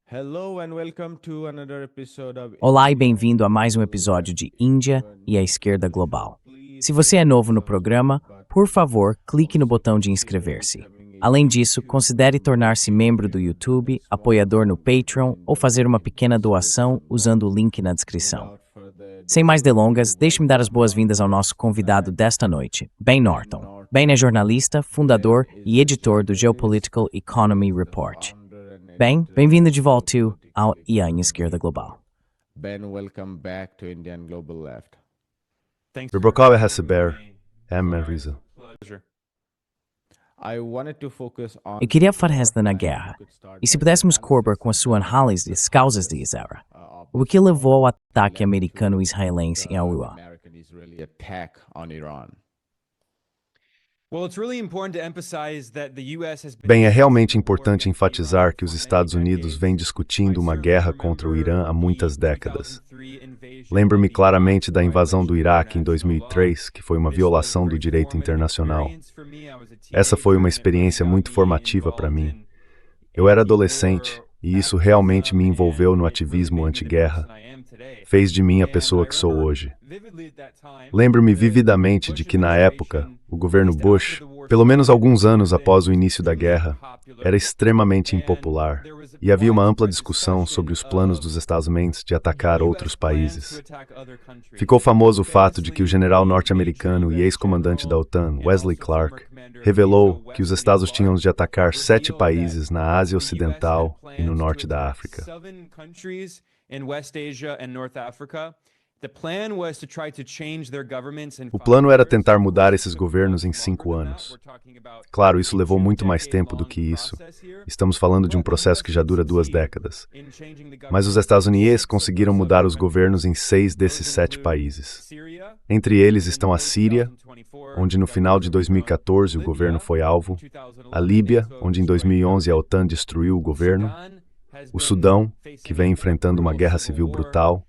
Hello and welcome to another episode of Olá e bem-vindo a mais um episódio de Índia e a Esquerda Global. Se você é novo no programa, por favor, clique no botão de inscrever-se. Além disso, considere tornar-se membro do YouTube, apoiador no Patreon ou fazer uma pequena doação usando o link na descrição. Sem mais delongas, deixe-me dar as boas-vindas ao nosso convidado desta noite, Ben Norton. Ben é jornalista, fundador e editor do Geopolitical Economy Report. Ben, bem-vindo de volta ao IAN Esquerda Global. Ben, welcome back to Indian Global Left. Wybrockowy Hasiber, Risa. I wanted to focus on Eu queria falar na guerra, e se pudéssemos cobrar com a sua análise das causas de Israel, o que levou ao ataque americano-israelense em Auá? Israeli attack on Iran. Bem, é realmente importante enfatizar que os Estados Unidos vêm discutindo uma guerra contra o Irã há muitas décadas. Lembro-me claramente da invasão do Iraque em 2003, que foi uma violação do direito internacional. Essa foi uma experiência muito formativa para mim. Eu era adolescente e isso realmente me envolveu no ativismo anti-guerra. Fez de mim a pessoa que sou hoje. Lembro-me vividamente de que, na época, o governo Bush, pelo menos alguns anos após o início da guerra, era extremamente impopular e havia uma ampla discussão sobre os planos dos Estados Unidos de atacar outros países. Ficou famoso o fato de que o general norte-americano e ex-comandante da OTAN, Wesley Clark, revelou que os Estados tinham de atacar 7 países na Ásia Ocidental e no norte da África. O plano era tentar mudar esses governos em 5 anos. Claro, isso levou muito mais tempo do que isso. Estamos falando de um processo que já dura 2 décadas. Mas os Estados Unidos conseguiram mudar os governos em 6 desses 7 países. Entre eles estão a Síria, onde no final de 2014 o governo foi alvo, a Líbia, onde em 2011 a OTAN destruiu o governo, o Sudão, que vem enfrentando uma guerra civil brutal,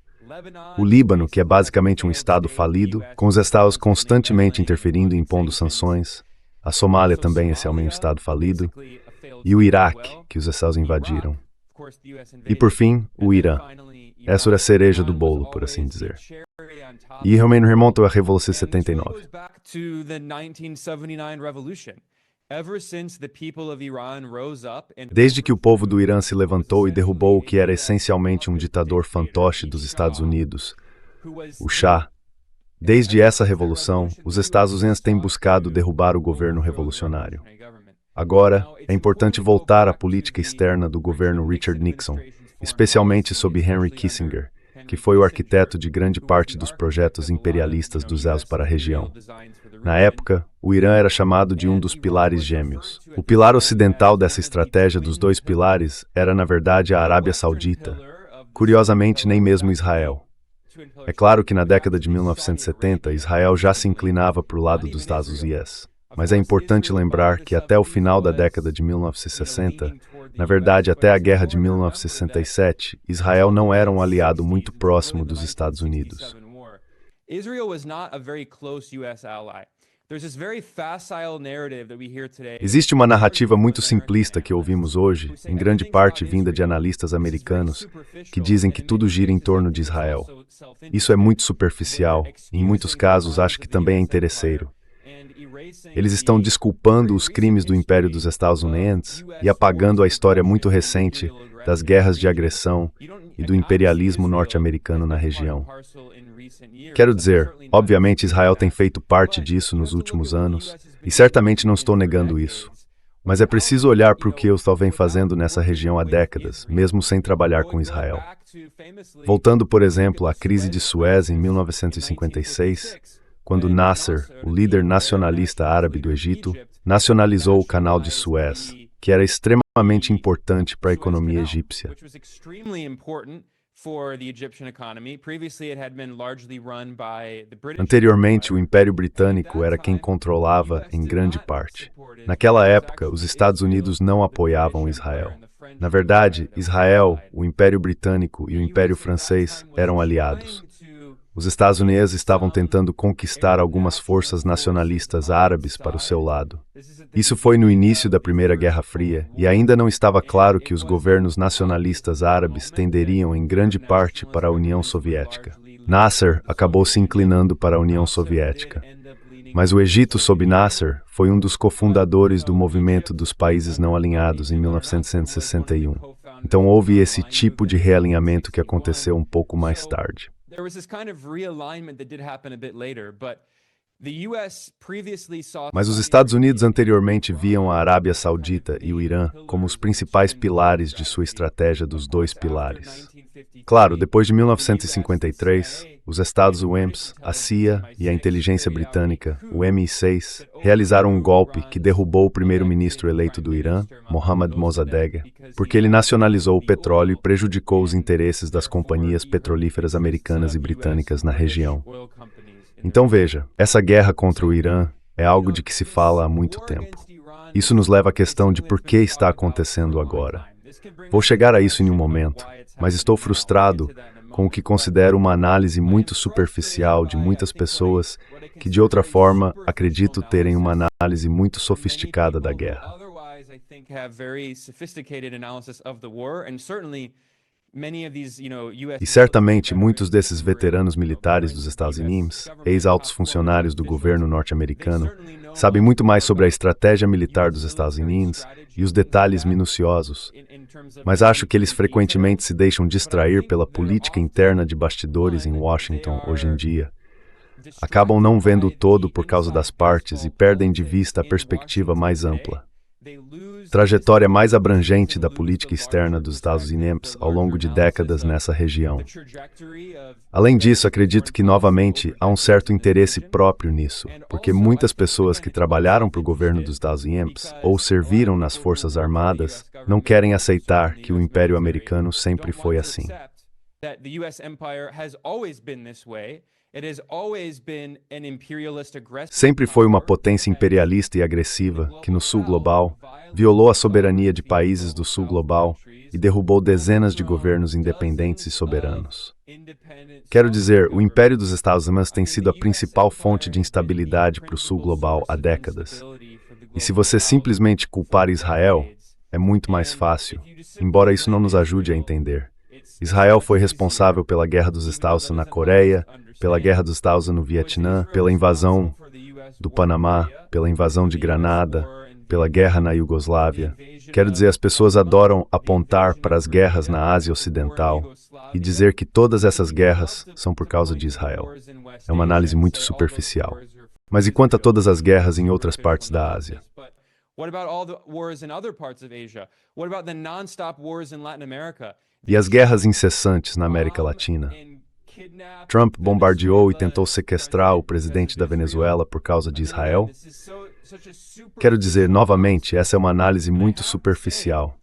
o Líbano, que é basicamente um estado falido, com os Estados constantemente interferindo e impondo sanções, a Somália também é um estado falido, e o Iraque, que os Estados invadiram. E por fim, o Irã. Essa era a cereja do bolo, por assim dizer. E realmente remonta à Revolução de 79. Desde que o povo do Irã se levantou e derrubou o que era essencialmente um ditador fantoche dos Estados Unidos, o Shah, desde essa revolução, os Estados Unidos têm buscado derrubar o governo revolucionário. Agora, é importante voltar à política externa do governo Richard Nixon, especialmente sob Henry Kissinger, que foi o arquiteto de grande parte dos projetos imperialistas dos Estados para a região. Na época, o Irã era chamado de um dos pilares gêmeos. O pilar ocidental dessa estratégia dos 2 pilares era, na verdade, a Arábia Saudita. Curiosamente, nem mesmo Israel. É claro que na década de 1970, Israel já se inclinava para o lado dos Estados Unidos. Mas é importante lembrar que até o final da década de 1960, na verdade até a guerra de 1967, Israel não era um aliado muito próximo dos Estados Unidos. Existe uma narrativa muito simplista que ouvimos hoje, em grande parte vinda de analistas americanos, que dizem que tudo gira em torno de Israel. Isso é muito superficial e, em muitos casos, acho que também é interesseiro. Eles estão desculpando os crimes do Império dos Estados Unidos e apagando a história muito recente das guerras de agressão e do imperialismo norte-americano na região. Quero dizer, obviamente Israel tem feito parte disso nos últimos anos, e certamente não estou negando isso. Mas é preciso olhar para o que Israel vem fazendo nessa região há décadas, mesmo sem trabalhar com Israel. Voltando, por exemplo, à crise de Suez em 1956, quando Nasser, o líder nacionalista árabe do Egito, nacionalizou o canal de Suez, que era extremamente importante para a economia egípcia. Anteriormente, o Império Britânico era quem controlava em grande parte. Naquela época, os Estados Unidos não apoiavam Israel. Na verdade, Israel, o Império Britânico e o Império Francês eram aliados. os Estados Unidos estavam tentando conquistar algumas forças nacionalistas árabes para o seu lado. Isso foi no início da Primeira Guerra Fria, e ainda não estava claro que os governos nacionalistas árabes tenderiam em grande parte para a União Soviética. Nasser acabou se inclinando para a União Soviética. Mas o Egito, sob Nasser, foi um dos cofundadores do movimento dos países não alinhados em 1961. Então houve esse tipo de realinhamento que aconteceu um pouco mais tarde. Mas os Estados Unidos anteriormente viam a Arábia Saudita e o Irã como os principais pilares de sua estratégia dos dois pilares. Claro, depois de 1953, os Estados Unidos, a CIA e a inteligência britânica, o MI6, realizaram um golpe que derrubou o primeiro-ministro eleito do Irã, Mohammad Mossadegh, porque ele nacionalizou o petróleo e prejudicou os interesses das companhias petrolíferas americanas e britânicas na região. Então veja, essa guerra contra o Irã é algo de que se fala há muito tempo. Isso nos leva à questão de por que está acontecendo agora. Vou chegar a isso em um momento, mas estou frustrado com o que considero uma análise muito superficial de muitas pessoas que, de outra forma, acredito terem uma análise muito sofisticada da guerra. E certamente muitos desses veteranos militares dos Estados Unidos, ex-altos funcionários do governo norte-americano, sabem muito mais sobre a estratégia militar dos Estados Unidos e os detalhes minuciosos. Mas acho que eles frequentemente se deixam distrair pela política interna de bastidores em Washington hoje em dia. Acabam não vendo o todo por causa das partes e perdem de vista a perspectiva mais ampla. Trajetória mais abrangente da política externa dos Estados Unidos ao longo de décadas nessa região. Além disso, acredito que, novamente, há um certo interesse próprio nisso, porque muitas pessoas que trabalharam para o governo dos Estados Unidos ou serviram nas Forças Armadas não querem aceitar que o Império Americano sempre foi assim. Sempre foi uma potência imperialista e agressiva que, no Sul Global, violou a soberania de países do Sul Global e derrubou dezenas de governos independentes e soberanos. Quero dizer, o Império dos Estados Unidos tem sido a principal fonte de instabilidade para o Sul Global há décadas. E se você simplesmente culpar Israel, é muito mais fácil, embora isso não nos ajude a entender. Israel foi responsável pela Guerra dos Estados na Coreia, pela Guerra dos Estados no Vietnã, pela invasão do Panamá, pela invasão de Granada, pela guerra na Iugoslávia. Quero dizer, as pessoas adoram apontar para as guerras na Ásia Ocidental e dizer que todas essas guerras são por causa de Israel. É uma análise muito superficial. Mas e quanto a todas as guerras em outras partes da Ásia? E as guerras incessantes na América Latina? Trump bombardeou e tentou sequestrar o presidente da Venezuela por causa de Israel? Quero dizer, novamente, essa é uma análise muito superficial.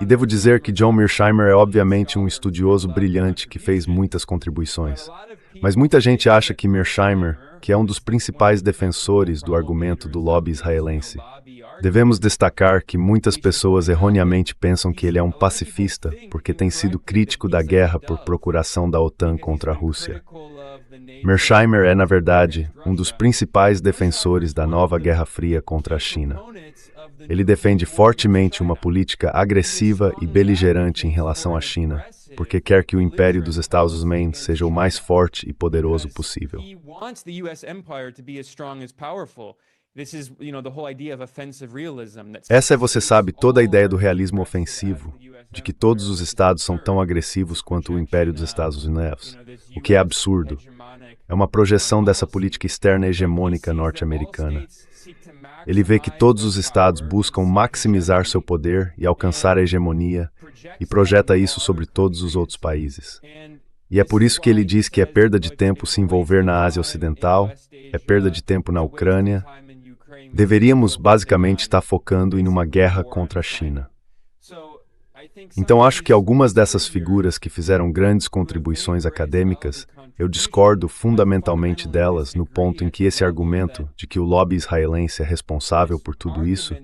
E devo dizer que John Mearsheimer é obviamente um estudioso brilhante que fez muitas contribuições. Mas muita gente acha que Mearsheimer, que é um dos principais defensores do argumento do lobby israelense, devemos destacar que muitas pessoas erroneamente pensam que ele é um pacifista porque tem sido crítico da guerra por procuração da OTAN contra a Rússia. Mearsheimer é, na verdade, um dos principais defensores da nova Guerra Fria contra a China. Ele defende fortemente uma política agressiva e beligerante em relação à China, porque quer que o Império dos Estados Unidos seja o mais forte e poderoso possível. Essa é, você sabe, toda a ideia do realismo ofensivo, de que todos os estados são tão agressivos quanto o Império dos Estados Unidos, o que é absurdo. É uma projeção dessa política externa hegemônica norte-americana. Ele vê que todos os estados buscam maximizar seu poder e alcançar a hegemonia, e projeta isso sobre todos os outros países. E é por isso que ele diz que é perda de tempo se envolver na Ásia Ocidental, é perda de tempo na Ucrânia. Deveríamos basicamente estar focando em uma guerra contra a China. Então acho que algumas dessas figuras que fizeram grandes contribuições acadêmicas, eu discordo fundamentalmente delas no ponto em que esse argumento de que o lobby israelense é responsável por tudo isso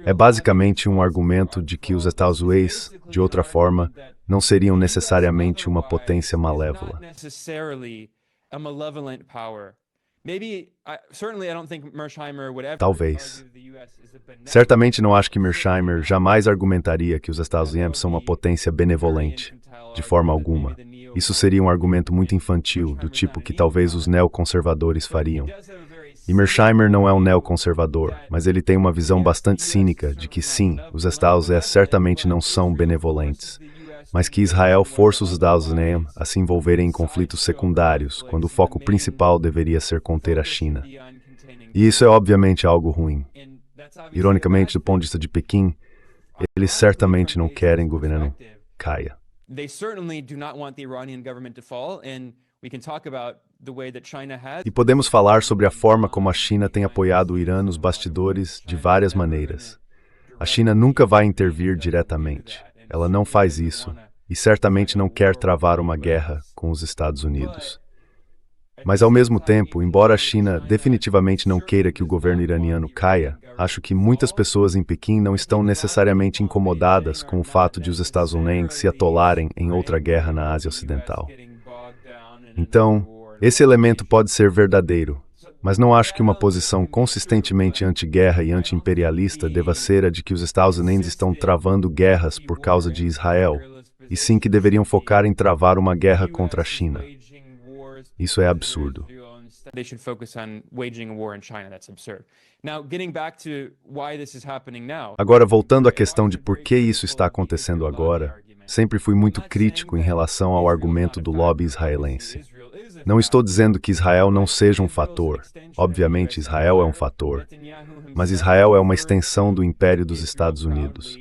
é basicamente um argumento de que os Estados Unidos, de outra forma, não seriam necessariamente uma potência malévola. Talvez. Certamente não acho que Mearsheimer jamais argumentaria que os Estados Unidos são uma potência benevolente, de forma alguma. Isso seria um argumento muito infantil, do tipo que talvez os neoconservadores fariam. E Mearsheimer não é um neoconservador, mas ele tem uma visão bastante cínica de que sim, os Estados Unidos certamente não são benevolentes, mas que Israel força os Estados Unidos a se envolverem em conflitos secundários, quando o foco principal deveria ser conter a China. E isso é obviamente algo ruim. Ironicamente, do ponto de vista de Pequim, eles certamente não querem que o governo caia. E podemos falar sobre a forma como a China tem apoiado o Irã nos bastidores de várias maneiras. A China nunca vai intervir diretamente. Ela não faz isso e certamente não quer travar uma guerra com os Estados Unidos. Mas, ao mesmo tempo, embora a China definitivamente não queira que o governo iraniano caia, acho que muitas pessoas em Pequim não estão necessariamente incomodadas com o fato de os Estados Unidos se atolarem em outra guerra na Ásia Ocidental. Então, esse elemento pode ser verdadeiro, mas não acho que uma posição consistentemente anti-guerra e anti-imperialista deva ser a de que os Estados Unidos estão travando guerras por causa de Israel, e sim que deveriam focar em travar uma guerra contra a China. Isso é absurdo. Agora, voltando à questão de por que isso está acontecendo agora, sempre fui muito crítico em relação ao argumento do lobby israelense. Não estou dizendo que Israel não seja um fator. Obviamente, Israel é um fator. Mas Israel é uma extensão do Império dos Estados Unidos.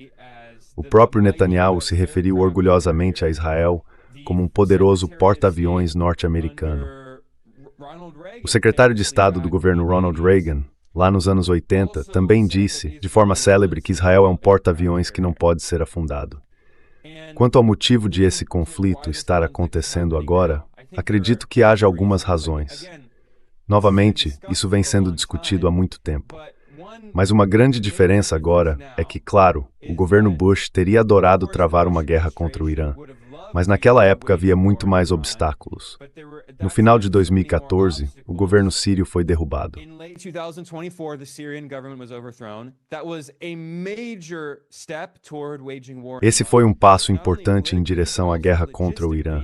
O próprio Netanyahu se referiu orgulhosamente a Israel como um poderoso porta-aviões norte-americano. O secretário de Estado do governo Ronald Reagan, lá nos anos 80, também disse, de forma célebre, que Israel é um porta-aviões que não pode ser afundado. Quanto ao motivo de esse conflito estar acontecendo agora, acredito que haja algumas razões. Novamente, isso vem sendo discutido há muito tempo. Mas uma grande diferença agora é que, claro, o governo Bush teria adorado travar uma guerra contra o Irã, mas naquela época havia muito mais obstáculos. No final de 2014, o governo sírio foi derrubado. Esse foi um passo importante em direção à guerra contra o Irã.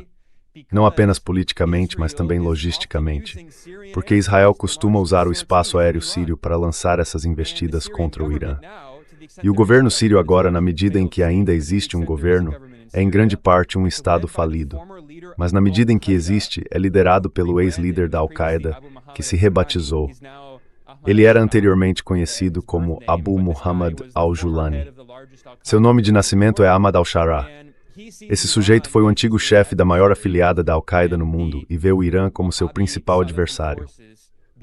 Não apenas politicamente, mas também logisticamente, porque Israel costuma usar o espaço aéreo sírio para lançar essas investidas contra o Irã. E o governo sírio agora, na medida em que ainda existe um governo, é em grande parte um Estado falido. Mas na medida em que existe, é liderado pelo ex-líder da Al-Qaeda, que se rebatizou. Ele era anteriormente conhecido como Abu Muhammad al-Julani. Seu nome de nascimento é Ahmad al-Sharaa. Esse sujeito foi o antigo chefe da maior afiliada da Al-Qaeda no mundo e vê o Irã como seu principal adversário.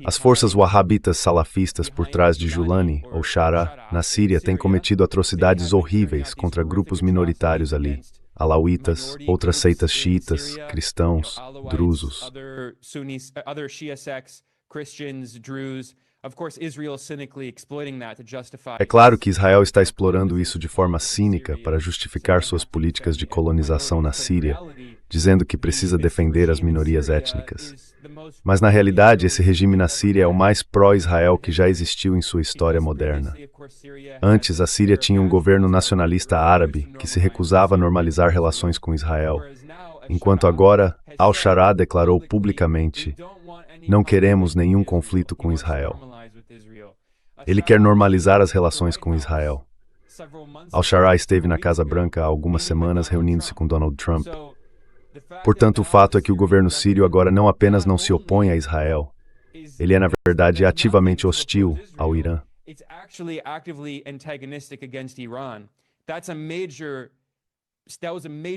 As forças wahhabitas salafistas por trás de Julani, ou Sharaa, na Síria, têm cometido atrocidades horríveis contra grupos minoritários ali. Alauítas, outras seitas xiitas, cristãos, drusos. É claro que Israel está explorando isso de forma cínica para justificar suas políticas de colonização na Síria, dizendo que precisa defender as minorias étnicas. Mas, na realidade, esse regime na Síria é o mais pró-Israel que já existiu em sua história moderna. Antes, a Síria tinha um governo nacionalista árabe que se recusava a normalizar relações com Israel, enquanto agora al-Sharaa declarou publicamente: não queremos nenhum conflito com Israel. Ele quer normalizar as relações com Israel. Al-Sharaa esteve na Casa Branca há algumas semanas reunindo-se com Donald Trump. Portanto, o fato é que o governo sírio agora não apenas não se opõe a Israel, ele é, na verdade, ativamente hostil ao Irã.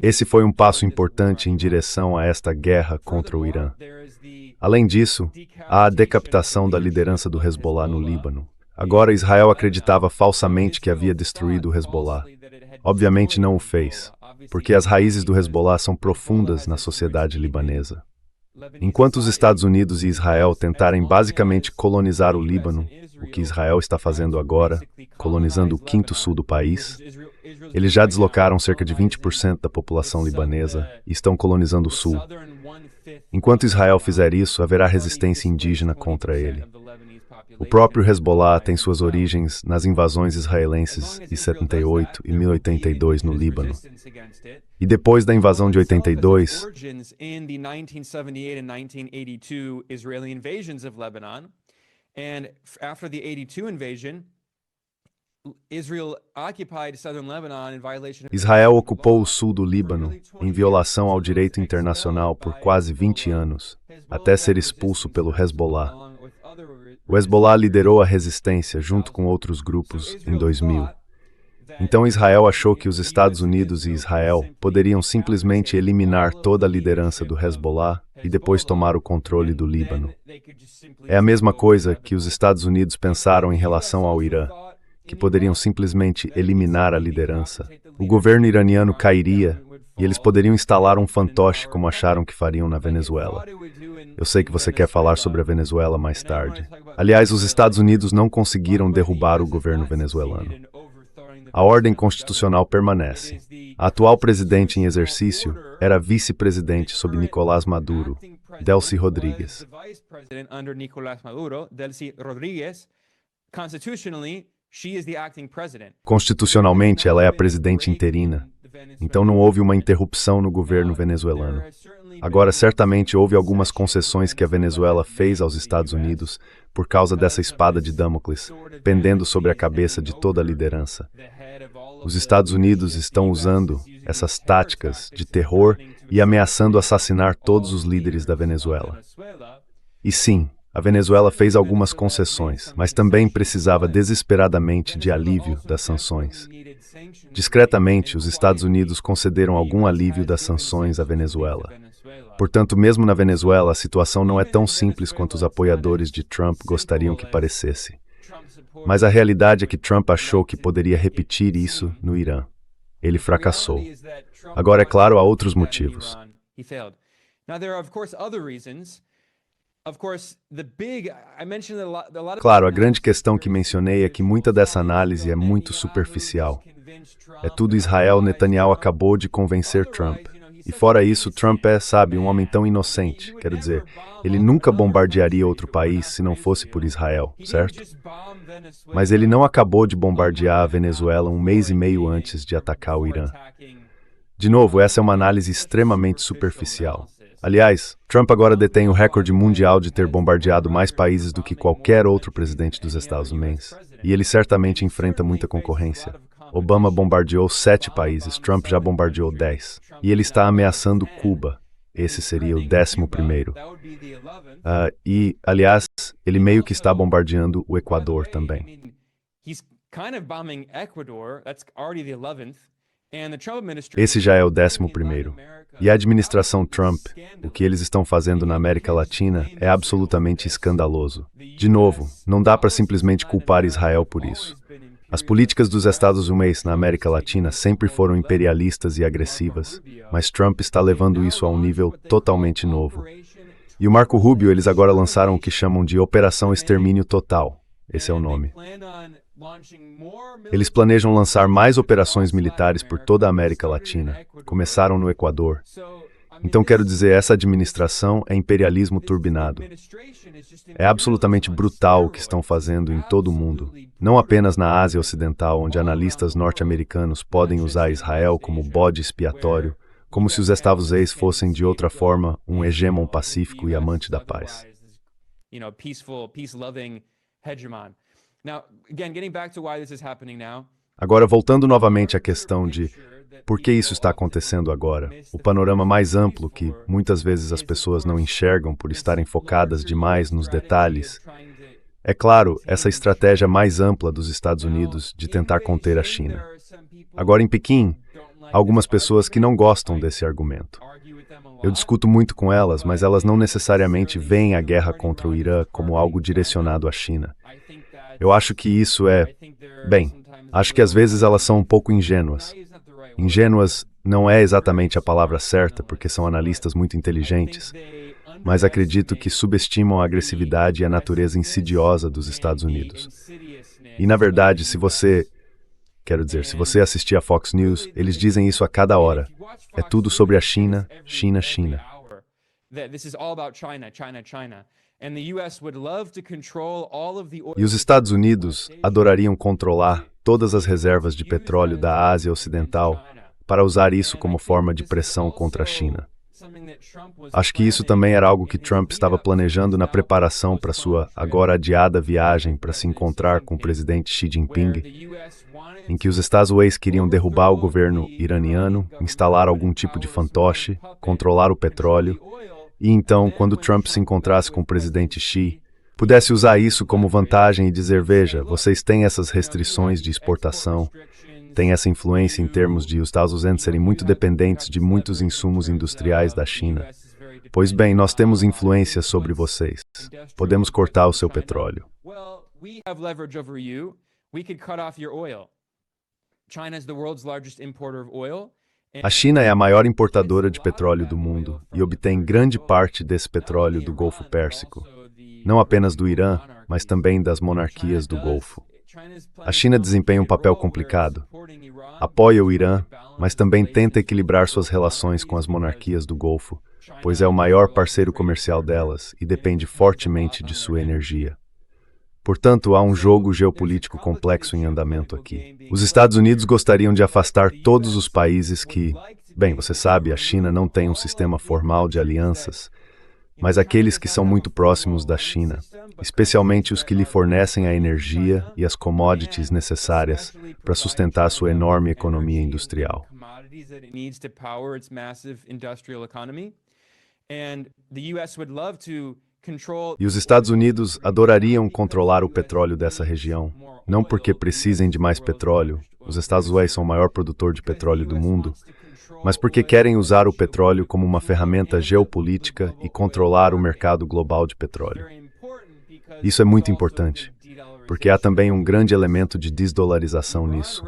Esse foi um passo importante em direção a esta guerra contra o Irã. Além disso, há a decapitação da liderança do Hezbollah no Líbano. Agora, Israel acreditava falsamente que havia destruído o Hezbollah. Obviamente não o fez, porque as raízes do Hezbollah são profundas na sociedade libanesa. Enquanto os Estados Unidos e Israel tentarem basicamente colonizar o Líbano, o que Israel está fazendo agora, colonizando o quinto sul do país, eles já deslocaram cerca de 20% da população libanesa e estão colonizando o sul. Enquanto Israel fizer isso, haverá resistência indígena contra ele. O próprio Hezbollah tem suas origens nas invasões israelenses de 78 e 1082 no Líbano. E depois da invasão de 82, Israel ocupou o sul do Líbano em violação ao direito internacional por quase 20 anos, até ser expulso pelo Hezbollah. O Hezbollah liderou a resistência junto com outros grupos em 2000. Então Israel achou que os Estados Unidos e Israel poderiam simplesmente eliminar toda a liderança do Hezbollah e depois tomar o controle do Líbano. É a mesma coisa que os Estados Unidos pensaram em relação ao Irã, que poderiam simplesmente eliminar a liderança. O governo iraniano cairia e eles poderiam instalar um fantoche como acharam que fariam na Venezuela. Eu sei que você quer falar sobre a Venezuela mais tarde. Aliás, os Estados Unidos não conseguiram derrubar o governo venezuelano. A ordem constitucional permanece. A atual presidente em exercício era vice-presidente sob Nicolás Maduro, Delcy Rodrigues. Constitucionalmente, ela é a presidente interina. Então não houve uma interrupção no governo venezuelano. Agora, certamente houve algumas concessões que a Venezuela fez aos Estados Unidos por causa dessa espada de Damocles, pendendo sobre a cabeça de toda a liderança. Os Estados Unidos estão usando essas táticas de terror e ameaçando assassinar todos os líderes da Venezuela. E sim, a Venezuela fez algumas concessões, mas também precisava desesperadamente de alívio das sanções. Discretamente, os Estados Unidos concederam algum alívio das sanções à Venezuela. Portanto, mesmo na Venezuela, a situação não é tão simples quanto os apoiadores de Trump gostariam que parecesse. Mas a realidade é que Trump achou que poderia repetir isso no Irã. Ele fracassou. Agora, é claro, há outros motivos. Claro, a grande questão que mencionei é que muita dessa análise é muito superficial. É tudo Israel. Netanyahu acabou de convencer Trump. E fora isso, Trump é, sabe, um homem tão inocente. Quero dizer, ele nunca bombardearia outro país se não fosse por Israel, certo? Mas ele não acabou de bombardear a Venezuela um mês e meio antes de atacar o Irã. De novo, essa é uma análise extremamente superficial. Aliás, Trump agora detém o recorde mundial de ter bombardeado mais países do que qualquer outro presidente dos Estados Unidos. E ele certamente enfrenta muita concorrência. Obama bombardeou 7 países, Trump já bombardeou 10. E ele está ameaçando Cuba. Esse seria o 11º. Aliás, ele meio que está bombardeando o Equador também. Esse já é o 11º. E a administração Trump, o que eles estão fazendo na América Latina, é absolutamente escandaloso. De novo, não dá para simplesmente culpar Israel por isso. As políticas dos Estados Unidos na América Latina sempre foram imperialistas e agressivas, mas Trump está levando isso a um nível totalmente novo. E o Marco Rubio, eles agora lançaram o que chamam de Operação Extermínio Total. Esse é o nome. Eles planejam lançar mais operações militares por toda a América Latina. Começaram no Equador. Então, quero dizer, essa administração é imperialismo turbinado. É absolutamente brutal o que estão fazendo em todo o mundo. Não apenas na Ásia Ocidental, onde analistas norte-americanos podem usar Israel como bode expiatório, como se os Estados Unidos fossem, de outra forma, um hegemon pacífico e amante da paz. Agora, voltando novamente à questão de por que isso está acontecendo agora, o panorama mais amplo que muitas vezes as pessoas não enxergam por estarem focadas demais nos detalhes, é claro, essa estratégia mais ampla dos Estados Unidos de tentar conter a China. Agora, em Pequim, há algumas pessoas que não gostam desse argumento. Eu discuto muito com elas, mas elas não necessariamente veem a guerra contra o Irã como algo direcionado à China. Eu acho que isso acho que às vezes elas são um pouco ingênuas. Ingênuas não é exatamente a palavra certa, porque são analistas muito inteligentes, mas acredito que subestimam a agressividade e a natureza insidiosa dos Estados Unidos. E, na verdade, se você assistir a Fox News, eles dizem isso a cada hora. É tudo sobre a China, China, China. E os Estados Unidos adorariam controlar todas as reservas de petróleo da Ásia Ocidental para usar isso como forma de pressão contra a China. Acho que isso também era algo que Trump estava planejando na preparação para sua agora adiada viagem para se encontrar com o presidente Xi Jinping, em que os Estados Unidos queriam derrubar o governo iraniano, instalar algum tipo de fantoche, controlar o petróleo, e então, quando Trump se encontrasse com o presidente Xi, pudesse usar isso como vantagem e dizer, veja, vocês têm essas restrições de exportação, têm essa influência em termos de os Estados Unidos serem muito dependentes de muitos insumos industriais da China. Pois bem, nós temos influência sobre vocês. Podemos cortar o seu petróleo. A China é a maior importadora de petróleo do mundo e obtém grande parte desse petróleo do Golfo Pérsico. Não apenas do Irã, mas também das monarquias do Golfo. A China desempenha um papel complicado. Apoia o Irã, mas também tenta equilibrar suas relações com as monarquias do Golfo, pois é o maior parceiro comercial delas e depende fortemente de sua energia. Portanto, há um jogo geopolítico complexo em andamento aqui. Os Estados Unidos gostariam de afastar todos os países que, bem, você sabe, a China não tem um sistema formal de alianças, mas aqueles que são muito próximos da China, especialmente os que lhe fornecem a energia e as commodities necessárias para sustentar sua enorme economia industrial. E os Estados Unidos adorariam controlar o petróleo dessa região, não porque precisem de mais petróleo, os Estados Unidos são o maior produtor de petróleo do mundo, mas porque querem usar o petróleo como uma ferramenta geopolítica e controlar o mercado global de petróleo. Isso é muito importante, porque há também um grande elemento de desdolarização nisso.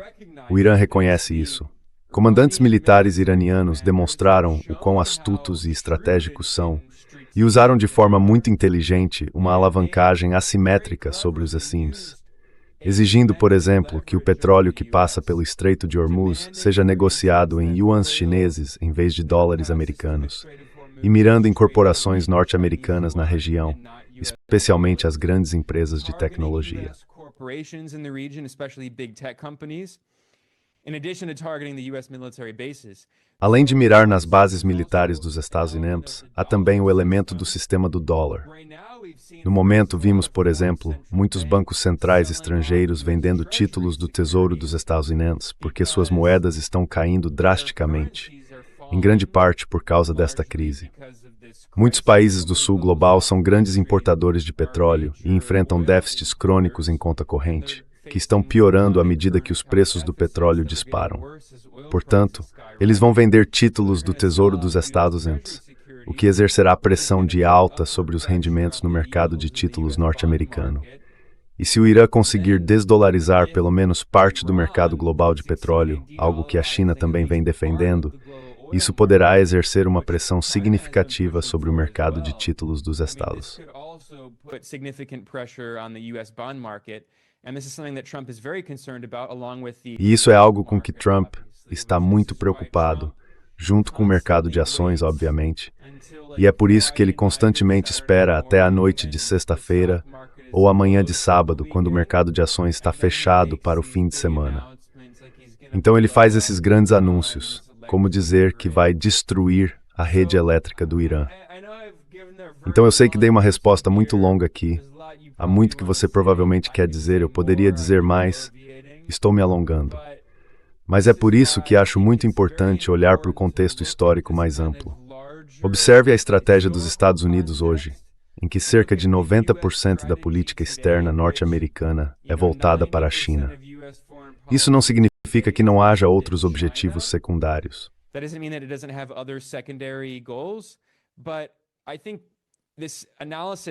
O Irã reconhece isso. Comandantes militares iranianos demonstraram o quão astutos e estratégicos são e usaram de forma muito inteligente uma alavancagem assimétrica sobre os Assims, exigindo, por exemplo, que o petróleo que passa pelo Estreito de Hormuz seja negociado em yuans chineses em vez de dólares americanos, e mirando em corporações norte-americanas na região, especialmente as grandes empresas de tecnologia. Além de mirar nas bases militares dos Estados Unidos, há também o elemento do sistema do dólar. No momento, vimos, por exemplo, muitos bancos centrais estrangeiros vendendo títulos do Tesouro dos Estados Unidos porque suas moedas estão caindo drasticamente, em grande parte por causa desta crise. Muitos países do sul global são grandes importadores de petróleo e enfrentam déficits crônicos em conta corrente, que estão piorando à medida que os preços do petróleo disparam. Portanto, eles vão vender títulos do Tesouro dos Estados Unidos, o que exercerá pressão de alta sobre os rendimentos no mercado de títulos norte-americano. E se o Irã conseguir desdolarizar pelo menos parte do mercado global de petróleo, algo que a China também vem defendendo, isso poderá exercer uma pressão significativa sobre o mercado de títulos dos Estados. E isso é algo com que Trump está muito preocupado, junto com o mercado de ações, obviamente, e é por isso que ele constantemente espera até a noite de sexta-feira ou amanhã de sábado, quando o mercado de ações está fechado para o fim de semana. Então ele faz esses grandes anúncios, como dizer que vai destruir a rede elétrica do Irã. Então eu sei que dei uma resposta muito longa aqui, há muito que você provavelmente quer dizer, eu poderia dizer mais, estou me alongando. Mas é por isso que acho muito importante olhar para o contexto histórico mais amplo. Observe a estratégia dos Estados Unidos hoje, em que cerca de 90% da política externa norte-americana é voltada para a China. Isso não significa que não haja outros objetivos secundários.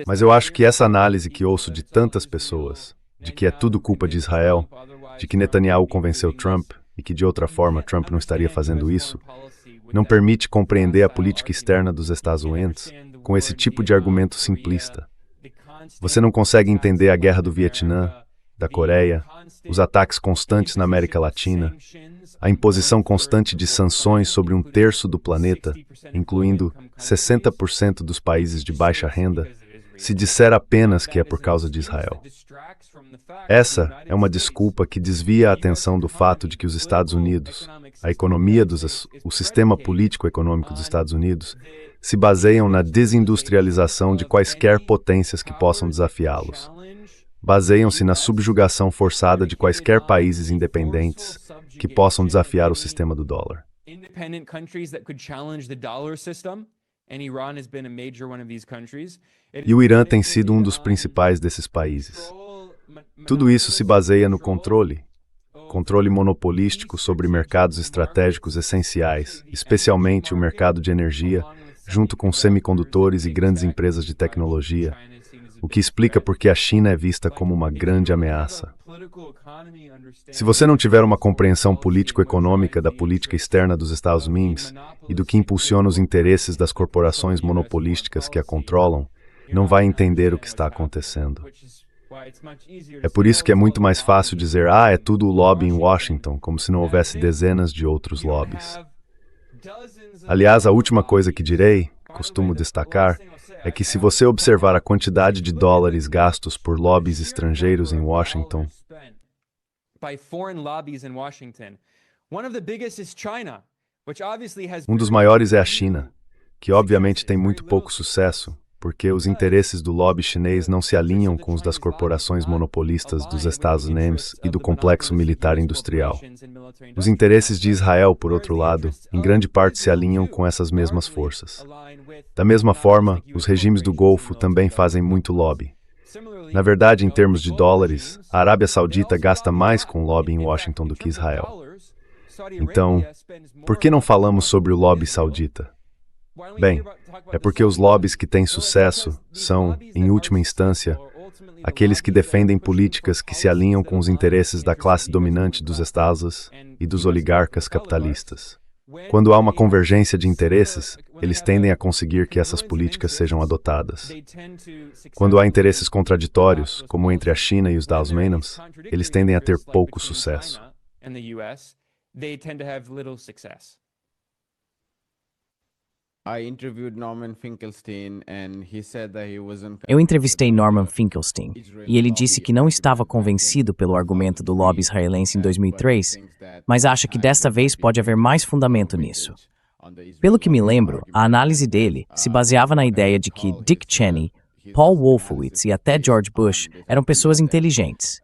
Mas eu acho que essa análise que ouço de tantas pessoas, de que é tudo culpa de Israel, de que Netanyahu convenceu Trump e que de outra forma Trump não estaria fazendo isso, não permite compreender a política externa dos Estados Unidos com esse tipo de argumento simplista. Você não consegue entender a guerra do Vietnã, da Coreia, os ataques constantes na América Latina, a imposição constante de sanções sobre um terço do planeta, incluindo 60% dos países de baixa renda, se disser apenas que é por causa de Israel. Essa é uma desculpa que desvia a atenção do fato de que os Estados Unidos, a economia o sistema político-econômico dos Estados Unidos, se baseiam na desindustrialização de quaisquer potências que possam desafiá-los. Baseiam-se na subjugação forçada de quaisquer países independentes que possam desafiar o sistema do dólar. E o Irã tem sido um dos principais desses países. Tudo isso se baseia no controle monopolístico sobre mercados estratégicos essenciais, especialmente o mercado de energia, junto com semicondutores e grandes empresas de tecnologia, o que explica por que a China é vista como uma grande ameaça. Se você não tiver uma compreensão político-econômica da política externa dos Estados Unidos e do que impulsiona os interesses das corporações monopolísticas que a controlam, não vai entender o que está acontecendo. É por isso que é muito mais fácil dizer, é tudo o lobby em Washington, como se não houvesse dezenas de outros lobbies. Aliás, a última coisa que direi, costumo destacar, é que se você observar a quantidade de dólares gastos por lobbies estrangeiros em Washington, um dos maiores é a China, que obviamente tem muito pouco sucesso, porque os interesses do lobby chinês não se alinham com os das corporações monopolistas dos Estados Unidos e do complexo militar industrial. Os interesses de Israel, por outro lado, em grande parte se alinham com essas mesmas forças. Da mesma forma, os regimes do Golfo também fazem muito lobby. Na verdade, em termos de dólares, a Arábia Saudita gasta mais com lobby em Washington do que Israel. Então, por que não falamos sobre o lobby saudita? Bem, é porque os lobbies que têm sucesso são, em última instância, aqueles que defendem políticas que se alinham com os interesses da classe dominante dos estados e dos oligarcas capitalistas. Quando há uma convergência de interesses, eles tendem a conseguir que essas políticas sejam adotadas. Quando há interesses contraditórios, como entre a China e os Estados Unidos, eles tendem a ter pouco sucesso. Eu entrevistei Norman Finkelstein e ele disse que não estava convencido pelo argumento do lobby israelense em 2003, mas acha que desta vez pode haver mais fundamento nisso. Pelo que me lembro, a análise dele se baseava na ideia de que Dick Cheney, Paul Wolfowitz e até George Bush eram pessoas inteligentes.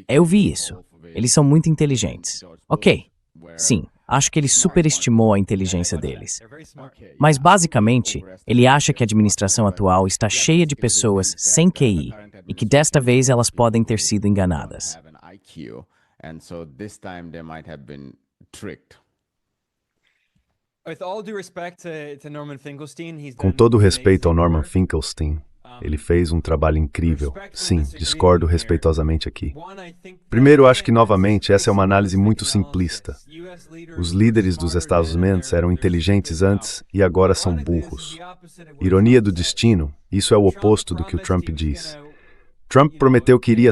Eu vi isso. Eles são muito inteligentes. Ok, sim. Acho que ele superestimou a inteligência deles. Mas, basicamente, ele acha que a administração atual está cheia de pessoas sem QI e que desta vez elas podem ter sido enganadas. Com todo o respeito ao Norman Finkelstein, ele fez um trabalho incrível. Sim, discordo respeitosamente aqui. Primeiro, acho que, novamente, essa é uma análise muito simplista. Os líderes dos Estados Unidos eram inteligentes antes e agora são burros. Ironia do destino, isso é o oposto do que o Trump diz. Trump prometeu que iria,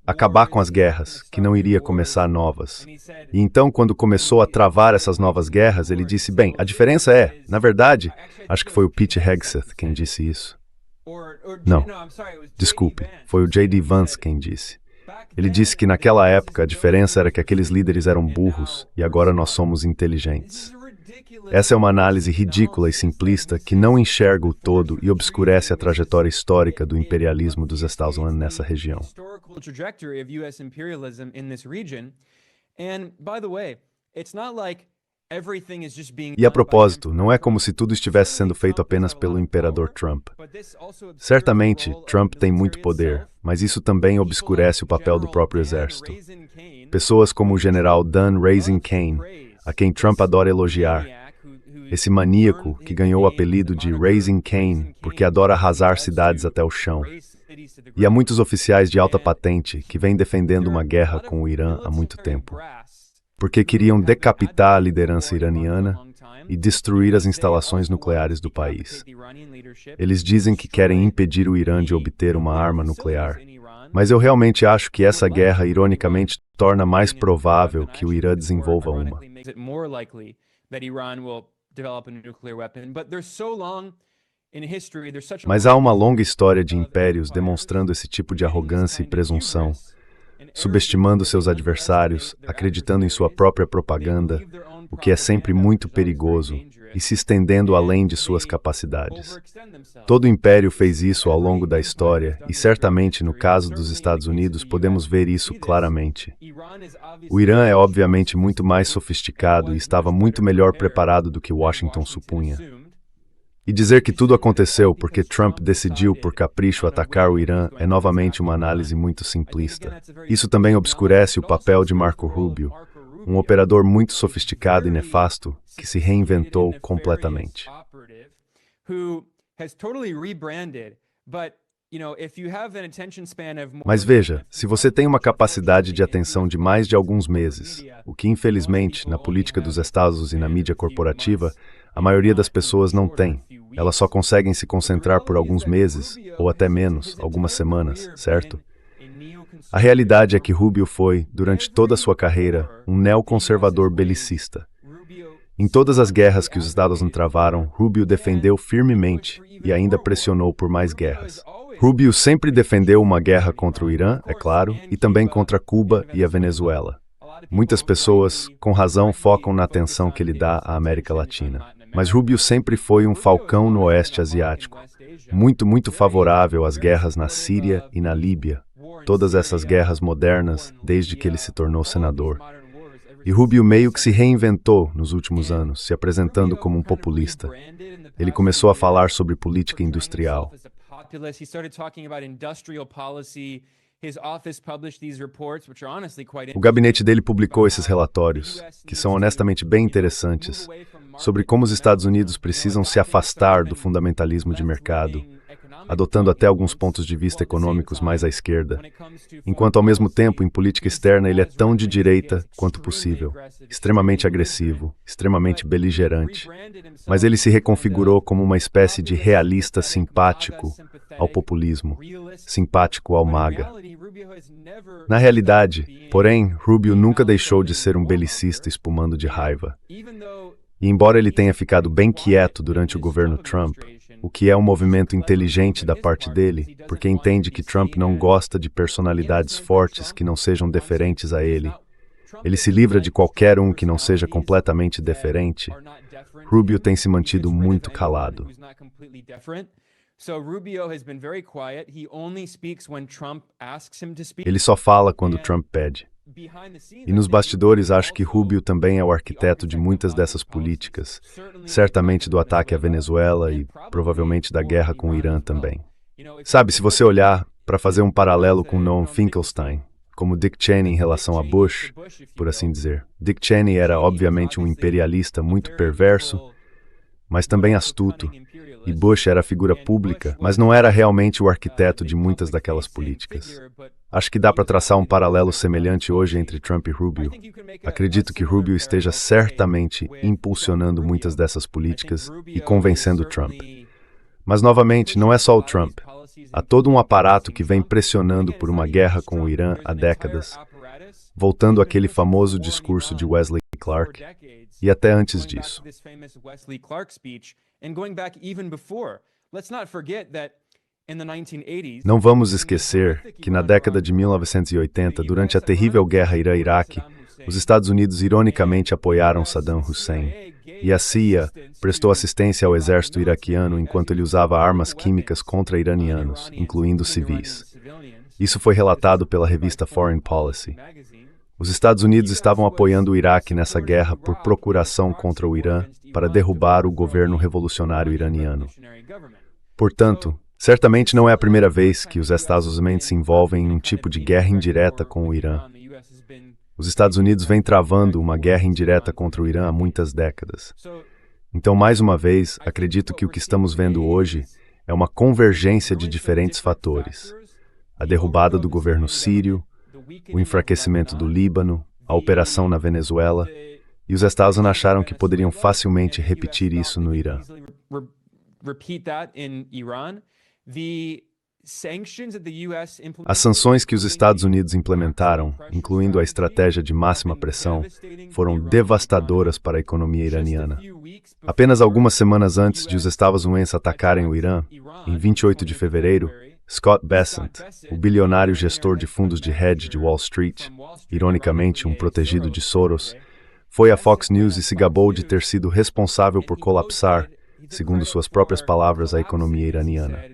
acabar com as guerras, que não iria começar novas. E então, quando começou a travar essas novas guerras, ele disse, bem, a diferença é, na verdade, acho que foi o Pete Hegseth quem disse isso. Não, desculpe, foi o J.D. Vance quem disse. Ele disse que naquela época a diferença era que aqueles líderes eram burros e agora nós somos inteligentes. Essa é uma análise ridícula e simplista que não enxerga o todo e obscurece a trajetória histórica do imperialismo dos Estados Unidos nessa região. E a propósito, não é como se tudo estivesse sendo feito apenas pelo imperador Trump. Certamente, Trump tem muito poder, mas isso também obscurece o papel do próprio exército. Pessoas como o general Dan Raising Kane, a quem Trump adora elogiar, esse maníaco que ganhou o apelido de Raising Kane porque adora arrasar cidades até o chão. E há muitos oficiais de alta patente que vêm defendendo uma guerra com o Irã há muito tempo, porque queriam decapitar a liderança iraniana e destruir as instalações nucleares do país. Eles dizem que querem impedir o Irã de obter uma arma nuclear, Mas eu realmente acho que essa guerra, ironicamente, torna mais provável que o Irã desenvolva uma. Mas há uma longa história de impérios demonstrando esse tipo de arrogância e presunção, subestimando seus adversários, acreditando em sua própria propaganda, o que é sempre muito perigoso, e se estendendo além de suas capacidades. Todo império fez isso ao longo da história, e certamente no caso dos Estados Unidos podemos ver isso claramente. O Irã é obviamente muito mais sofisticado e estava muito melhor preparado do que Washington supunha. E dizer que tudo aconteceu porque Trump decidiu por capricho atacar o Irã é novamente uma análise muito simplista. Isso também obscurece o papel de Marco Rubio, um operador muito sofisticado e nefasto que se reinventou completamente. Mas veja, se você tem uma capacidade de atenção de mais de alguns meses, o que infelizmente, na política dos estados e na mídia corporativa, a maioria das pessoas não tem. Elas só conseguem se concentrar por alguns meses, ou até menos, algumas semanas, certo? A realidade é que Rubio foi, durante toda a sua carreira, um neoconservador belicista. Em todas as guerras que os Estados travaram, Rubio defendeu firmemente e ainda pressionou por mais guerras. Rubio sempre defendeu uma guerra contra o Irã, é claro, e também contra Cuba e a Venezuela. Muitas pessoas, com razão, focam na atenção que ele dá à América Latina. Mas Rubio sempre foi um falcão no Oeste Asiático, muito favorável às guerras na Síria e na Líbia, todas essas guerras modernas desde que ele se tornou senador. E Rubio meio que se reinventou nos últimos anos, se apresentando como um populista. Ele começou a falar sobre política industrial. O gabinete dele publicou esses relatórios, que são honestamente bem interessantes, sobre como os Estados Unidos precisam se afastar do fundamentalismo de mercado, adotando até alguns pontos de vista econômicos mais à esquerda, enquanto ao mesmo tempo, em política externa, ele é tão de direita quanto possível, extremamente agressivo, extremamente beligerante, mas ele se reconfigurou como uma espécie de realista simpático ao populismo, simpático ao MAGA. Na realidade, porém, Rubio nunca deixou de ser um belicista espumando de raiva. E embora ele tenha ficado bem quieto durante o governo Trump, o que é um movimento inteligente da parte dele, porque entende que Trump não gosta de personalidades fortes que não sejam deferentes a ele. Ele se livra de qualquer um que não seja completamente deferente. Rubio tem se mantido muito calado. Ele só fala quando Trump pede. E nos bastidores acho que Rubio também é o arquiteto de muitas dessas políticas, certamente do ataque à Venezuela e provavelmente da guerra com o Irã também. Sabe, se você olhar para fazer um paralelo com Noam Finkelstein, como Dick Cheney em relação a Bush, por assim dizer. Dick Cheney era obviamente um imperialista muito perverso, mas também astuto, e Bush era figura pública, mas não era realmente o arquiteto de muitas daquelas políticas. Acho que dá para traçar um paralelo semelhante hoje entre Trump e Rubio. Acredito que Rubio esteja certamente impulsionando muitas dessas políticas e convencendo Trump. Mas, novamente, não é só o Trump. Há todo um aparato que vem pressionando por uma guerra com o Irã há décadas, voltando àquele famoso discurso de Wesley Clark, e até antes disso. Não vamos esquecer que na década de 1980, durante a terrível guerra Irã-Iraque, os Estados Unidos ironicamente apoiaram Saddam Hussein, e a CIA prestou assistência ao exército iraquiano enquanto ele usava armas químicas contra iranianos, incluindo civis. Isso foi relatado pela revista Foreign Policy. Os Estados Unidos estavam apoiando o Iraque nessa guerra por procuração contra o Irã para derrubar o governo revolucionário iraniano. Portanto, certamente não é a primeira vez que os Estados Unidos se envolvem em um tipo de guerra indireta com o Irã. Os Estados Unidos vêm travando uma guerra indireta contra o Irã há muitas décadas. Então, mais uma vez, acredito que o que estamos vendo hoje é uma convergência de diferentes fatores. A derrubada do governo sírio, o enfraquecimento do Líbano, a operação na Venezuela, e os Estados Unidos acharam que poderiam facilmente repetir isso no Irã. As sanções que os Estados Unidos implementaram, incluindo a estratégia de máxima pressão, foram devastadoras para a economia iraniana. Apenas algumas semanas antes de os Estados Unidos atacarem o Irã, em 28 de fevereiro, Scott Bessent, o bilionário gestor de fundos de hedge de Wall Street, ironicamente um protegido de Soros, foi à Fox News e se gabou de ter sido responsável por colapsar, segundo suas próprias palavras, a economia iraniana.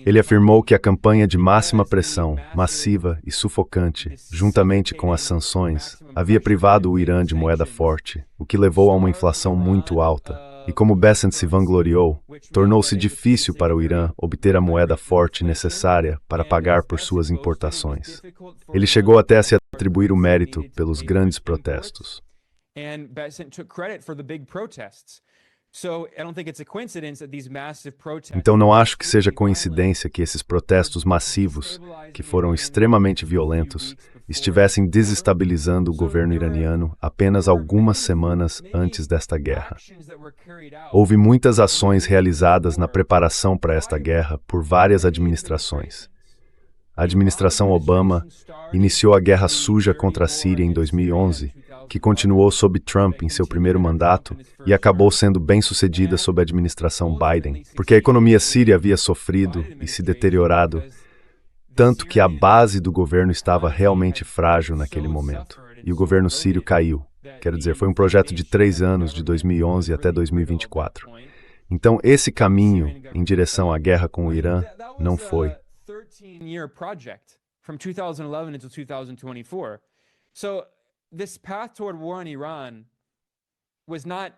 Ele afirmou que a campanha de máxima pressão, massiva e sufocante, juntamente com as sanções, havia privado o Irã de moeda forte, o que levou a uma inflação muito alta. E como Bessent se vangloriou, tornou-se difícil para o Irã obter a moeda forte necessária para pagar por suas importações. Ele chegou até a se atribuir o mérito pelos grandes protestos. Então não acho que seja coincidência que esses protestos massivos, que foram extremamente violentos, estivessem desestabilizando o governo iraniano apenas algumas semanas antes desta guerra. Houve muitas ações realizadas na preparação para esta guerra por várias administrações. A administração Obama iniciou a guerra suja contra a Síria em 2011, que continuou sob Trump em seu primeiro mandato e acabou sendo bem-sucedida sob a administração Biden, porque a economia síria havia sofrido e se deteriorado, tanto que a base do governo estava realmente frágil naquele momento. E o governo sírio caiu. Quero dizer, foi um projeto de 3 anos, de 2011 até 2024. Então, esse caminho em direção à guerra com o Irã não foi. This path toward war in Iran was not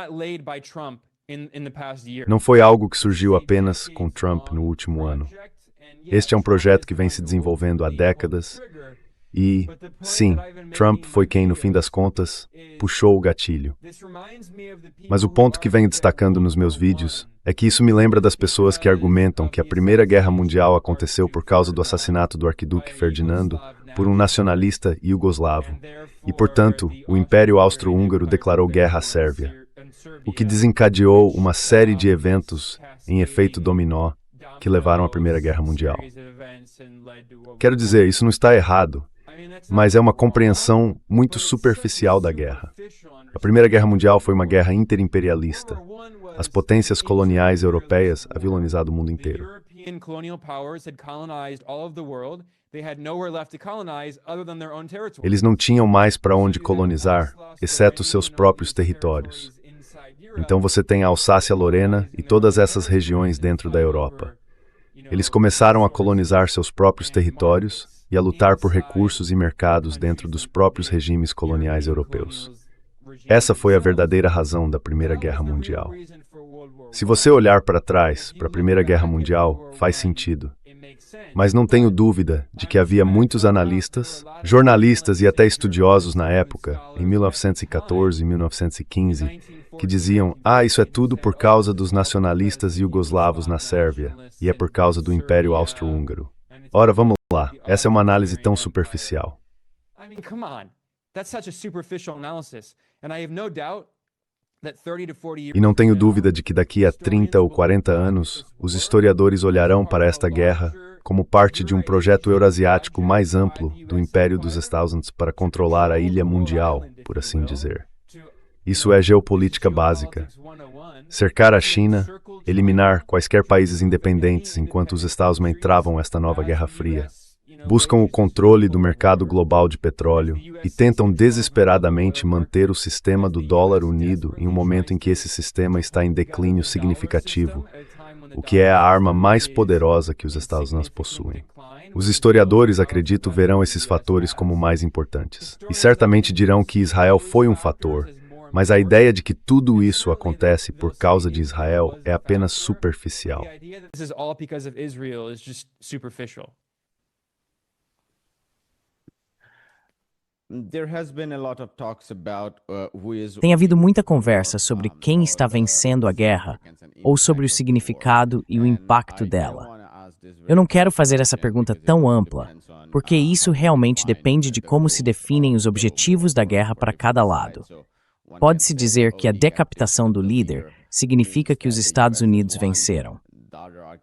laid by Trump in the past year. Não foi algo que surgiu apenas com Trump no último ano. Este é um projeto que vem se desenvolvendo há décadas e, sim, Trump foi quem, no fim das contas, puxou o gatilho. Mas o ponto que venho destacando nos meus vídeos é que isso me lembra das pessoas que argumentam que a Primeira Guerra Mundial aconteceu por causa do assassinato do arquiduque Ferdinando por um nacionalista iugoslavo, e, portanto, o Império Austro-Húngaro declarou guerra à Sérvia, o que desencadeou uma série de eventos em efeito dominó que levaram à Primeira Guerra Mundial. Quero dizer, isso não está errado, mas é uma compreensão muito superficial da guerra. A Primeira Guerra Mundial foi uma guerra interimperialista. As potências coloniais europeias haviam colonizado o mundo inteiro. Eles não tinham mais para onde colonizar, exceto seus próprios territórios. Então você tem a Alsácia-Lorena e todas essas regiões dentro da Europa. Eles começaram a colonizar seus próprios territórios e a lutar por recursos e mercados dentro dos próprios regimes coloniais europeus. Essa foi a verdadeira razão da Primeira Guerra Mundial. Se você olhar para trás, para a Primeira Guerra Mundial, faz sentido. Mas não tenho dúvida de que havia muitos analistas, jornalistas e até estudiosos na época, em 1914 e 1915, que diziam: isso é tudo por causa dos nacionalistas iugoslavos na Sérvia, e é por causa do Império Austro-Húngaro. Ora, vamos lá, essa é uma análise tão superficial. E não tenho dúvida de que daqui a 30 ou 40 anos, os historiadores olharão para esta guerra como parte de um projeto eurasiático mais amplo do Império dos Estados Unidos para controlar a ilha mundial, por assim dizer. Isso é geopolítica básica. Cercar a China, eliminar quaisquer países independentes enquanto os Estados Unidos travam esta nova Guerra Fria. Buscam o controle do mercado global de petróleo e tentam desesperadamente manter o sistema do dólar unido em um momento em que esse sistema está em declínio significativo, o que é a arma mais poderosa que os Estados Unidos possuem. Os historiadores, acredito, verão esses fatores como mais importantes. E certamente dirão que Israel foi um fator, mas a ideia de que tudo isso acontece por causa de Israel é apenas superficial. Tem havido muita conversa sobre quem está vencendo a guerra, ou sobre o significado e o impacto dela. Eu não quero fazer essa pergunta tão ampla, porque isso realmente depende de como se definem os objetivos da guerra para cada lado. Pode-se dizer que a decapitação do líder significa que os Estados Unidos venceram.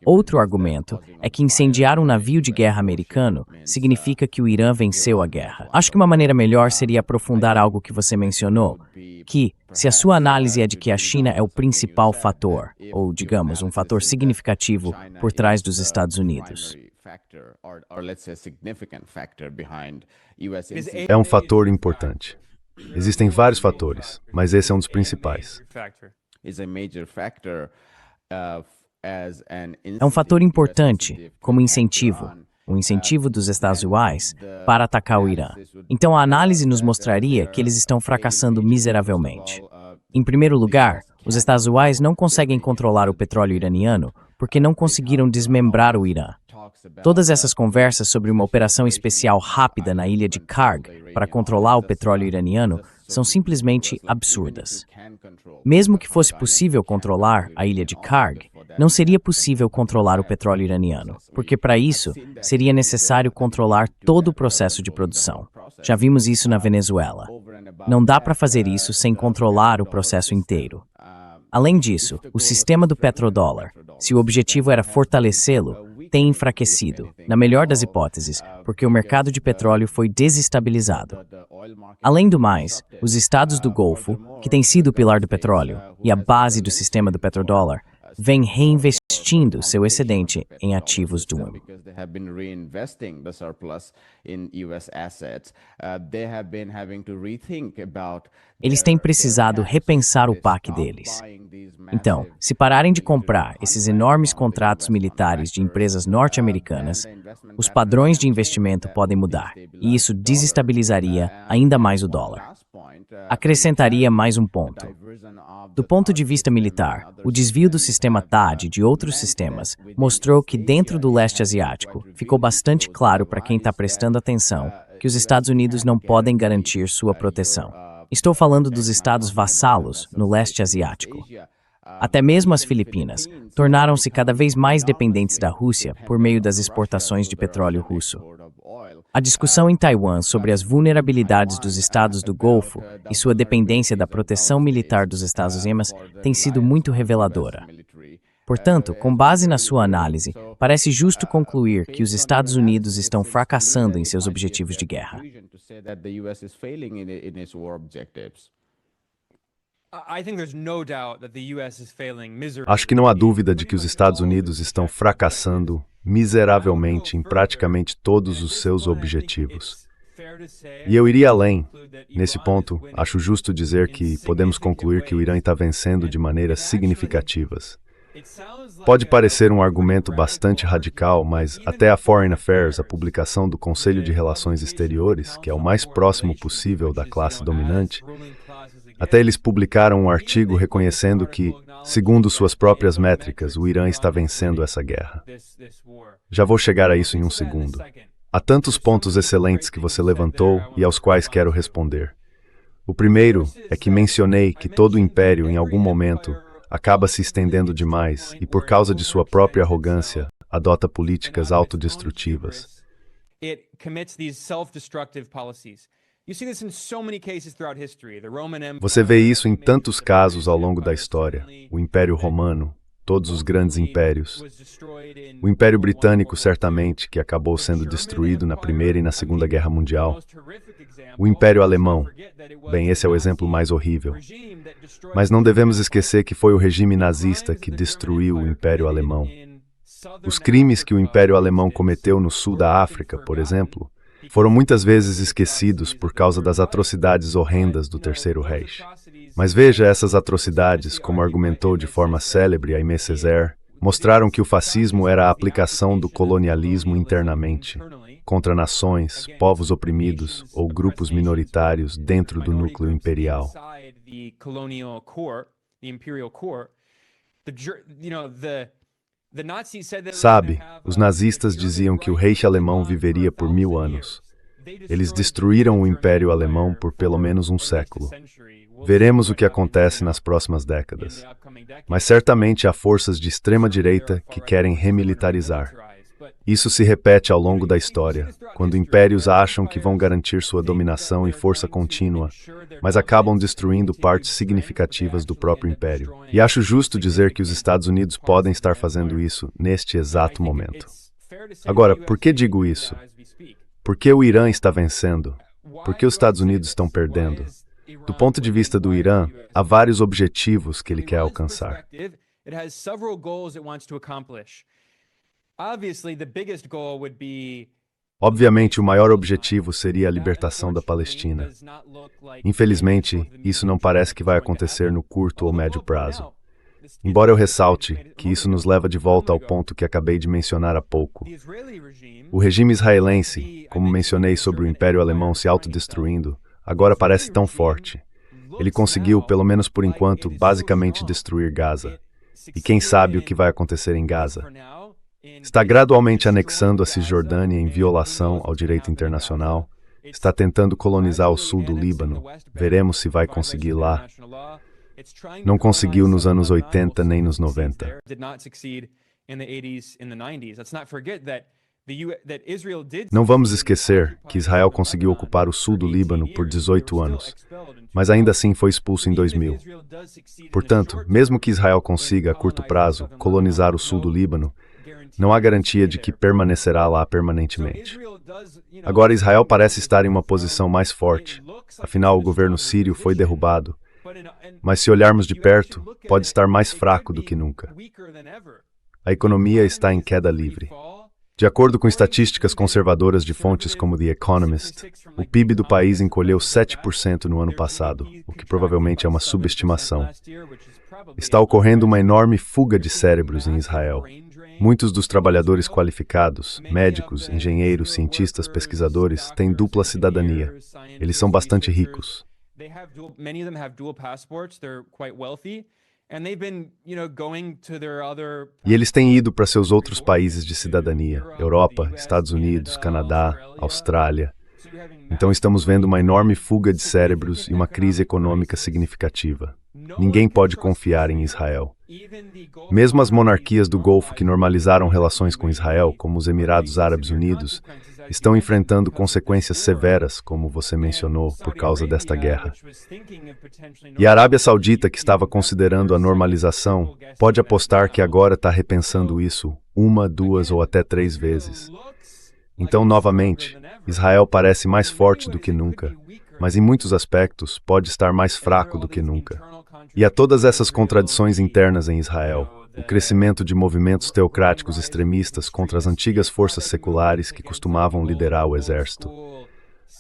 Outro argumento é que incendiar um navio de guerra americano significa que o Irã venceu a guerra. Acho que uma maneira melhor seria aprofundar algo que você mencionou, que, se a sua análise é de que a China é o principal fator, ou, digamos, um fator significativo por trás dos Estados Unidos. É um fator importante. Existem vários fatores, mas esse é um dos principais. É um fator importante, como incentivo, um incentivo dos Estados Unidos para atacar o Irã. Então a análise nos mostraria que eles estão fracassando miseravelmente. Em primeiro lugar, os Estados Unidos não conseguem controlar o petróleo iraniano porque não conseguiram desmembrar o Irã. Todas essas conversas sobre uma operação especial rápida na ilha de Karg para controlar o petróleo iraniano são simplesmente absurdas. Mesmo que fosse possível controlar a ilha de Karg, não seria possível controlar o petróleo iraniano, porque para isso seria necessário controlar todo o processo de produção. Já vimos isso na Venezuela. Não dá para fazer isso sem controlar o processo inteiro. Além disso, o sistema do petrodólar, se o objetivo era fortalecê-lo, tem enfraquecido, na melhor das hipóteses, porque o mercado de petróleo foi desestabilizado. Além do mais, os estados do Golfo, que têm sido o pilar do petróleo e a base do sistema do petrodólar, vêm reinvestindo seu excedente em ativos do mundo. Eles têm precisado repensar o PAC deles. Então, se pararem de comprar esses enormes contratos militares de empresas norte-americanas, os padrões de investimento podem mudar, e isso desestabilizaria ainda mais o dólar. Acrescentaria mais um ponto. Do ponto de vista militar, o desvio do sistema THAAD de outros sistemas mostrou que dentro do leste asiático ficou bastante claro para quem está prestando atenção que os Estados Unidos não podem garantir sua proteção. Estou falando dos estados vassalos no leste asiático. Até mesmo as Filipinas tornaram-se cada vez mais dependentes da Rússia por meio das exportações de petróleo russo. A discussão em Taiwan sobre as vulnerabilidades dos estados do Golfo e sua dependência da proteção militar dos Estados Unidos tem sido muito reveladora. Portanto, com base na sua análise, parece justo concluir que os Estados Unidos estão fracassando em seus objetivos de guerra. Acho que não há dúvida de que os Estados Unidos estão fracassando miseravelmente em praticamente todos os seus objetivos. E eu iria além. Nesse ponto, acho justo dizer que podemos concluir que o Irã está vencendo de maneiras significativas. Pode parecer um argumento bastante radical, mas até a Foreign Affairs, a publicação do Conselho de Relações Exteriores, que é o mais próximo possível da classe dominante, até eles publicaram um artigo reconhecendo que, segundo suas próprias métricas, o Irã está vencendo essa guerra. Já vou chegar a isso em um segundo. Há tantos pontos excelentes que você levantou e aos quais quero responder. O primeiro é que mencionei que todo império, em algum momento, acaba se estendendo demais e, por causa de sua própria arrogância, adota políticas autodestrutivas. Você vê isso em tantos casos ao longo da história. O Império Romano, todos os grandes impérios. O Império Britânico, certamente, que acabou sendo destruído na Primeira e na Segunda Guerra Mundial. O Império Alemão. Bem, esse é o exemplo mais horrível. Mas não devemos esquecer que foi o regime nazista que destruiu o Império Alemão. Os crimes que o Império Alemão cometeu no sul da África, por exemplo, foram muitas vezes esquecidos por causa das atrocidades horrendas do Terceiro Reich. Mas veja, essas atrocidades, como argumentou de forma célebre Aimé Césaire, mostraram que o fascismo era a aplicação do colonialismo internamente, contra nações, povos oprimidos ou grupos minoritários dentro do núcleo imperial. Sabe, os nazistas diziam que o Reich alemão viveria por 1000 anos. Eles destruíram o Império Alemão por pelo menos um século. Veremos o que acontece nas próximas décadas. Mas certamente há forças de extrema-direita que querem remilitarizar. Isso se repete ao longo da história, quando impérios acham que vão garantir sua dominação e força contínua, mas acabam destruindo partes significativas do próprio império. E acho justo dizer que os Estados Unidos podem estar fazendo isso neste exato momento. Agora, por que digo isso? Por que o Irã está vencendo? Por que os Estados Unidos estão perdendo? Do ponto de vista do Irã, há vários objetivos que ele quer alcançar. It has several goals it wants to accomplish. Obviously, the biggest goal would be Obviamente, o maior objetivo seria a libertação da Palestina. Infelizmente, isso não parece que vai acontecer no curto ou médio prazo. Embora eu ressalte que isso nos leva de volta ao ponto que acabei de mencionar há pouco. O regime israelense, como mencionei sobre o Império Alemão se autodestruindo, agora parece tão forte. Ele conseguiu, pelo menos por enquanto, basicamente destruir Gaza. E quem sabe o que vai acontecer em Gaza? Está gradualmente anexando a Cisjordânia em violação ao direito internacional, está tentando colonizar o sul do Líbano, veremos se vai conseguir lá. Não conseguiu nos anos 80 nem nos 90. Não vamos esquecer que Israel conseguiu ocupar o sul do Líbano por 18 anos, mas ainda assim foi expulso em 2000. Portanto, mesmo que Israel consiga, a curto prazo, colonizar o sul do Líbano, não há garantia de que permanecerá lá permanentemente. Agora, Israel parece estar em uma posição mais forte, afinal, o governo sírio foi derrubado. Mas se olharmos de perto, pode estar mais fraco do que nunca. A economia está em queda livre. De acordo com estatísticas conservadoras de fontes como The Economist, o PIB do país encolheu 7% no ano passado, o que provavelmente é uma subestimação. Está ocorrendo uma enorme fuga de cérebros em Israel. Muitos dos trabalhadores qualificados, médicos, engenheiros, cientistas, pesquisadores, têm dupla cidadania. Eles são bastante ricos. Many of them have dual passports. They're quite wealthy, and they've been, going to their other. E eles têm ido para seus outros países de cidadania, Europa, Estados Unidos, Canadá, Austrália. Então estamos vendo uma enorme fuga de cérebros e uma crise econômica significativa. Ninguém pode confiar em Israel. Mesmo as monarquias do Golfo que normalizaram relações com Israel, como os Emirados Árabes Unidos, estão enfrentando consequências severas, como você mencionou, por causa desta guerra. E a Arábia Saudita, que estava considerando a normalização, pode apostar que agora está repensando isso 1, 2 ou até 3 vezes. Então, novamente, Israel parece mais forte do que nunca, mas em muitos aspectos pode estar mais fraco do que nunca. E há todas essas contradições internas em Israel. O crescimento de movimentos teocráticos extremistas contra as antigas forças seculares que costumavam liderar o exército.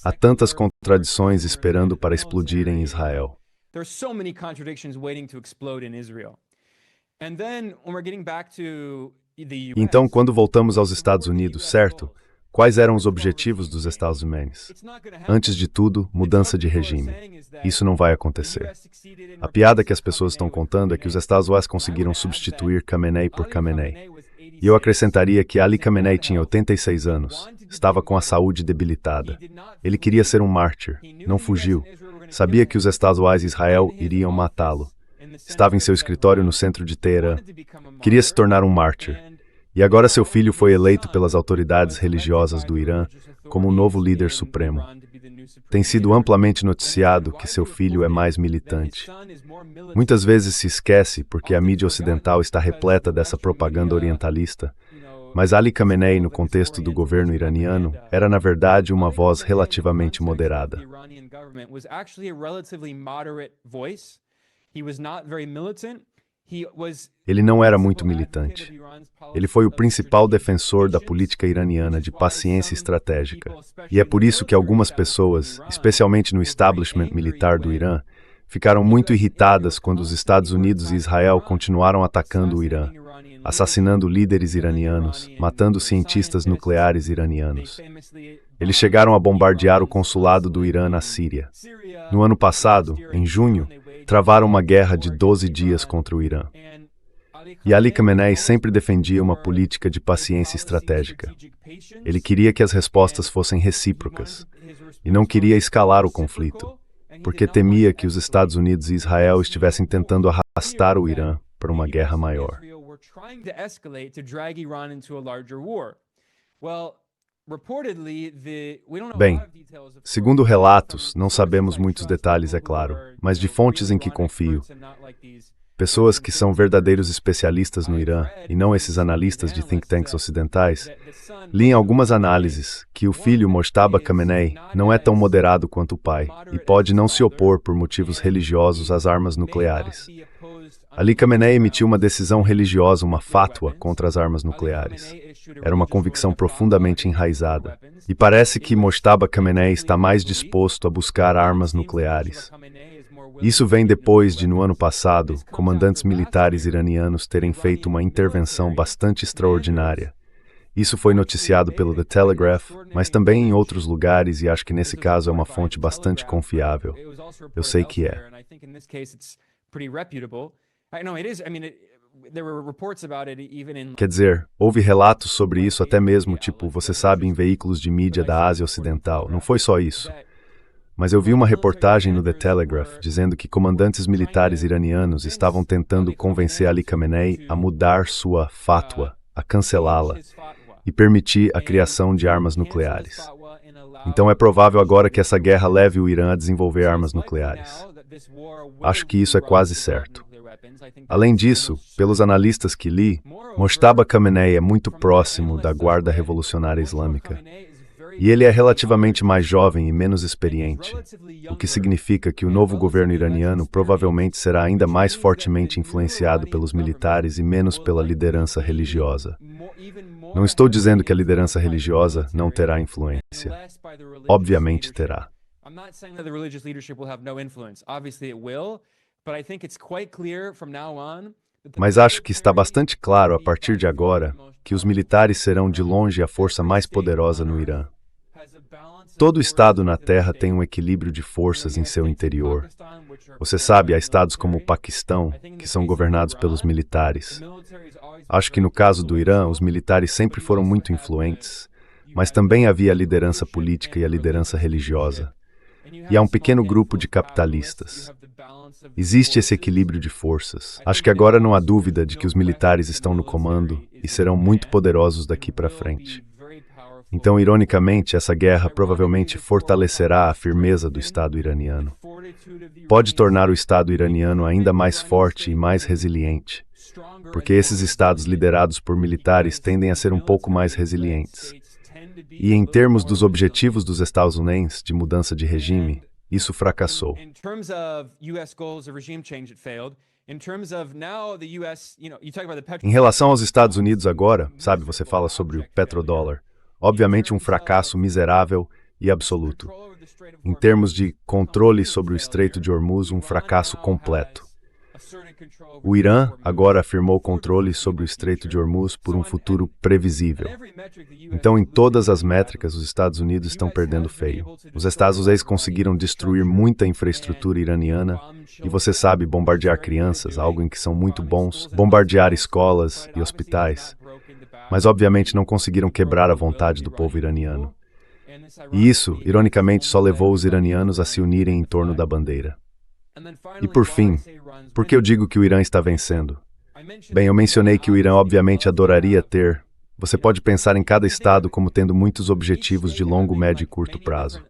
Há tantas contradições esperando para explodir em Israel. Então, quando voltamos aos Estados Unidos, certo? Quais eram os objetivos dos Estados Unidos? Antes de tudo, mudança de regime. Isso não vai acontecer. A piada que as pessoas estão contando é que os Estados Unidos conseguiram substituir Khamenei por Khamenei. E eu acrescentaria que Ali Khamenei tinha 86 anos, estava com a saúde debilitada. Ele queria ser um mártir, não fugiu. Sabia que os Estados Unidos e Israel iriam matá-lo. Estava em seu escritório no centro de Teherã. Queria se tornar um mártir. E agora seu filho foi eleito pelas autoridades religiosas do Irã como o novo líder supremo. Tem sido amplamente noticiado que seu filho é mais militante. Muitas vezes se esquece porque a mídia ocidental está repleta dessa propaganda orientalista, mas Ali Khamenei, no contexto do governo iraniano, era na verdade uma voz relativamente moderada. Ele não era muito militante. Ele foi o principal defensor da política iraniana de paciência estratégica. E é por isso que algumas pessoas, especialmente no establishment militar do Irã, ficaram muito irritadas quando os Estados Unidos e Israel continuaram atacando o Irã, assassinando líderes iranianos, matando cientistas nucleares iranianos. Eles chegaram a bombardear o consulado do Irã na Síria. No ano passado, em junho, travaram uma guerra de 12 dias contra o Irã. E Ali Khamenei sempre defendia uma política de paciência estratégica. Ele queria que as respostas fossem recíprocas e não queria escalar o conflito, porque temia que os Estados Unidos e Israel estivessem tentando arrastar o Irã para uma guerra maior. Bem, segundo relatos, não sabemos muitos detalhes, é claro, mas de fontes em que confio, pessoas que são verdadeiros especialistas no Irã, e não esses analistas de think tanks ocidentais, li em algumas análises que o filho Mojtaba Khamenei não é tão moderado quanto o pai, e pode não se opor por motivos religiosos às armas nucleares. Ali Khamenei emitiu uma decisão religiosa, uma fatwa contra as armas nucleares. Era uma convicção profundamente enraizada. E parece que Mojtaba Khamenei está mais disposto a buscar armas nucleares. Isso vem depois de, no ano passado, comandantes militares iranianos terem feito uma intervenção bastante extraordinária. Isso foi noticiado pelo The Telegraph, mas também em outros lugares, e acho que nesse caso é uma fonte bastante confiável. Eu sei que é. Quer dizer, houve relatos sobre isso até mesmo, tipo, você sabe, em veículos de mídia da Ásia Ocidental. Não foi só isso. Mas eu vi uma reportagem no The Telegraph dizendo que comandantes militares iranianos estavam tentando convencer Ali Khamenei a mudar sua fatwa, a cancelá-la, e permitir a criação de armas nucleares. Então é provável agora que essa guerra leve o Irã a desenvolver armas nucleares. Acho que isso é quase certo. Além disso, pelos analistas que li, Mojtaba Khamenei é muito próximo da Guarda Revolucionária Islâmica. E ele é relativamente mais jovem e menos experiente, o que significa que o novo governo iraniano provavelmente será ainda mais fortemente influenciado pelos militares e menos pela liderança religiosa. Não estou dizendo que a liderança religiosa não terá influência. Obviamente terá. Mas acho que está bastante claro a partir de agora que os militares serão de longe a força mais poderosa no Irã. Todo estado na Terra tem um equilíbrio de forças em seu interior. Você sabe, há estados como o Paquistão, que são governados pelos militares. Acho que no caso do Irã, os militares sempre foram muito influentes, mas também havia a liderança política e a liderança religiosa. E há um pequeno grupo de capitalistas. Existe esse equilíbrio de forças. Acho que agora não há dúvida de que os militares estão no comando e serão muito poderosos daqui para frente. Então, ironicamente, essa guerra provavelmente fortalecerá a firmeza do Estado iraniano. Pode tornar o Estado iraniano ainda mais forte e mais resiliente, porque esses estados liderados por militares tendem a ser um pouco mais resilientes. E em termos dos objetivos dos Estados Unidos de mudança de regime, isso fracassou. Em relação aos Estados Unidos agora, sabe, você fala sobre o petrodólar. Obviamente um fracasso miserável e absoluto. Em termos de controle sobre o Estreito de Hormuz, um fracasso completo. O Irã agora afirmou controle sobre o Estreito de Hormuz por um futuro previsível. Então, em todas as métricas, os Estados Unidos estão perdendo feio. Os Estados Unidos conseguiram destruir muita infraestrutura iraniana e, você sabe, bombardear crianças, algo em que são muito bons, bombardear escolas e hospitais. Mas, obviamente, não conseguiram quebrar a vontade do povo iraniano. E isso, ironicamente, só levou os iranianos a se unirem em torno da bandeira. E, por fim, por que eu digo que o Irã está vencendo? Bem, eu mencionei que o Irã, obviamente, adoraria ter. Você pode pensar em cada estado como tendo muitos objetivos de longo, médio e curto prazo.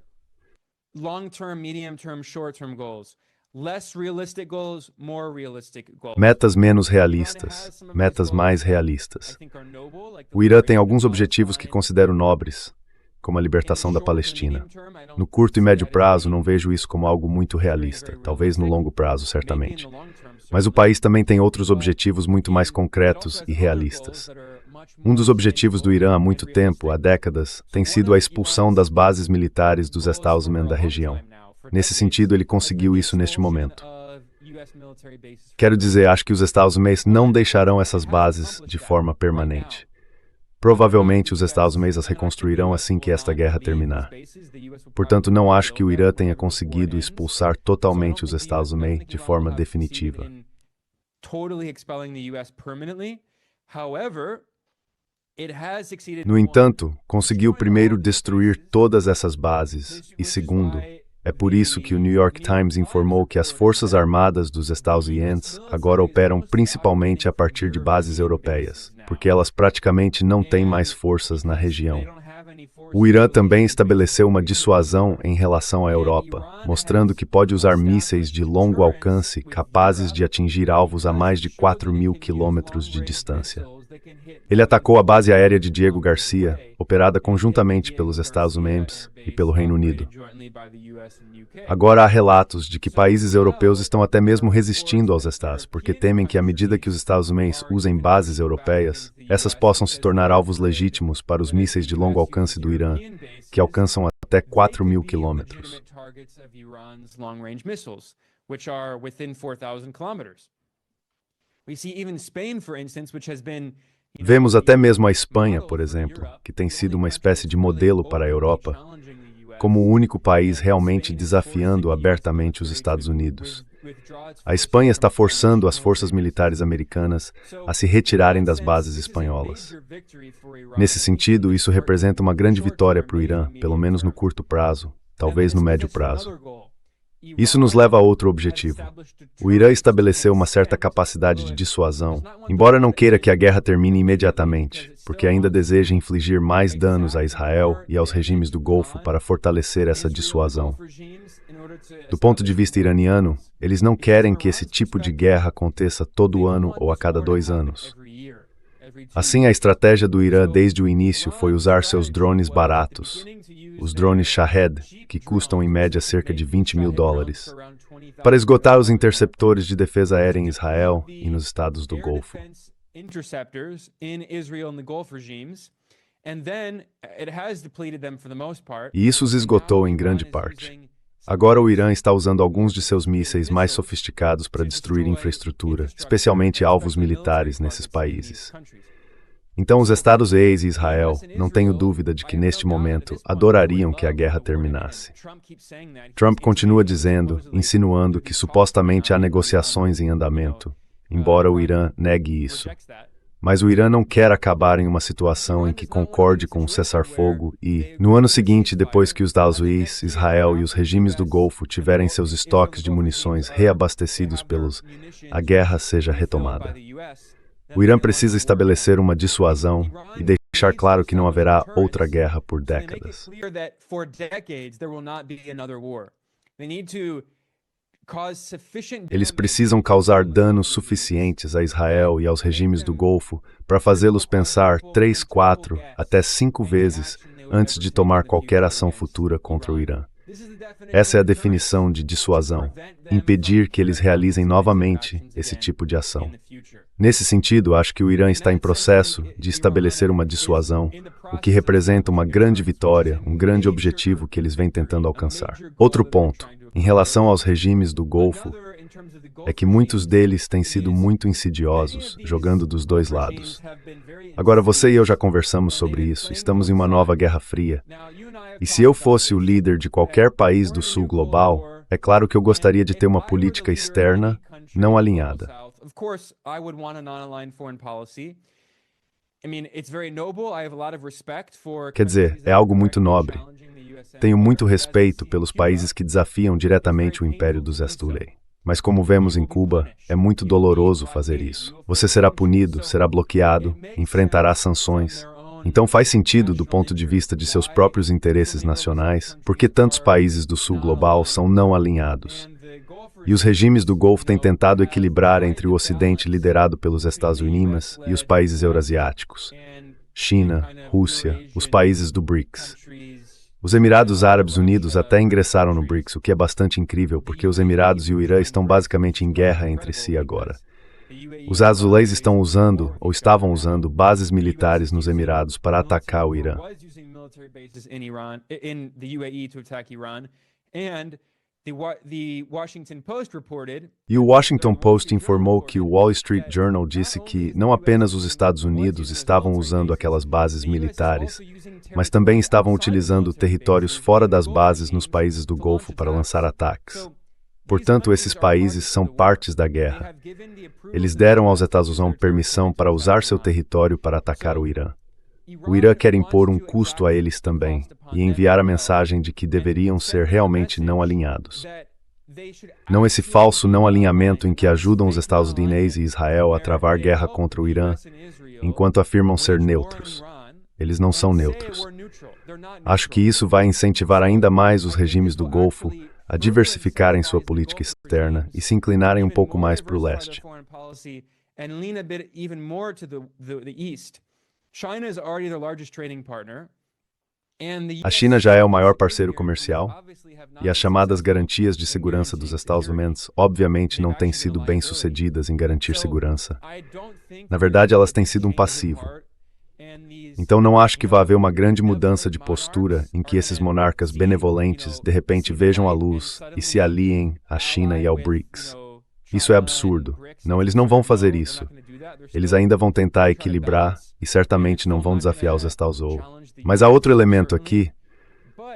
Metas menos realistas, metas mais realistas. O Irã tem alguns objetivos que considero nobres, como a libertação da Palestina. No curto e médio prazo, não vejo isso como algo muito realista, talvez no longo prazo, certamente. Mas o país também tem outros objetivos muito mais concretos e realistas. Um dos objetivos do Irã há muito tempo, há décadas, tem sido a expulsão das bases militares dos Estados Unidos da região. Nesse sentido, ele conseguiu isso neste momento. Quero dizer, acho que os Estados Unidos não deixarão essas bases de forma permanente. Provavelmente os Estados Unidos as reconstruirão assim que esta guerra terminar. Portanto, não acho que o Irã tenha conseguido expulsar totalmente os Estados Unidos de forma definitiva. No entanto, conseguiu primeiro destruir todas essas bases e, segundo, é por isso que o New York Times informou que as Forças Armadas dos Estados Unidos agora operam principalmente a partir de bases europeias. porque elas praticamente não têm mais forças na região. O Irã também estabeleceu uma dissuasão em relação à Europa, mostrando que pode usar mísseis de longo alcance capazes de atingir alvos a mais de 4.000 quilômetros de distância. Ele atacou a base aérea de Diego Garcia, operada conjuntamente pelos Estados Unidos e pelo Reino Unido. Agora há relatos de que países europeus estão até mesmo resistindo aos Estados, porque temem que à medida que os Estados Unidos usem bases europeias, essas possam se tornar alvos legítimos para os mísseis de longo alcance do Irã, que alcançam até 4.000 quilômetros. Vemos até mesmo a Espanha, por exemplo, que tem sido uma espécie de modelo para a Europa, como o único país realmente desafiando abertamente os Estados Unidos. A Espanha está forçando as forças militares americanas a se retirarem das bases espanholas. Nesse sentido, isso representa uma grande vitória para o Irã, pelo menos no curto prazo, talvez no médio prazo. Isso nos leva a outro objetivo. O Irã estabeleceu uma certa capacidade de dissuasão, embora não queira que a guerra termine imediatamente, porque ainda deseja infligir mais danos a Israel e aos regimes do Golfo para fortalecer essa dissuasão. Do ponto de vista iraniano, eles não querem que esse tipo de guerra aconteça todo ano ou a cada 2 anos. Assim, a estratégia do Irã desde o início foi usar seus drones baratos, os drones Shahed, que custam em média cerca de $20.000, para esgotar os interceptores de defesa aérea em Israel e nos estados do Golfo. E isso os esgotou em grande parte. Agora o Irã está usando alguns de seus mísseis mais sofisticados para destruir infraestrutura, especialmente alvos militares nesses países. Então os Estados Unidos e Israel, não tenho dúvida de que neste momento adorariam que a guerra terminasse. Trump continua dizendo, insinuando que supostamente há negociações em andamento, embora o Irã negue isso. Mas o Irã não quer acabar em uma situação em que concorde com um cessar-fogo e, no ano seguinte, depois que os Estados Unidos, Israel e os regimes do Golfo tiverem seus estoques de munições reabastecidos a guerra seja retomada. O Irã precisa estabelecer uma dissuasão e deixar claro que não haverá outra guerra por décadas. Eles precisam causar danos suficientes a Israel e aos regimes do Golfo para fazê-los pensar 3, 4, até 5 vezes antes de tomar qualquer ação futura contra o Irã. Essa é a definição de dissuasão, impedir que eles realizem novamente esse tipo de ação. Nesse sentido, acho que o Irã está em processo de estabelecer uma dissuasão, o que representa uma grande vitória, um grande objetivo que eles vêm tentando alcançar. Outro ponto, em relação aos regimes do Golfo, é que muitos deles têm sido muito insidiosos, jogando dos dois lados. Agora, você e eu já conversamos sobre isso, estamos em uma nova Guerra Fria. E se eu fosse o líder de qualquer país do Sul global, é claro que eu gostaria de ter uma política externa não alinhada. Quer dizer, é algo muito nobre. Tenho muito respeito pelos países que desafiam diretamente o império dos Estulei. Mas como vemos em Cuba, é muito doloroso fazer isso. Você será punido, será bloqueado, enfrentará sanções. Então faz sentido do ponto de vista de seus próprios interesses nacionais, porque tantos países do Sul global são não alinhados. E os regimes do Golfo têm tentado equilibrar entre o Ocidente liderado pelos Estados Unidos e os países eurasiáticos, China, Rússia, os países do BRICS. Os Emirados Árabes Unidos até ingressaram no BRICS, o que é bastante incrível, porque os Emirados e o Irã estão basicamente em guerra entre si agora. Os azuleis estão usando, ou estavam usando, bases militares nos Emirados para atacar o Irã. E o Washington Post informou que o Wall Street Journal disse que não apenas os Estados Unidos estavam usando aquelas bases militares, mas também estavam utilizando territórios fora das bases nos países do Golfo para lançar ataques. Portanto, esses países são partes da guerra. Eles deram aos Estados Unidos permissão para usar seu território para atacar o Irã. O Irã quer impor um custo a eles também e enviar a mensagem de que deveriam ser realmente não alinhados. Não esse falso não alinhamento em que ajudam os Estados Unidos e Israel a travar guerra contra o Irã, enquanto afirmam ser neutros. Eles não são neutros. Acho que isso vai incentivar ainda mais os regimes do Golfo a diversificarem sua política externa e se inclinarem um pouco mais para o leste. A China já é o maior parceiro comercial e as chamadas garantias de segurança dos Estados Unidos obviamente não têm sido bem-sucedidas em garantir segurança. Na verdade, elas têm sido um passivo. Então não acho que vá haver uma grande mudança de postura em que esses monarcas benevolentes de repente vejam a luz e se aliem à China e ao BRICS. Isso é absurdo. Não, eles não vão fazer isso. Eles ainda vão tentar equilibrar e certamente não vão desafiar os Estados Unidos. Mas há outro elemento aqui,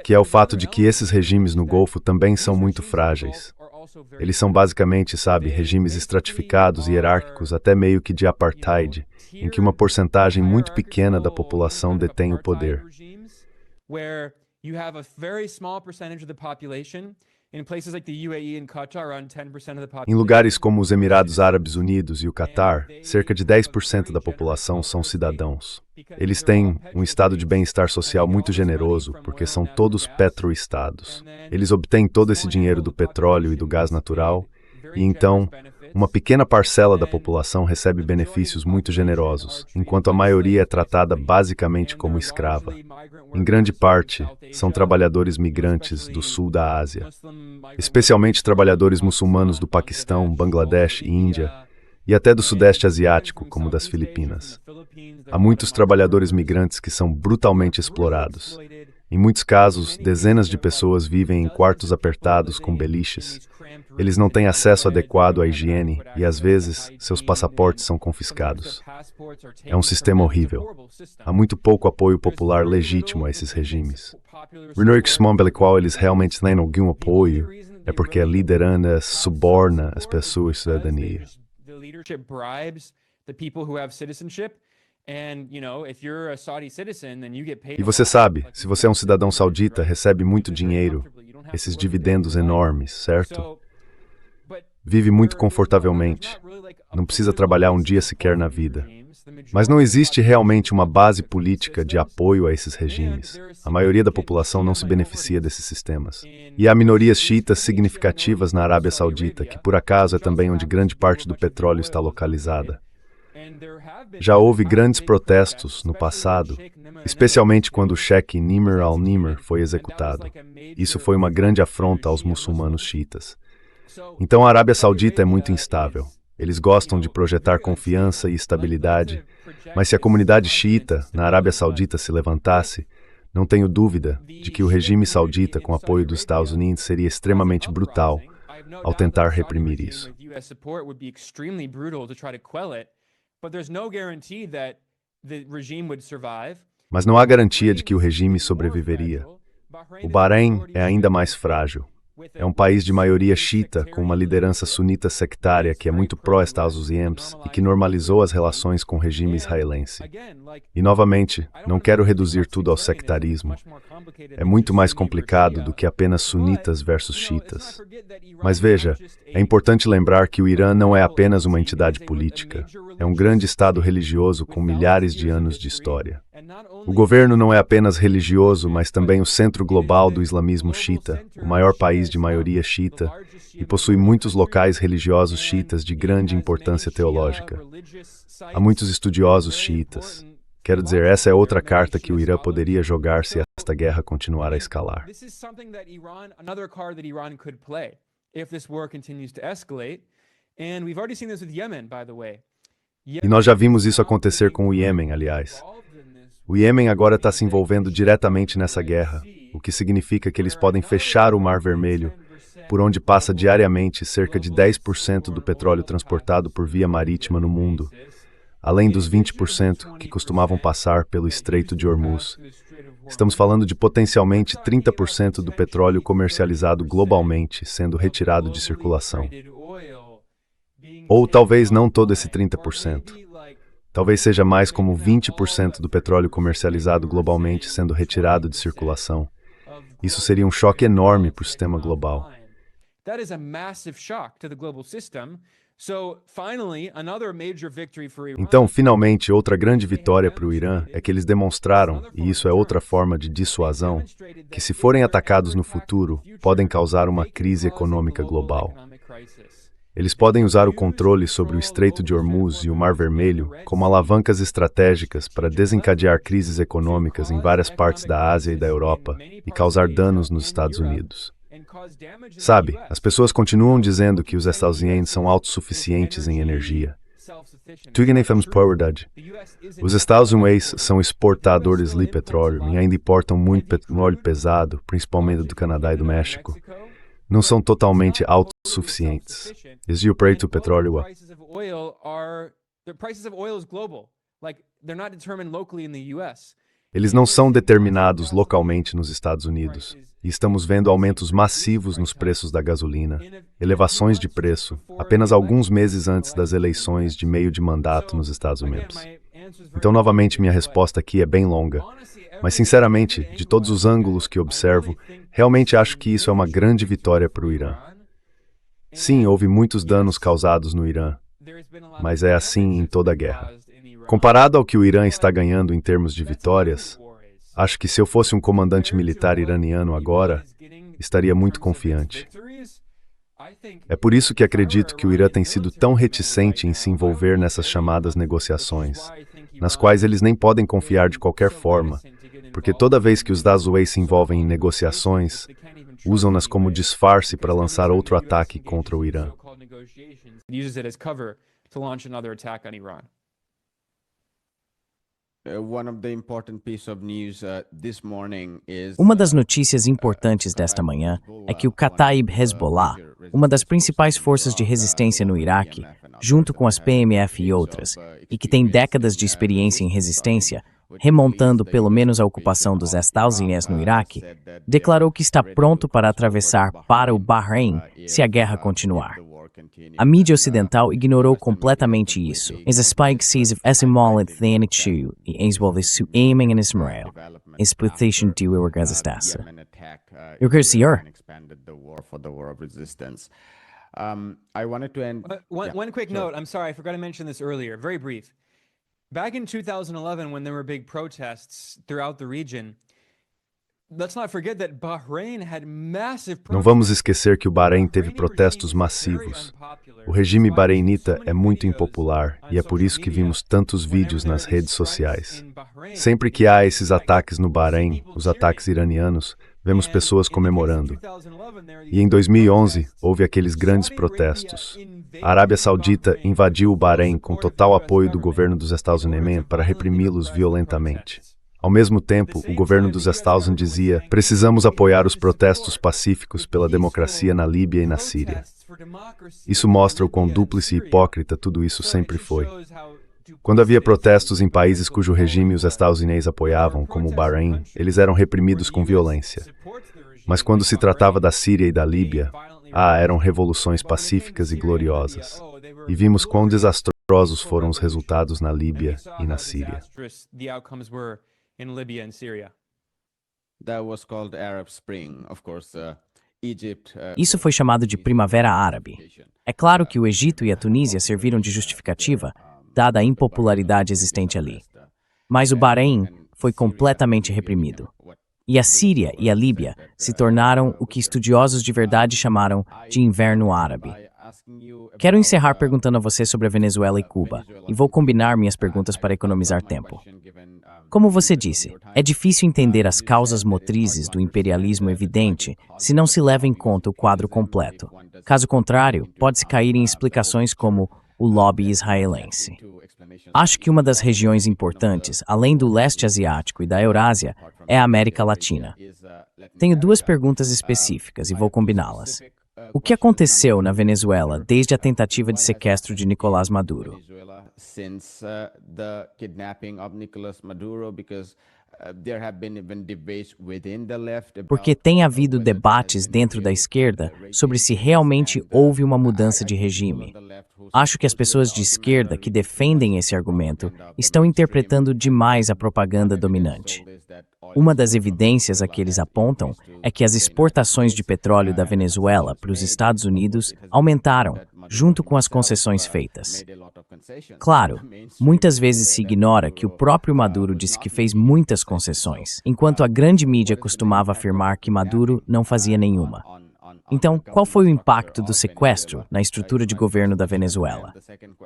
que é o fato de que esses regimes no Golfo também são muito frágeis. Eles são basicamente, regimes estratificados e hierárquicos, até meio que de apartheid, em que uma porcentagem muito pequena da população detém o poder. Em lugares como os Emirados Árabes Unidos e o Catar, cerca de 10% da população são cidadãos. Eles têm um estado de bem-estar social muito generoso, porque são todos petroestados. Eles obtêm todo esse dinheiro do petróleo e do gás natural, e então, uma pequena parcela da população recebe benefícios muito generosos, enquanto a maioria é tratada basicamente como escrava. Em grande parte, são trabalhadores migrantes do sul da Ásia, especialmente trabalhadores muçulmanos do Paquistão, Bangladesh e Índia, e até do Sudeste Asiático, como das Filipinas. Há muitos trabalhadores migrantes que são brutalmente explorados. Em muitos casos, dezenas de pessoas vivem em quartos apertados com beliches. Eles não têm acesso adequado à higiene e, às vezes, seus passaportes são confiscados. É um sistema horrível. Há muito pouco apoio popular legítimo a esses regimes. O único pelo qual eles realmente têm algum apoio é porque a liderança suborna as pessoas de cidadania. E você sabe, se você é um cidadão saudita, recebe muito dinheiro, esses dividendos enormes, certo? Vive muito confortavelmente. Não precisa trabalhar um dia sequer na vida. Mas não existe realmente uma base política de apoio a esses regimes. A maioria da população não se beneficia desses sistemas. E há minorias xiitas significativas na Arábia Saudita, que por acaso é também onde grande parte do petróleo está localizada. Já houve grandes protestos no passado, especialmente quando o cheque Nimr al-Nimr foi executado. Isso foi uma grande afronta aos muçulmanos xiitas. Então a Arábia Saudita é muito instável. Eles gostam de projetar confiança e estabilidade, mas se a comunidade xiita na Arábia Saudita se levantasse, não tenho dúvida de que o regime saudita com apoio dos Estados Unidos seria extremamente brutal ao tentar reprimir isso. Mas não há garantia de que o regime sobreviveria. O Bahrein é ainda mais frágil. É um país de maioria xiita, com uma liderança sunita sectária que é muito pró-Estados Unidos e que normalizou as relações com o regime israelense. E, novamente, não quero reduzir tudo ao sectarismo. É muito mais complicado do que apenas sunitas versus xiitas. Mas veja, é importante lembrar que o Irã não é apenas uma entidade política. É um grande estado religioso com milhares de anos de história. O governo não é apenas religioso, mas também o centro global do islamismo xiita, o maior país de maioria xiita, e possui muitos locais religiosos xiitas de grande importância teológica. Há muitos estudiosos xiitas. Quero dizer, essa é outra carta que o Irã poderia jogar se esta guerra continuar a escalar. E nós já vimos isso acontecer com o Iêmen, aliás. O Iêmen agora está se envolvendo diretamente nessa guerra, o que significa que eles podem fechar o Mar Vermelho, por onde passa diariamente cerca de 10% do petróleo transportado por via marítima no mundo, além dos 20% que costumavam passar pelo Estreito de Hormuz. Estamos falando de potencialmente 30% do petróleo comercializado globalmente sendo retirado de circulação. Ou talvez não todo esse 30%. Talvez seja mais como 20% do petróleo comercializado globalmente sendo retirado de circulação. Isso seria um choque enorme para o sistema global. that is a massive shock to the global system. So, finally, another major victory for Iran. Então, finalmente, outra grande vitória para o Irã é que eles demonstraram, e isso é outra forma de dissuasão, que se forem atacados no futuro, podem causar uma crise econômica global. Eles podem usar o controle sobre o Estreito de Hormuz e o Mar Vermelho como alavancas estratégicas para desencadear crises econômicas em várias partes da Ásia e da Europa e causar danos nos Estados Unidos. Sabe, as pessoas continuam dizendo que os Estados Unidos são autossuficientes em energia. Os Estados Unidos são exportadores de petróleo e ainda importam muito petróleo pesado, principalmente do Canadá e do México. Não são totalmente autossuficientes. Existe o preço do petróleo. Eles não são determinados localmente nos Estados Unidos. E estamos vendo aumentos massivos nos preços da gasolina, elevações de preço, apenas alguns meses antes das eleições de meio de mandato nos Estados Unidos. Então, novamente, minha resposta aqui é bem longa. Mas, sinceramente, de todos os ângulos que observo, realmente acho que isso é uma grande vitória para o Irã. Sim, houve muitos danos causados no Irã, mas é assim em toda a guerra. Comparado ao que o Irã está ganhando em termos de vitórias, acho que se eu fosse um comandante militar iraniano agora, estaria muito confiante. É por isso que acredito que o Irã tem sido tão reticente em se envolver nessas chamadas negociações, nas quais eles nem podem confiar de qualquer forma, porque toda vez que os Estados Unidos se envolvem em negociações, usam-nas como disfarce para lançar outro ataque contra o Irã. Uma das notícias importantes desta manhã é que o Kataib Hezbollah, uma das principais forças de resistência no Iraque, junto com as PMF e outras, e que tem décadas de experiência em resistência, remontando pelo menos a ocupação dos Estados Unidos no Iraque, declarou que está pronto para atravessar para o Bahrein se a guerra continuar. A mídia ocidental ignorou completamente isso. As spike seas of Esimal et Thanicchu e Eswalvis su aiming in Israel. Exploitation de Urgazastassa. Eu quero senhor. One quick note. I'm sorry, I forgot to mention this earlier. Very brief. Back in 2011, when there were big protests throughout the region, let's not forget that Bahrain had massive Não vamos esquecer que o Bahrein teve protestos massivos. O regime bahreïnita é muito impopular e é por isso que vimos tantos vídeos nas redes sociais. Sempre que há esses ataques no Bahrein, os ataques iranianos, vemos pessoas comemorando. E em 2011, houve aqueles grandes protestos. A Arábia Saudita invadiu o Bahrein com total apoio do governo dos Estados Unidos para reprimi-los violentamente. Ao mesmo tempo, o governo dos Estados Unidos dizia: precisamos apoiar os protestos pacíficos pela democracia na Líbia e na Síria. Isso mostra o quão dúplice e hipócrita tudo isso sempre foi. Quando havia protestos em países cujo regime os Estados Unidos apoiavam, como o Bahrein, eles eram reprimidos com violência. Mas quando se tratava da Síria e da Líbia, eram revoluções pacíficas e gloriosas. E vimos quão desastrosos foram os resultados na Líbia e na Síria. Isso foi chamado de Primavera Árabe. É claro que o Egito e a Tunísia serviram de justificativa, dada a impopularidade existente ali. Mas o Bahrein foi completamente reprimido. E a Síria e a Líbia se tornaram o que estudiosos de verdade chamaram de Inverno Árabe. Quero encerrar perguntando a você sobre a Venezuela e Cuba, e vou combinar minhas perguntas para economizar tempo. Como você disse, é difícil entender as causas motrizes do imperialismo evidente se não se leva em conta o quadro completo. Caso contrário, pode-se cair em explicações como o lobby israelense. Acho que uma das regiões importantes, além do leste asiático e da Eurásia, é a América Latina. Tenho duas perguntas específicas e vou combiná-las. O que aconteceu na Venezuela desde a tentativa de sequestro de Nicolás Maduro? Porque tem havido debates dentro da esquerda sobre se realmente houve uma mudança de regime. Acho que as pessoas de esquerda que defendem esse argumento estão interpretando demais a propaganda dominante. Uma das evidências a que eles apontam é que as exportações de petróleo da Venezuela para os Estados Unidos aumentaram, junto com as concessões feitas. Claro, muitas vezes se ignora que o próprio Maduro disse que fez muitas concessões, enquanto a grande mídia costumava afirmar que Maduro não fazia nenhuma. Então, qual foi o impacto do sequestro na estrutura de governo da Venezuela?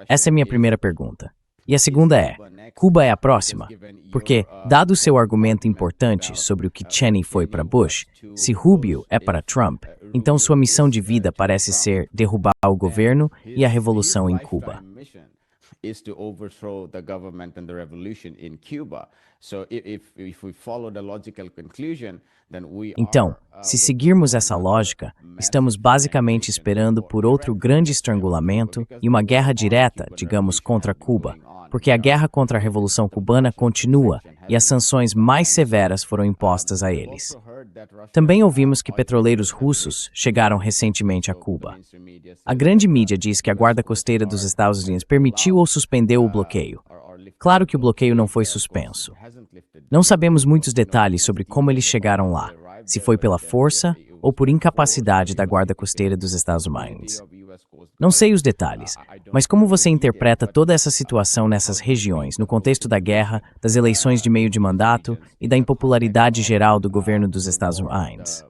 Essa é minha primeira pergunta. E a segunda é, Cuba é a próxima? Porque, dado o seu argumento importante sobre o que Cheney foi para Bush, se Rubio é para Trump, então sua missão de vida parece ser derrubar o governo e a revolução em Cuba. Então, se seguirmos essa lógica, estamos basicamente esperando por outro grande estrangulamento e uma guerra direta, digamos, contra Cuba, porque a guerra contra a Revolução Cubana continua e as sanções mais severas foram impostas a eles. Também ouvimos que petroleiros russos chegaram recentemente a Cuba. A grande mídia diz que a Guarda Costeira dos Estados Unidos permitiu ou suspendeu o bloqueio. Claro que o bloqueio não foi suspenso. Não sabemos muitos detalhes sobre como eles chegaram lá, se foi pela força ou por incapacidade da Guarda Costeira dos Estados Unidos. Não sei os detalhes, mas como você interpreta toda essa situação nessas regiões, no contexto da guerra, das eleições de meio de mandato e da impopularidade geral do governo dos Estados Unidos?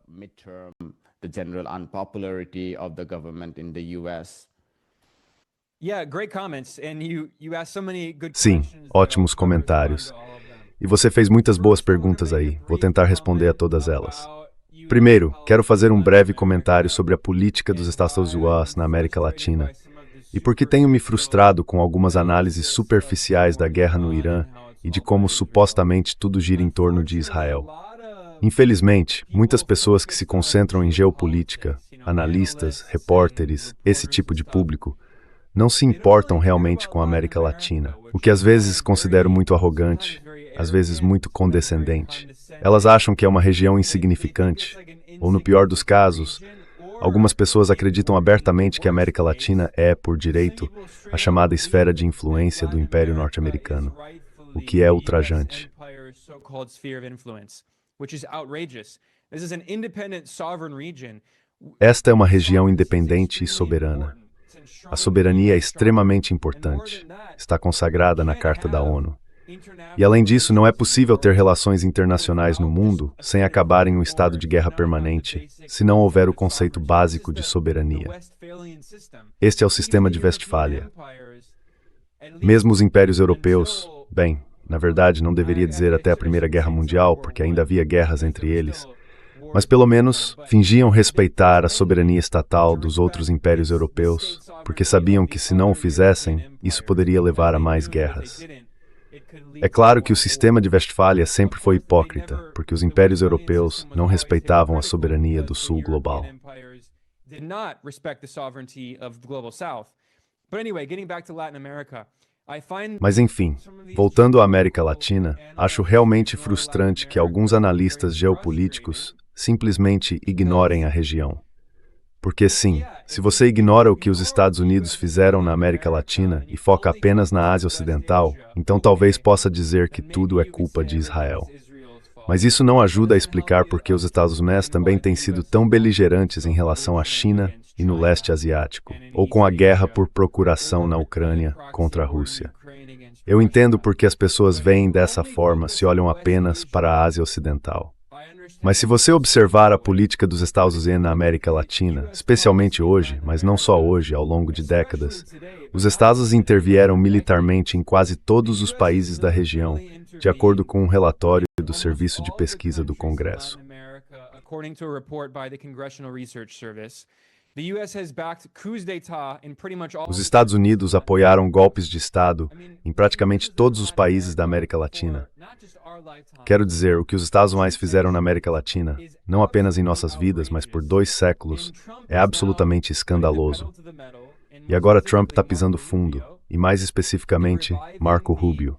Sim, ótimos comentários. E você fez muitas boas perguntas aí. Vou tentar responder a todas elas. Primeiro, quero fazer um breve comentário sobre a política dos Estados Unidos na América Latina e porque tenho me frustrado com algumas análises superficiais da guerra no Irã e de como supostamente tudo gira em torno de Israel. Infelizmente, muitas pessoas que se concentram em geopolítica, analistas, repórteres, esse tipo de público, não se importam realmente com a América Latina, o que às vezes considero muito arrogante, às vezes muito condescendente. Elas acham que é uma região insignificante, ou no pior dos casos, algumas pessoas acreditam abertamente que a América Latina é, por direito, a chamada esfera de influência do Império Norte-Americano, o que é ultrajante. Esta é uma região independente e soberana. A soberania é extremamente importante. Está consagrada na Carta da ONU. E, além disso, não é possível ter relações internacionais no mundo sem acabar em um estado de guerra permanente, se não houver o conceito básico de soberania. Este é o sistema de Westfália. Mesmo os impérios europeus, bem, na verdade não deveria dizer até a Primeira Guerra Mundial, porque ainda havia guerras entre eles, mas pelo menos fingiam respeitar a soberania estatal dos outros impérios europeus, porque sabiam que se não o fizessem, isso poderia levar a mais guerras. É claro que o sistema de Westfália sempre foi hipócrita, porque os impérios europeus não respeitavam a soberania do Sul global. Mas enfim, voltando à América Latina, acho realmente frustrante que alguns analistas geopolíticos simplesmente ignorem a região. Porque sim, se você ignora o que os Estados Unidos fizeram na América Latina e foca apenas na Ásia Ocidental, então talvez possa dizer que tudo é culpa de Israel. Mas isso não ajuda a explicar por que os Estados Unidos também têm sido tão beligerantes em relação à China e no leste asiático, ou com a guerra por procuração na Ucrânia contra a Rússia. Eu entendo por que as pessoas veem dessa forma se olham apenas para a Ásia Ocidental. Mas se você observar a política dos Estados Unidos na América Latina, especialmente hoje, mas não só hoje, ao longo de décadas, os Estados intervieram militarmente em quase todos os países da região, de acordo com um relatório do Serviço de Pesquisa do Congresso. Os Estados Unidos apoiaram golpes de Estado em praticamente todos os países da América Latina. Quero dizer, o que os Estados Unidos fizeram na América Latina, não apenas em nossas vidas, mas por 2 séculos, é absolutamente escandaloso. E agora Trump está pisando fundo, e mais especificamente, Marco Rubio.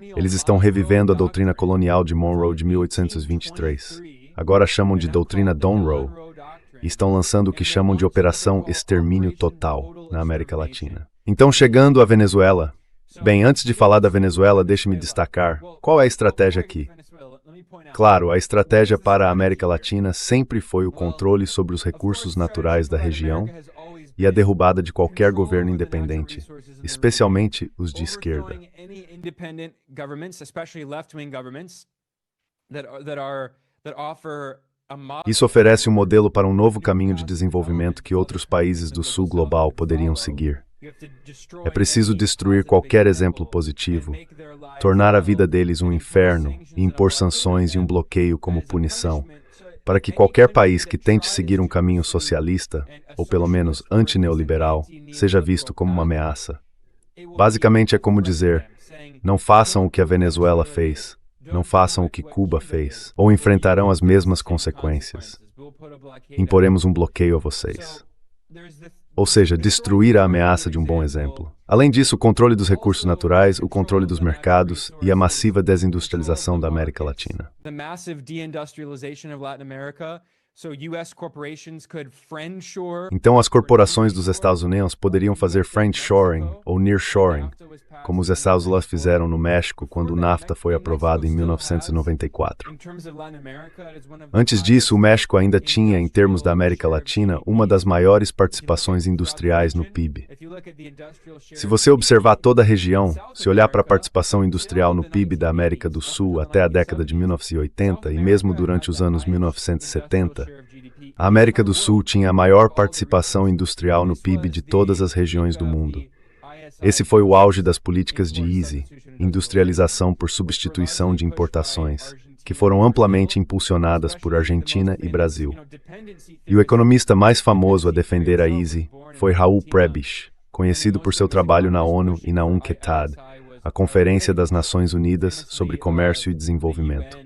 Eles estão revivendo a doutrina colonial de Monroe de 1823. Agora chamam de doutrina Monroe e estão lançando o que chamam de Operação Extermínio Total na América Latina. Então, chegando à Venezuela. Bem, antes de falar da Venezuela, deixe-me destacar qual é a estratégia aqui. Claro, a estratégia para a América Latina sempre foi o controle sobre os recursos naturais da região e a derrubada de qualquer governo independente, especialmente os de esquerda. Isso oferece um modelo para um novo caminho de desenvolvimento que outros países do sul global poderiam seguir. É preciso destruir qualquer exemplo positivo, tornar a vida deles um inferno e impor sanções e um bloqueio como punição, para que qualquer país que tente seguir um caminho socialista, ou pelo menos antineoliberal, seja visto como uma ameaça. Basicamente é como dizer, não façam o que a Venezuela fez, não façam o que Cuba fez, ou enfrentarão as mesmas consequências. Imporemos um bloqueio a vocês. Ou seja, destruir a ameaça de um bom exemplo. Além disso, o controle dos recursos naturais, o controle dos mercados e a massiva desindustrialização da América Latina. Então, as corporações dos Estados Unidos poderiam fazer friendshoring ou nearshoring, como os Estados Unidos fizeram no México quando o NAFTA foi aprovado em 1994. Antes disso, o México ainda tinha, em termos da América Latina, uma das maiores participações industriais no PIB. Se você observar toda a região, se olhar para a participação industrial no PIB da América do Sul até a década de 1980 e mesmo durante os anos 1970, a América do Sul tinha a maior participação industrial no PIB de todas as regiões do mundo. Esse foi o auge das políticas de ISI, industrialização por substituição de importações, que foram amplamente impulsionadas por Argentina e Brasil. E o economista mais famoso a defender a ISI foi Raul Prebisch, conhecido por seu trabalho na ONU e na UNCTAD, a Conferência das Nações Unidas sobre Comércio e Desenvolvimento.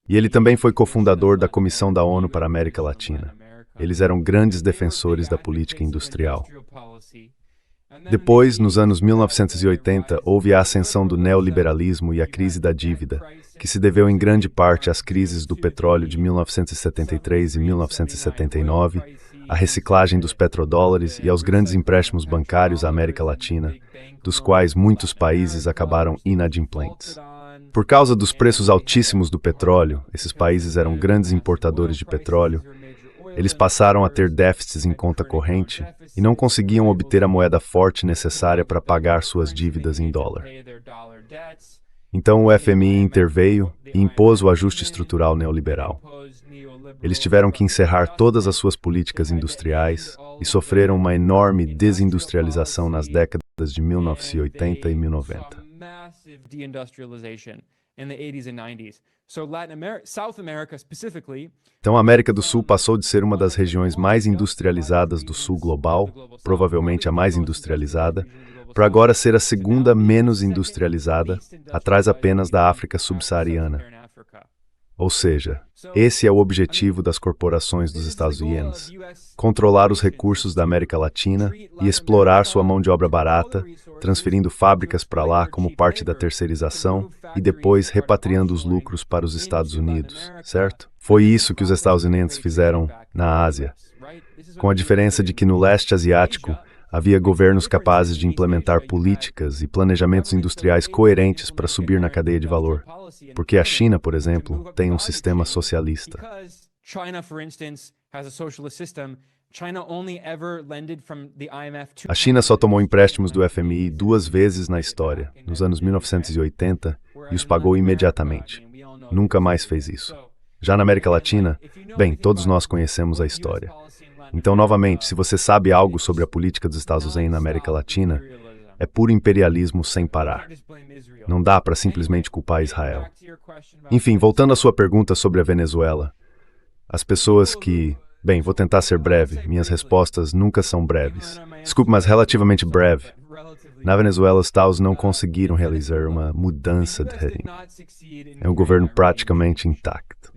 E ele também foi cofundador da Comissão da ONU para a América Latina. Eles eram grandes defensores da política industrial. Depois, nos anos 1980, houve a ascensão do neoliberalismo e a crise da dívida, que se deveu em grande parte às crises do petróleo de 1973 e 1979, à reciclagem dos petrodólares e aos grandes empréstimos bancários à América Latina, dos quais muitos países acabaram inadimplentes. Por causa dos preços altíssimos do petróleo, esses países eram grandes importadores de petróleo, eles passaram a ter déficits em conta corrente e não conseguiam obter a moeda forte necessária para pagar suas dívidas em dólar. Então o FMI interveio e impôs o ajuste estrutural neoliberal. Eles tiveram que encerrar todas as suas políticas industriais e sofreram uma enorme desindustrialização nas décadas de 1980 e 1990. Então a América do Sul passou de ser uma das regiões mais industrializadas do sul global, provavelmente a mais industrializada, para agora ser a segunda menos industrializada, atrás apenas da África subsaariana. Ou seja, esse é o objetivo das corporações dos Estados Unidos: controlar os recursos da América Latina e explorar sua mão de obra barata, transferindo fábricas para lá como parte da terceirização e depois repatriando os lucros para os Estados Unidos, certo? Foi isso que os Estados Unidos fizeram na Ásia, com a diferença de que no leste asiático havia governos capazes de implementar políticas e planejamentos industriais coerentes para subir na cadeia de valor. Porque a China, por exemplo, tem um sistema socialista. A China só tomou empréstimos do FMI 2 vezes na história, nos anos 1980, e os pagou imediatamente. Nunca mais fez isso. Já na América Latina, bem, todos nós conhecemos a história. Então, novamente, se você sabe algo sobre a política dos Estados Unidos na América Latina, é puro imperialismo sem parar. Não dá para simplesmente culpar Israel. Enfim, voltando à sua pergunta sobre a Venezuela, as pessoas que... Bem, vou tentar ser breve, minhas respostas nunca são breves. Desculpe, mas relativamente breve. Na Venezuela, os Estados não conseguiram realizar uma mudança de regime. É um governo praticamente intacto.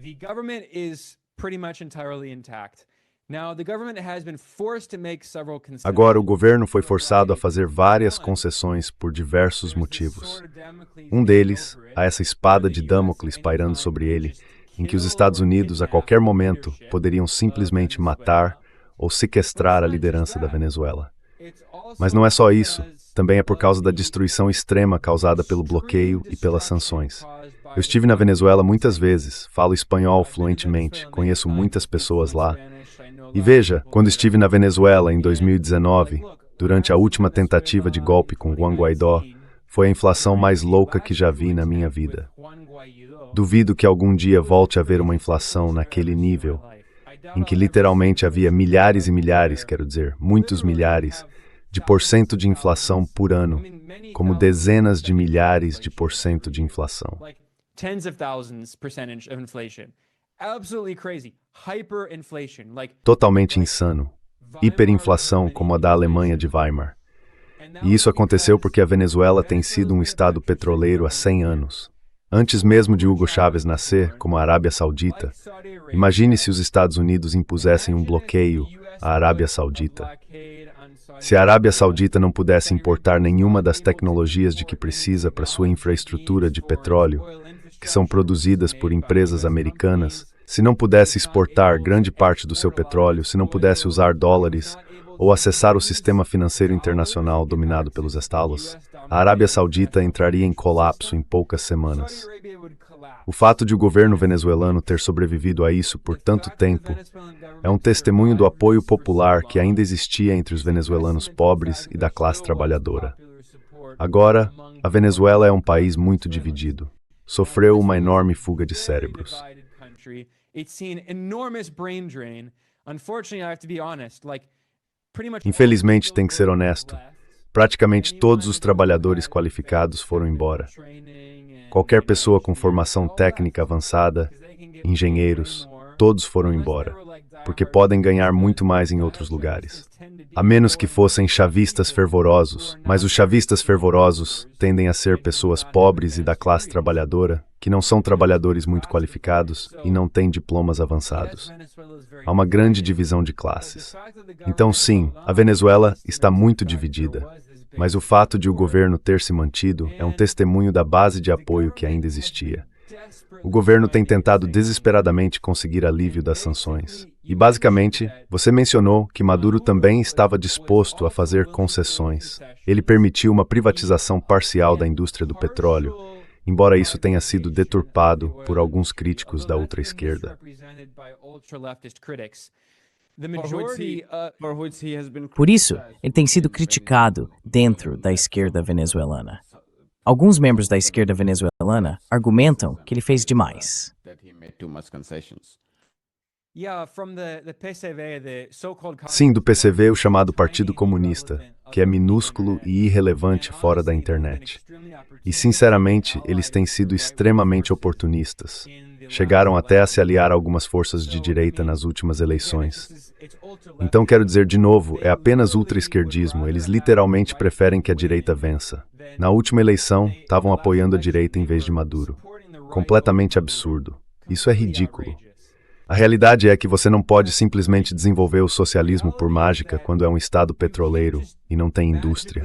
Agora, o governo foi forçado a fazer várias concessões por diversos motivos. Um deles, a essa espada de Damocles pairando sobre ele, em que os Estados Unidos, a qualquer momento, poderiam simplesmente matar ou sequestrar a liderança da Venezuela. Mas não é só isso, também é por causa da destruição extrema causada pelo bloqueio e pelas sanções. Eu estive na Venezuela muitas vezes, falo espanhol fluentemente, conheço muitas pessoas lá. E veja, quando estive na Venezuela em 2019, durante a última tentativa de golpe com Juan Guaidó, foi a inflação mais louca que já vi na minha vida. Duvido que algum dia volte a haver uma inflação naquele nível, em que literalmente havia milhares e milhares, quero dizer, muitos milhares, de % de inflação por ano, como dezenas de milhares de % de inflação. Totalmente insano. Hiperinflação como a da Alemanha de Weimar. E isso aconteceu porque a Venezuela tem sido um estado petroleiro há 100 anos. Antes mesmo de Hugo Chávez nascer, como a Arábia Saudita, imagine se os Estados Unidos impusessem um bloqueio à Arábia Saudita. Se a Arábia Saudita não pudesse importar nenhuma das tecnologias de que precisa para sua infraestrutura de petróleo, que são produzidas por empresas americanas, se não pudesse exportar grande parte do seu petróleo, se não pudesse usar dólares ou acessar o sistema financeiro internacional dominado pelos estados, a Arábia Saudita entraria em colapso em poucas semanas. O fato de o governo venezuelano ter sobrevivido a isso por tanto tempo é um testemunho do apoio popular que ainda existia entre os venezuelanos pobres e da classe trabalhadora. Agora, a Venezuela é um país muito dividido. Sofreu uma enorme fuga de cérebros. Infelizmente, tem que ser honesto. Praticamente todos os trabalhadores qualificados foram embora. Qualquer pessoa com formação técnica avançada, engenheiros, todos foram embora, porque podem ganhar muito mais em outros lugares. A menos que fossem chavistas fervorosos, mas os chavistas fervorosos tendem a ser pessoas pobres e da classe trabalhadora, que não são trabalhadores muito qualificados e não têm diplomas avançados. Há uma grande divisão de classes. Então, sim, a Venezuela está muito dividida, mas o fato de o governo ter se mantido é um testemunho da base de apoio que ainda existia. O governo tem tentado desesperadamente conseguir alívio das sanções. E, basicamente, você mencionou que Maduro também estava disposto a fazer concessões. Ele permitiu uma privatização parcial da indústria do petróleo, embora isso tenha sido deturpado por alguns críticos da ultra-esquerda. Por isso, ele tem sido criticado dentro da esquerda venezuelana. Alguns membros da esquerda venezuelana argumentam que ele fez demais. Sim, do PCV, o chamado Partido Comunista, que é minúsculo e irrelevante fora da internet. E, sinceramente, eles têm sido extremamente oportunistas. Chegaram até a se aliar a algumas forças de direita nas últimas eleições. Então, quero dizer de novo, é apenas ultra-esquerdismo, eles literalmente preferem que a direita vença. Na última eleição, estavam apoiando a direita em vez de Maduro. Completamente absurdo. Isso é ridículo. A realidade é que você não pode simplesmente desenvolver o socialismo por mágica quando é um estado petroleiro e não tem indústria.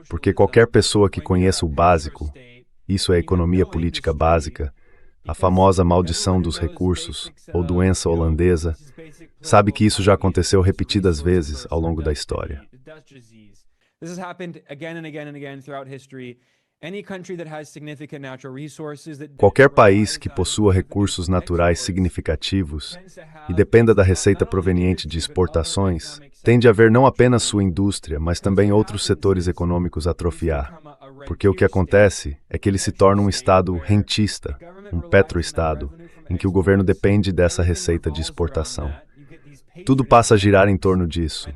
Porque qualquer pessoa que conheça o básico, isso é economia política básica, a famosa maldição dos recursos, ou doença holandesa, sabe que isso já aconteceu repetidas vezes ao longo da história. Qualquer país que possua recursos naturais significativos e dependa da receita proveniente de exportações, tende a ver não apenas sua indústria, mas também outros setores econômicos atrofiar. Porque o que acontece é que ele se torna um estado rentista, um petroestado, em que o governo depende dessa receita de exportação. Tudo passa a girar em torno disso.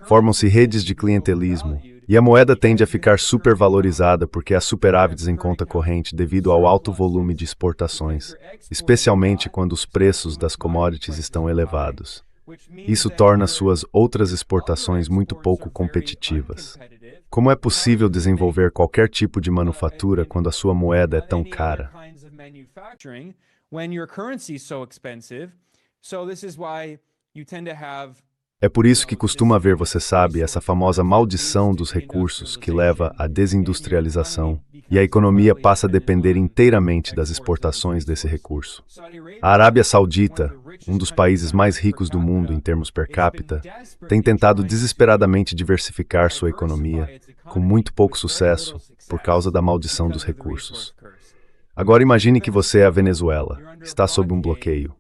Formam-se redes de clientelismo, e a moeda tende a ficar supervalorizada porque há superávites em conta corrente devido ao alto volume de exportações, especialmente quando os preços das commodities estão elevados. Isso torna suas outras exportações muito pouco competitivas. Como é possível desenvolver qualquer tipo de manufatura quando a sua moeda é tão cara? you tend to have É por isso que costuma haver, você sabe, essa famosa maldição dos recursos que leva à desindustrialização, e a economia passa a depender inteiramente das exportações desse recurso. A Arábia Saudita, um dos países mais ricos do mundo em termos per capita, tem tentado desesperadamente diversificar sua economia, com muito pouco sucesso, por causa da maldição dos recursos. Agora imagine que você é a Venezuela, está sob um bloqueio.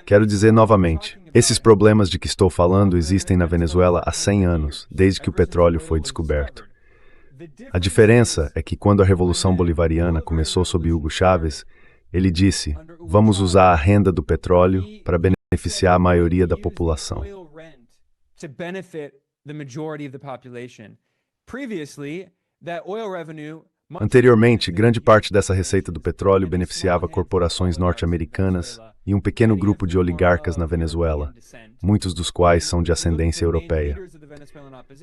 Quero dizer novamente, esses problemas de que estou falando existem na Venezuela há 100 anos, desde que o petróleo foi descoberto. A diferença é que quando a Revolução Bolivariana começou sob Hugo Chávez, ele disse, vamos usar a renda do petróleo para beneficiar a maioria da população. Anteriormente, grande parte dessa receita do petróleo beneficiava corporações norte-americanas e um pequeno grupo de oligarcas na Venezuela, muitos dos quais são de ascendência europeia.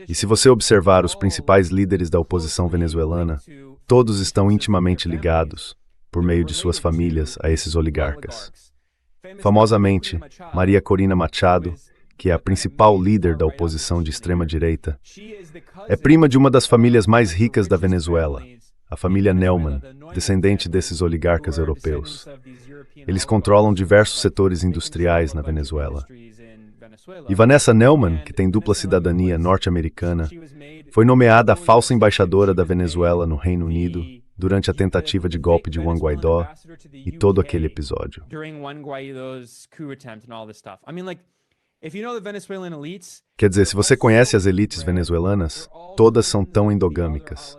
E se você observar os principais líderes da oposição venezuelana, todos estão intimamente ligados, por meio de suas famílias, a esses oligarcas. Famosamente, Maria Corina Machado, que é a principal líder da oposição de extrema-direita, é prima de uma das famílias mais ricas da Venezuela, a família Neumann, descendente desses oligarcas europeus. Eles controlam diversos setores industriais na Venezuela. E Vanessa Neumann, que tem dupla cidadania norte-americana, foi nomeada a falsa embaixadora da Venezuela no Reino Unido durante a tentativa de golpe de Juan Guaidó e todo aquele episódio. Quer dizer, se você conhece as elites venezuelanas, todas são tão endogâmicas.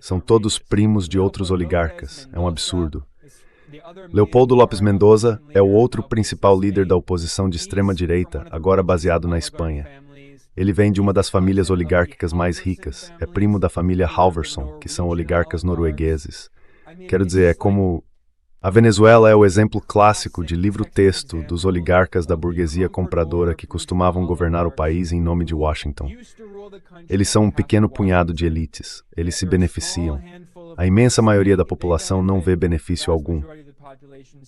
São todos primos de outros oligarcas. É um absurdo. Leopoldo López Mendoza é o outro principal líder da oposição de extrema-direita, agora baseado na Espanha. Ele vem de uma das famílias oligárquicas mais ricas. É primo da família Halvorson, que são oligarcas noruegueses. Quero dizer, é como... A Venezuela é o exemplo clássico de livro-texto dos oligarcas da burguesia compradora que costumavam governar o país em nome de Washington. Eles são um pequeno punhado de elites. Eles se beneficiam. A imensa maioria da população não vê benefício algum.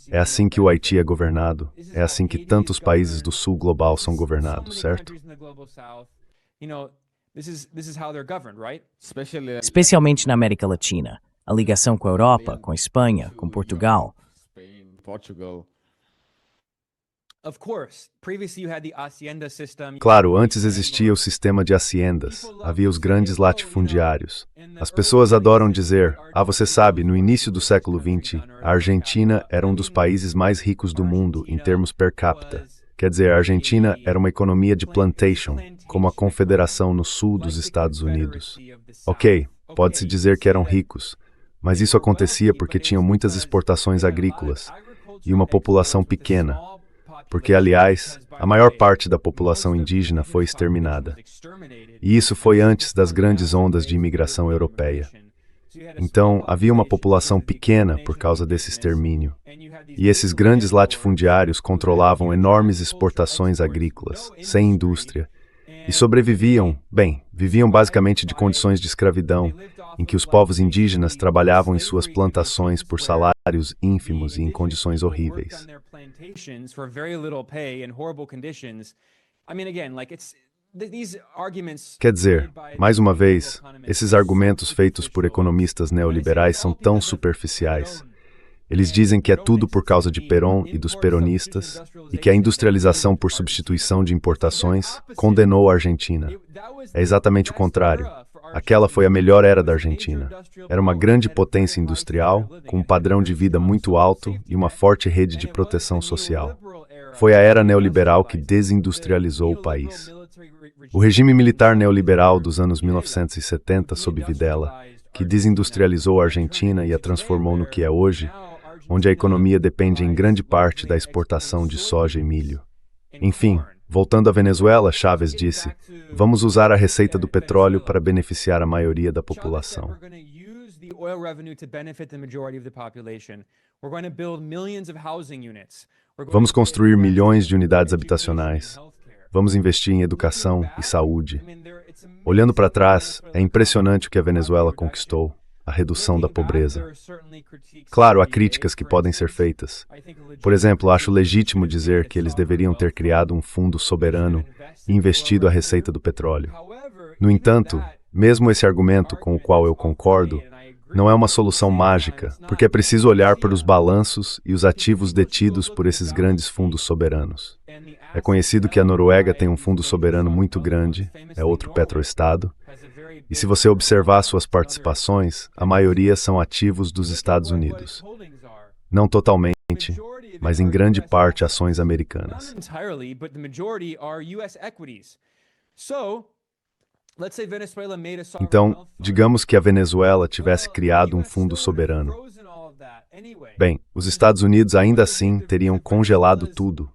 É assim que o Haiti é governado. É assim que tantos países do sul global são governados, certo? Especialmente na América Latina. A ligação com a Europa, com a Espanha, com Portugal. Claro, antes existia o sistema de haciendas, havia os grandes latifundiários. As pessoas adoram dizer, você sabe, no início do século XX, a Argentina era um dos países mais ricos do mundo em termos per capita. Quer dizer, a Argentina era uma economia de plantation, como a Confederação no sul dos Estados Unidos. Ok, pode-se dizer que eram ricos, mas isso acontecia porque tinham muitas exportações agrícolas e uma população pequena, porque, aliás, a maior parte da população indígena foi exterminada. E isso foi antes das grandes ondas de imigração europeia. Então, havia uma população pequena por causa desse extermínio. E esses grandes latifundiários controlavam enormes exportações agrícolas, sem indústria, e sobreviviam, viviam basicamente de condições de escravidão, em que os povos indígenas trabalhavam em suas plantações por salários ínfimos e em condições horríveis. Quer dizer, mais uma vez, esses argumentos feitos por economistas neoliberais são tão superficiais. Eles dizem que é tudo por causa de Perón e dos peronistas, e que a industrialização por substituição de importações condenou a Argentina. É exatamente o contrário. Aquela foi a melhor era da Argentina. Era uma grande potência industrial, com um padrão de vida muito alto e uma forte rede de proteção social. Foi a era neoliberal que desindustrializou o país. O regime militar neoliberal dos anos 1970, sob Videla, que desindustrializou a Argentina e a transformou no que é hoje, onde a economia depende em grande parte da exportação de soja e milho. Enfim, voltando à Venezuela, Chávez disse, vamos usar a receita do petróleo para beneficiar a maioria da população. Vamos construir milhões de unidades habitacionais. Vamos investir em educação e saúde. Olhando para trás, é impressionante o que a Venezuela conquistou. a redução da pobreza. Claro, há críticas que podem ser feitas. Por exemplo, acho legítimo dizer que eles deveriam ter criado um fundo soberano e investido a receita do petróleo. No entanto, mesmo esse argumento com o qual eu concordo, não é uma solução mágica, porque é preciso olhar para os balanços e os ativos detidos por esses grandes fundos soberanos. É conhecido que a Noruega tem um fundo soberano muito grande, é outro petroestado, e se você observar suas participações, a maioria são ativos dos Estados Unidos. Não totalmente, mas em grande parte ações americanas. Então, digamos que a Venezuela tivesse criado um fundo soberano. Bem, os Estados Unidos ainda assim teriam congelado tudo,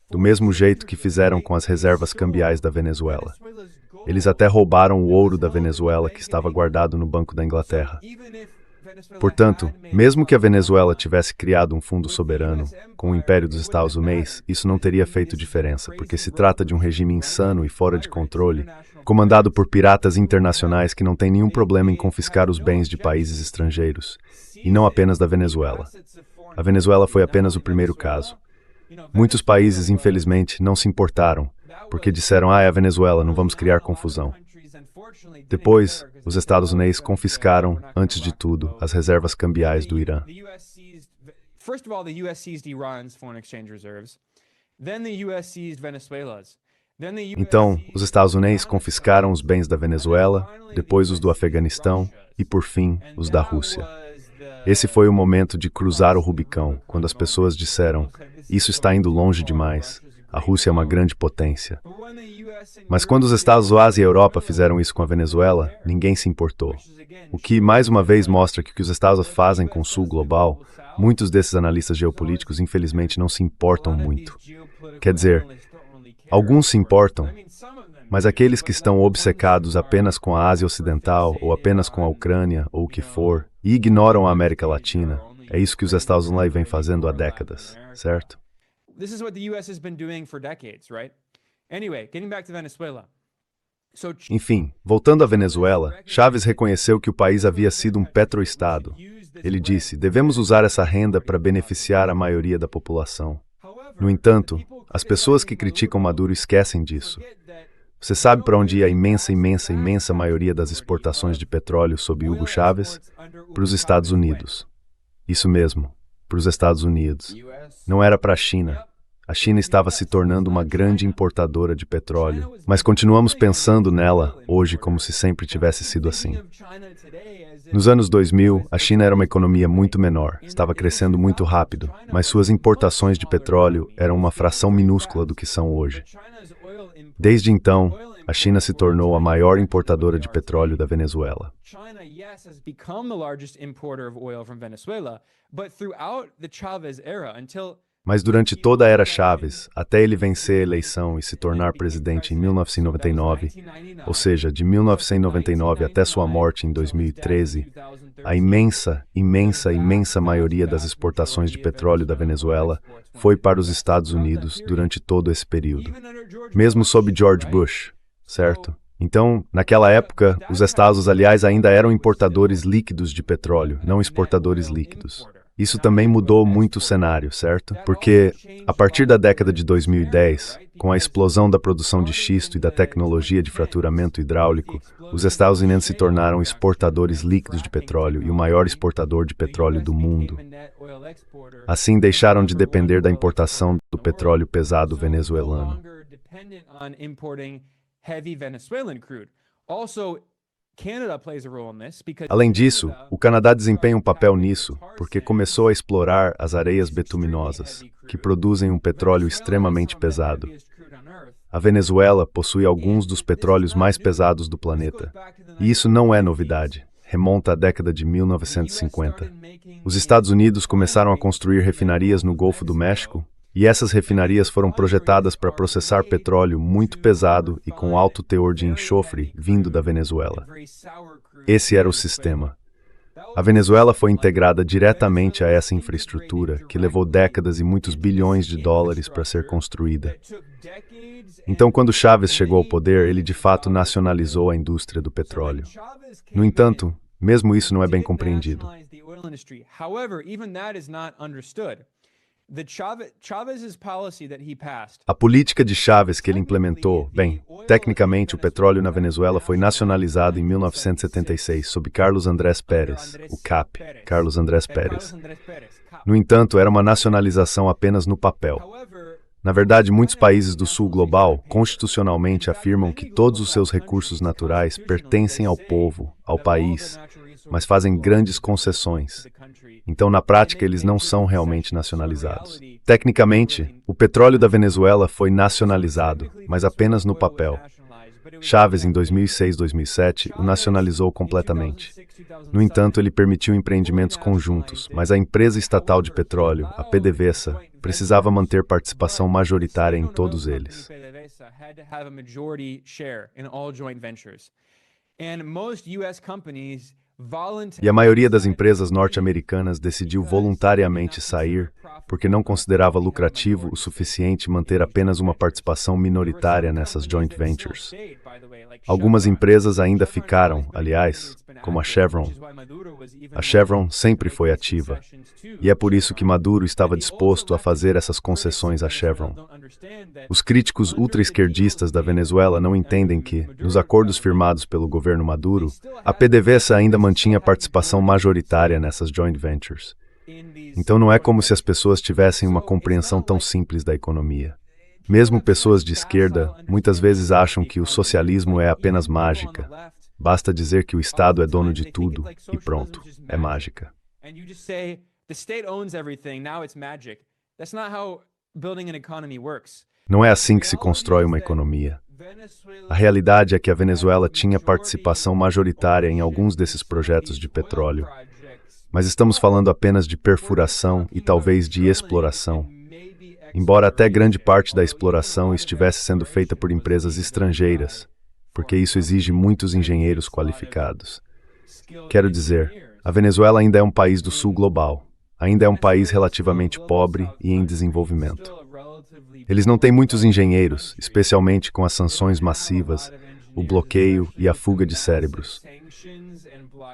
do mesmo jeito que fizeram com as reservas cambiais da Venezuela. Eles até roubaram o ouro da Venezuela que estava guardado no Banco da Inglaterra. Portanto, mesmo que a Venezuela tivesse criado um fundo soberano, com o Império dos Estados Unidos, isso não teria feito diferença, porque se trata de um regime insano e fora de controle, comandado por piratas internacionais que não têm nenhum problema em confiscar os bens de países estrangeiros, e não apenas da Venezuela. A Venezuela foi apenas o primeiro caso. Muitos países, infelizmente, não se importaram, porque disseram, é a Venezuela, não vamos criar confusão. Depois, os Estados Unidos confiscaram, antes de tudo, as reservas cambiais do Irã. First of all, the US seized Iran's foreign exchange reserves. Then the US seized Venezuela's. Então, os Estados Unidos confiscaram os bens da Venezuela, depois os do Afeganistão e, por fim, os da Rússia. Esse foi o momento de cruzar o Rubicão, quando as pessoas disseram, isso está indo longe demais, a Rússia é uma grande potência. Mas quando os Estados Unidos e a Europa fizeram isso com a Venezuela, ninguém se importou. O que, mais uma vez, mostra que o que os Estados Unidos fazem com o Sul global, muitos desses analistas geopolíticos, infelizmente, não se importam muito. Quer dizer, alguns se importam, mas aqueles que estão obcecados apenas com a Ásia Ocidental, ou apenas com a Ucrânia, ou o que for, e ignoram a América Latina, é isso que os Estados Unidos vêm fazendo há décadas, certo? This is what the US has been doing for decades, right? Anyway, getting back to Venezuela. Enfim, voltando à Venezuela, Chávez reconheceu que o país havia sido um petroestado. Ele disse, devemos usar essa renda para beneficiar a maioria da população. No entanto, as pessoas que criticam Maduro esquecem disso. Você sabe para onde ia a imensa maioria das exportações de petróleo sob Hugo Chávez? Para os Estados Unidos. Isso mesmo, para os Estados Unidos. Não era para a China. A China estava se tornando uma grande importadora de petróleo, mas continuamos pensando nela hoje como se sempre tivesse sido assim. Nos anos 2000, a China era uma economia muito menor, estava crescendo muito rápido, mas suas importações de petróleo eram uma fração minúscula do que são hoje. Desde então, a China se tornou a maior importadora de petróleo da Venezuela. Mas durante toda a era Chávez, até ele vencer a eleição e se tornar presidente em 1999, ou seja, de 1999 até sua morte em 2013, a imensa maioria das exportações de petróleo da Venezuela foi para os Estados Unidos durante todo esse período. Mesmo sob George Bush, certo? Então, naquela época, os Estados, aliás, ainda eram importadores líquidos de petróleo, não exportadores líquidos. Isso também mudou muito o cenário, certo? Porque, a partir da década de 2010, com a explosão da produção de xisto e da tecnologia de fraturamento hidráulico, os Estados Unidos se tornaram exportadores líquidos de petróleo e o maior exportador de petróleo do mundo. Assim, deixaram de depender da importação do petróleo pesado venezuelano. Além disso, o Canadá desempenha um papel nisso, porque começou a explorar as areias betuminosas, que produzem um petróleo extremamente pesado. A Venezuela possui alguns dos petróleos mais pesados do planeta, e isso não é novidade, remonta à década de 1950. Os Estados Unidos começaram a construir refinarias no Golfo do México, e essas refinarias foram projetadas para processar petróleo muito pesado e com alto teor de enxofre vindo da Venezuela. Esse era o sistema. A Venezuela foi integrada diretamente a essa infraestrutura, que levou décadas e muitos bilhões de dólares para ser construída. Então, quando Chávez chegou ao poder, ele de fato nacionalizou a indústria do petróleo. No entanto, Mesmo isso não é bem compreendido. However, even that is not understood. Chavez's policy that he passed. A política de Chávez que ele implementou, bem, tecnicamente o petróleo na Venezuela foi nacionalizado em 1976 sob Carlos Andrés Pérez, o CAP, Carlos Andrés Pérez. No entanto, era uma nacionalização apenas no papel. Na verdade, muitos países do sul global, constitucionalmente, afirmam que todos os seus recursos naturais pertencem ao povo, ao país, mas fazem grandes concessões. Então, na prática, eles não são realmente nacionalizados. Tecnicamente, o petróleo da Venezuela foi nacionalizado, mas apenas no papel. Chávez, em 2006-2007, o nacionalizou completamente. No entanto, ele permitiu empreendimentos conjuntos, mas a empresa estatal de petróleo, a PDVSA, precisava manter participação majoritária em todos eles. E a maioria das empresas norte-americanas decidiu voluntariamente sair porque não considerava lucrativo o suficiente manter apenas uma participação minoritária nessas joint ventures. Algumas empresas ainda ficaram, aliás, como a Chevron. A Chevron sempre foi ativa, e é por isso que Maduro estava disposto a fazer essas concessões à Chevron. Os críticos ultra-esquerdistas da Venezuela não entendem que, nos acordos firmados pelo governo Maduro, a PDVSA ainda mantinha participação majoritária nessas joint ventures. Então não é como se as pessoas tivessem uma compreensão tão simples da economia. Mesmo pessoas de esquerda muitas vezes acham que o socialismo é apenas mágica. Basta dizer que o Estado é dono de tudo e pronto, é mágica. Não é assim que se constrói uma economia. A realidade é que a Venezuela tinha participação majoritária em alguns desses projetos de petróleo. Mas estamos falando apenas de perfuração e talvez de exploração. Embora até grande parte da exploração estivesse sendo feita por empresas estrangeiras, porque isso exige muitos engenheiros qualificados. Quero dizer, a Venezuela ainda é um país do sul global, ainda é um país relativamente pobre e em desenvolvimento. Eles não têm muitos engenheiros, especialmente com as sanções massivas, o bloqueio e a fuga de cérebros.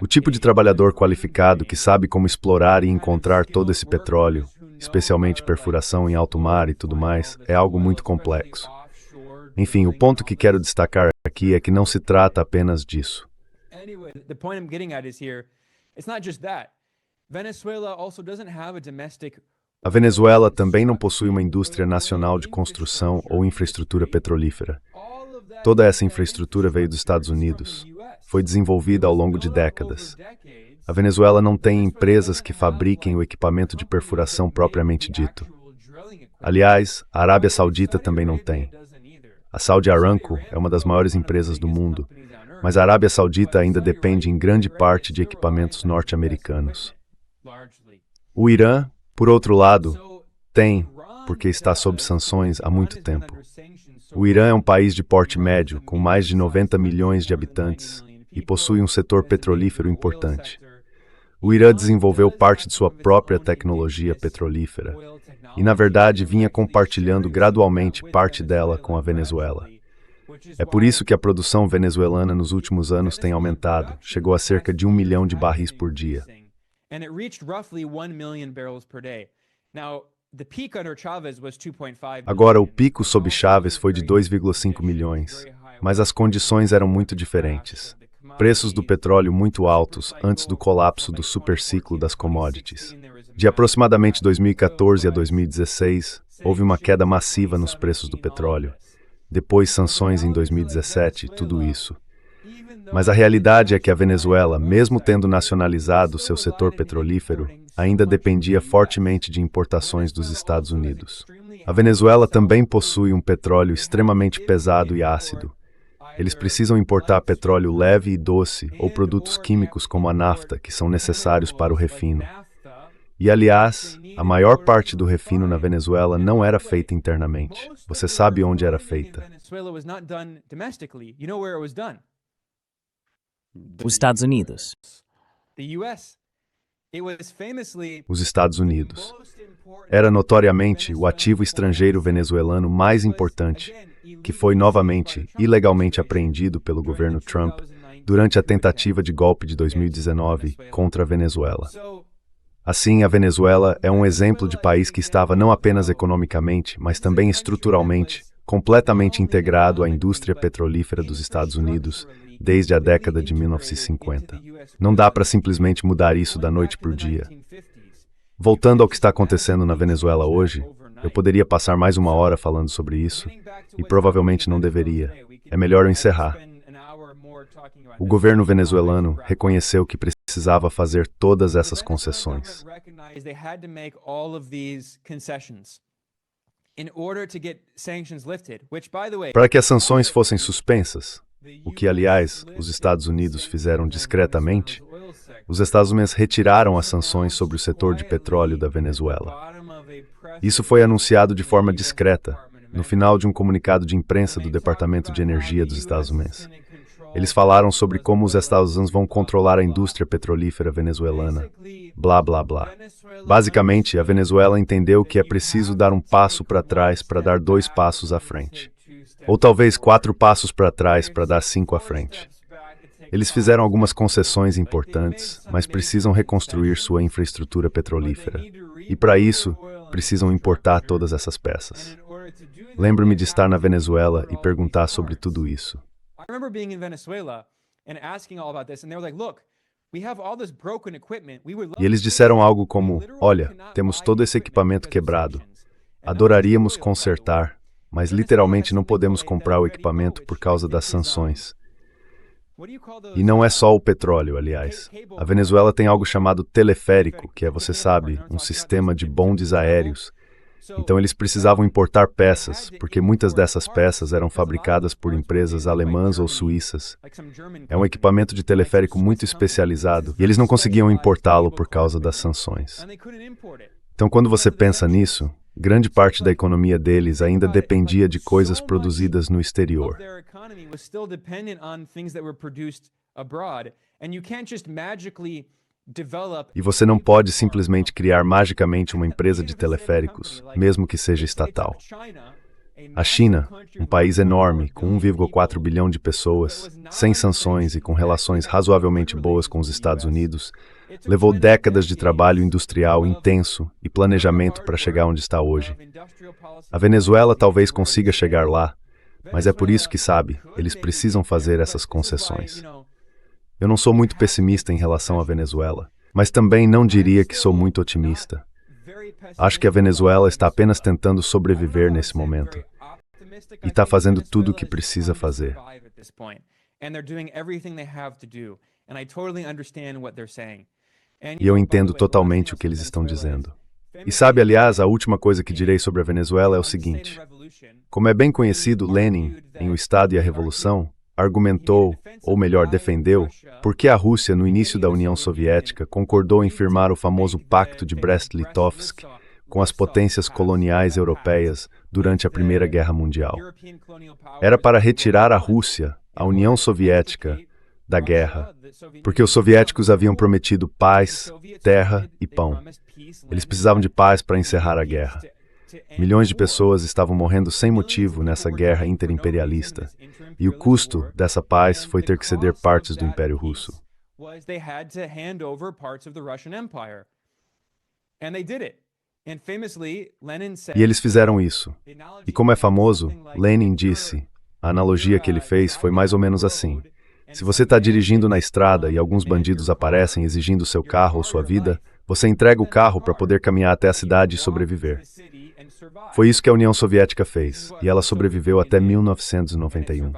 O tipo de trabalhador qualificado que sabe como explorar e encontrar todo esse petróleo, especialmente perfuração em alto mar e tudo mais, é algo muito complexo. Enfim, o ponto que quero destacar aqui é que não se trata apenas disso. A Venezuela também não possui uma indústria nacional de construção ou infraestrutura petrolífera. Toda essa infraestrutura veio dos Estados Unidos. Foi desenvolvida ao longo de décadas. A Venezuela não tem empresas que fabriquem o equipamento de perfuração propriamente dito. Aliás, a Arábia Saudita também não tem. A Saudi Aramco é uma das maiores empresas do mundo, mas a Arábia Saudita ainda depende em grande parte de equipamentos norte-americanos. O Irã, por outro lado, tem, porque está sob sanções há muito tempo. O Irã é um país de porte médio, com mais de 90 milhões de habitantes, e possui um setor petrolífero importante. O Irã desenvolveu parte de sua própria tecnologia petrolífera, e na verdade vinha compartilhando gradualmente parte dela com a Venezuela. É por isso que a produção venezuelana nos últimos anos tem aumentado, chegou a cerca de 1 milhão de barris por dia. Agora, o pico sob Chávez foi de 2,5 milhões, mas as condições eram muito diferentes. Preços do petróleo muito altos antes do colapso do superciclo das commodities. De aproximadamente 2014 a 2016, houve uma queda massiva nos preços do petróleo. Depois sanções em 2017, tudo isso. Mas a realidade é que a Venezuela, mesmo tendo nacionalizado seu setor petrolífero, ainda dependia fortemente de importações dos Estados Unidos. A Venezuela também possui um petróleo extremamente pesado e ácido. Eles precisam importar petróleo leve e doce ou produtos químicos como a nafta, que são necessários para o refino. E, aliás, a maior parte do refino na Venezuela não era feita internamente. Você sabe onde era feita. Os Estados Unidos. Os Estados Unidos. Era notoriamente o ativo estrangeiro venezuelano mais importante, que foi novamente ilegalmente apreendido pelo governo Trump durante a tentativa de golpe de 2019 contra a Venezuela. Assim, a Venezuela é um exemplo de país que estava não apenas economicamente, mas também estruturalmente, completamente integrado à indústria petrolífera dos Estados Unidos desde a década de 1950. Não dá para simplesmente mudar isso da noite para o dia. Voltando ao que está acontecendo na Venezuela hoje, eu poderia passar mais uma hora falando sobre isso, e provavelmente não deveria. É melhor eu encerrar. O governo venezuelano reconheceu que precisava fazer todas essas concessões. Para que as sanções fossem suspensas, o que, aliás, os Estados Unidos fizeram discretamente, os Estados Unidos retiraram as sanções sobre o setor de petróleo da Venezuela. Isso foi anunciado de forma discreta, no final de um comunicado de imprensa do Departamento de Energia dos Estados Unidos. Eles falaram sobre como os Estados Unidos vão controlar a indústria petrolífera venezuelana. Blá, blá, blá. Basicamente, a Venezuela entendeu que é preciso dar um passo para trás para dar 2 passos à frente. Ou talvez 4 passos para trás para dar 5 à frente. Eles fizeram algumas concessões importantes, mas precisam reconstruir sua infraestrutura petrolífera. E para isso, precisam importar todas essas peças. Lembro-me de estar na Venezuela e perguntar sobre tudo isso. I remember being in Venezuela and asking all about this, and they were like, look, we have all this broken equipment. We would love E eles disseram algo como, olha, temos todo esse equipamento quebrado. Adoraríamos consertar, mas literalmente não podemos comprar o equipamento por causa das sanções. E não é só o petróleo, aliás. A Venezuela tem algo chamado teleférico, que é, você sabe, um sistema de bondes aéreos. Então eles precisavam importar peças, porque muitas dessas peças eram fabricadas por empresas alemãs ou suíças. É um equipamento de teleférico muito especializado, e eles não conseguiam importá-lo por causa das sanções. Então, quando você pensa nisso, grande parte da economia deles ainda dependia de coisas produzidas no exterior. E você não pode simplesmente criar magicamente uma empresa de teleféricos, mesmo que seja estatal. A China, um país enorme, com 1,4 bilhão de pessoas, sem sanções e com relações razoavelmente boas com os Estados Unidos, levou décadas de trabalho industrial intenso e planejamento para chegar onde está hoje. A Venezuela talvez consiga chegar lá, mas é por isso que, sabe, eles precisam fazer essas concessões. Eu não sou muito pessimista em relação à Venezuela, mas também não diria que sou muito otimista. Acho que a Venezuela está apenas tentando sobreviver nesse momento. E está fazendo tudo o que precisa fazer. E eu entendo totalmente o que eles estão dizendo. E sabe, aliás, a última coisa que direi sobre a Venezuela é o seguinte. Como é bem conhecido, Lenin, em O Estado e a Revolução, argumentou, ou melhor, defendeu, por que a Rússia, no início da União Soviética, concordou em firmar o famoso Pacto de Brest-Litovsk com as potências coloniais europeias durante a Primeira Guerra Mundial. Era para retirar a Rússia, a União Soviética, da guerra, porque os soviéticos haviam prometido paz, terra e pão. Eles precisavam de paz para encerrar a guerra. Milhões de pessoas estavam morrendo sem motivo nessa guerra interimperialista, e o custo dessa paz foi ter que ceder partes do Império Russo. E eles fizeram isso. E como é famoso, Lenin disse, a analogia que ele fez foi mais ou menos assim. Se você está dirigindo na estrada e alguns bandidos aparecem exigindo seu carro ou sua vida, você entrega o carro para poder caminhar até a cidade e sobreviver. Foi isso que a União Soviética fez, e ela sobreviveu até 1991.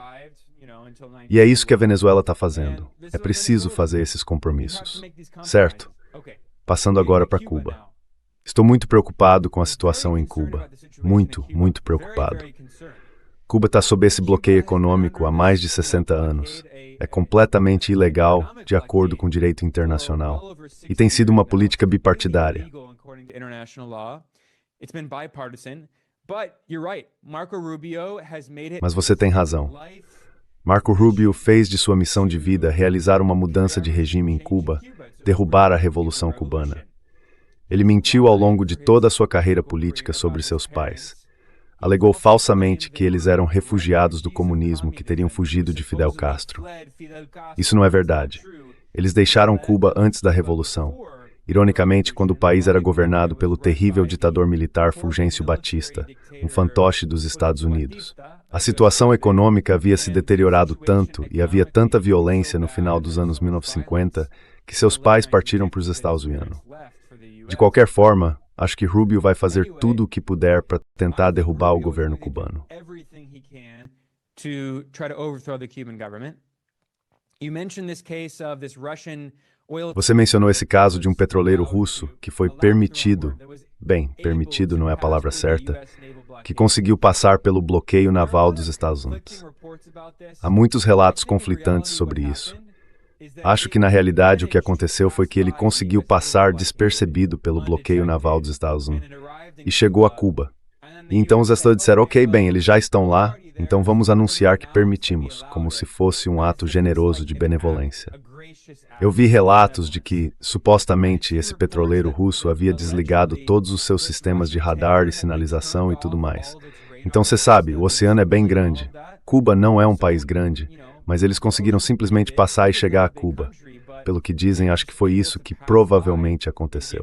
E é isso que a Venezuela está fazendo. É preciso fazer esses compromissos. Certo? Passando agora para Cuba. Estou muito preocupado com a situação em Cuba. Muito, muito preocupado. Cuba está sob esse bloqueio econômico há mais de 60 anos. É completamente ilegal, de acordo com o direito internacional. E tem sido uma política bipartidária. Mas você tem razão. Marco Rubio fez de sua missão de vida realizar uma mudança de regime em Cuba, derrubar a Revolução Cubana. Ele mentiu ao longo de toda a sua carreira política sobre seus pais. alegou falsamente que eles eram refugiados do comunismo que teriam fugido de Fidel Castro. Isso não é verdade. Eles deixaram Cuba antes da Revolução, ironicamente quando o país era governado pelo terrível ditador militar Fulgêncio Batista, um fantoche dos Estados Unidos. A situação econômica havia se deteriorado tanto e havia tanta violência no final dos anos 1950 que seus pais partiram para os Estados Unidos. De qualquer forma, acho que Rubio vai fazer tudo o que puder para tentar derrubar o governo cubano. Você mencionou esse caso de um petroleiro russo que foi permitido, permitido não é a palavra certa, que conseguiu passar pelo bloqueio naval dos Estados Unidos. Há muitos relatos conflitantes sobre isso. Acho que na realidade o que aconteceu foi que ele conseguiu passar despercebido pelo bloqueio naval dos Estados Unidos e chegou a Cuba. E então os Estados disseram, ok, eles já estão lá, então vamos anunciar que permitimos, como se fosse um ato generoso de benevolência. Eu vi relatos de que, supostamente, esse petroleiro russo havia desligado todos os seus sistemas de radar e sinalização e tudo mais. Então você sabe, o oceano é bem grande. Cuba não é um país grande, mas eles conseguiram simplesmente passar e chegar a Cuba. Pelo que dizem, acho que foi isso que provavelmente aconteceu.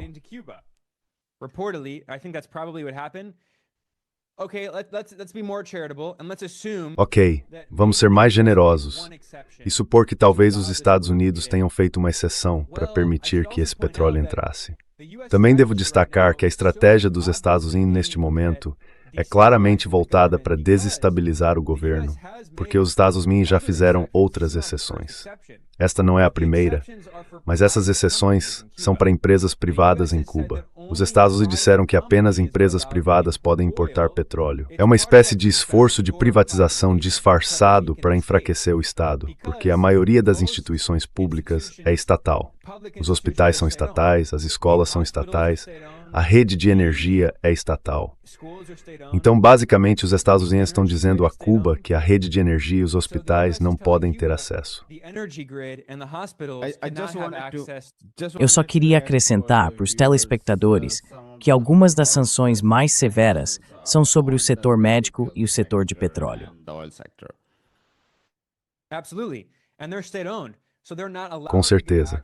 Ok, vamos ser mais generosos e supor que talvez os Estados Unidos tenham feito uma exceção para permitir que esse petróleo entrasse. Também devo destacar que a estratégia dos Estados Unidos neste momento é claramente voltada para desestabilizar o governo, porque os Estados Unidos já fizeram outras exceções. Esta não é a primeira, mas essas exceções são para empresas privadas em Cuba. Os Estados Unidos disseram que apenas empresas privadas podem importar petróleo. É uma espécie de esforço de privatização disfarçado para enfraquecer o Estado, porque a maioria das instituições públicas é estatal. Os hospitais são estatais, as escolas são estatais, a rede de energia é estatal. Então, basicamente, os Estados Unidos estão dizendo a Cuba que a rede de energia e os hospitais não podem ter acesso. Eu só queria acrescentar para os telespectadores que algumas das sanções mais severas são sobre o setor médico e o setor de petróleo. Com certeza.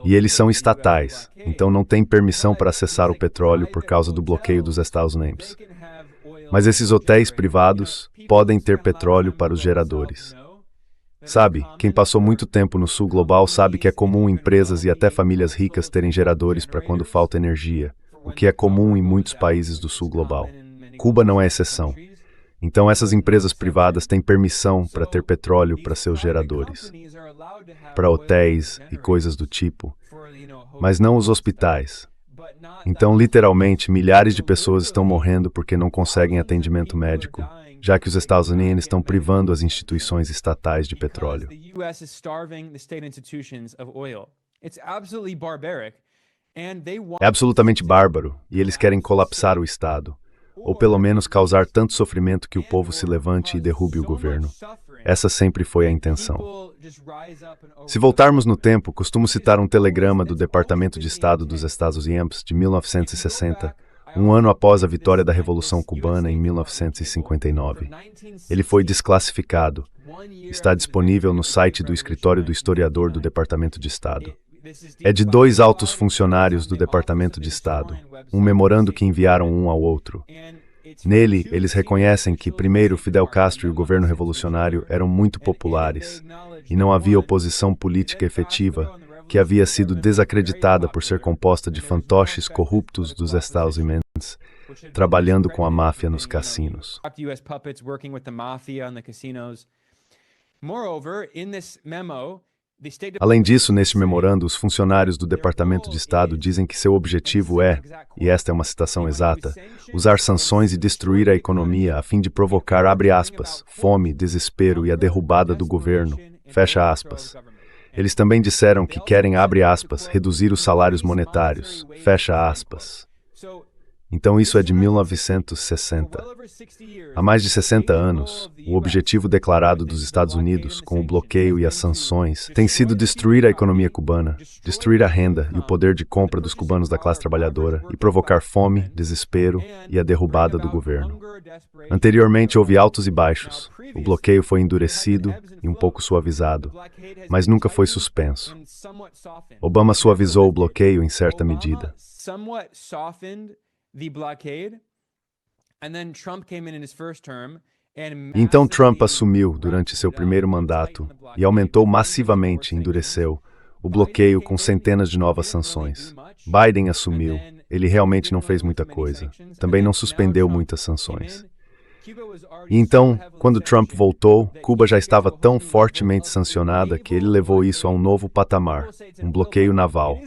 E eles são estatais, então não têm permissão para acessar o petróleo por causa do bloqueio dos Estados Unidos. Mas esses hotéis privados podem ter petróleo para os geradores. Sabe, quem passou muito tempo no sul global sabe que é comum empresas e até famílias ricas terem geradores para quando falta energia, o que é comum em muitos países do sul global. Cuba não é exceção. Então essas empresas privadas têm permissão para ter petróleo para seus geradores, para hotéis e coisas do tipo, mas não os hospitais. Então, literalmente, milhares de pessoas estão morrendo porque não conseguem atendimento médico, já que os Estados Unidos estão privando as instituições estatais de petróleo. É absolutamente bárbaro, e eles querem colapsar o Estado, ou pelo menos causar tanto sofrimento que o povo se levante e derrube o governo. Essa sempre foi a intenção. Se voltarmos no tempo, costumo citar um telegrama do Departamento de Estado dos Estados Unidos de 1960, um ano após a vitória da Revolução Cubana em 1959. Ele foi desclassificado. Está disponível no site do escritório do historiador do Departamento de Estado. É de 2 altos funcionários do Departamento de Estado, um memorando que enviaram um ao outro. Nele, eles reconhecem que, primeiro, Fidel Castro e o governo revolucionário eram muito populares, e não havia oposição política efetiva, que havia sido desacreditada por ser composta de fantoches corruptos dos Estados Unidos, trabalhando com a máfia nos cassinos. Além disso, neste memorando, os funcionários do Departamento de Estado dizem que seu objetivo é, e esta é uma citação exata, usar sanções e destruir a economia a fim de provocar, abre aspas, fome, desespero e a derrubada do governo, fecha aspas. Eles também disseram que querem, abre aspas, reduzir os salários monetários, fecha aspas. Então isso é de 1960. Há mais de 60 anos, o objetivo declarado dos Estados Unidos, com o bloqueio e as sanções, tem sido destruir a economia cubana, destruir a renda e o poder de compra dos cubanos da classe trabalhadora e provocar fome, desespero e a derrubada do governo. Anteriormente houve altos e baixos. O bloqueio foi endurecido e um pouco suavizado, mas nunca foi suspenso. Obama suavizou o bloqueio em certa medida. Então Trump assumiu durante seu primeiro mandato e aumentou massivamente, endureceu, o bloqueio com centenas de novas sanções. Biden assumiu, ele realmente não fez muita coisa, também não suspendeu muitas sanções. E então, quando Trump voltou, Cuba já estava tão fortemente sancionada que ele levou isso a um novo patamar, um bloqueio naval.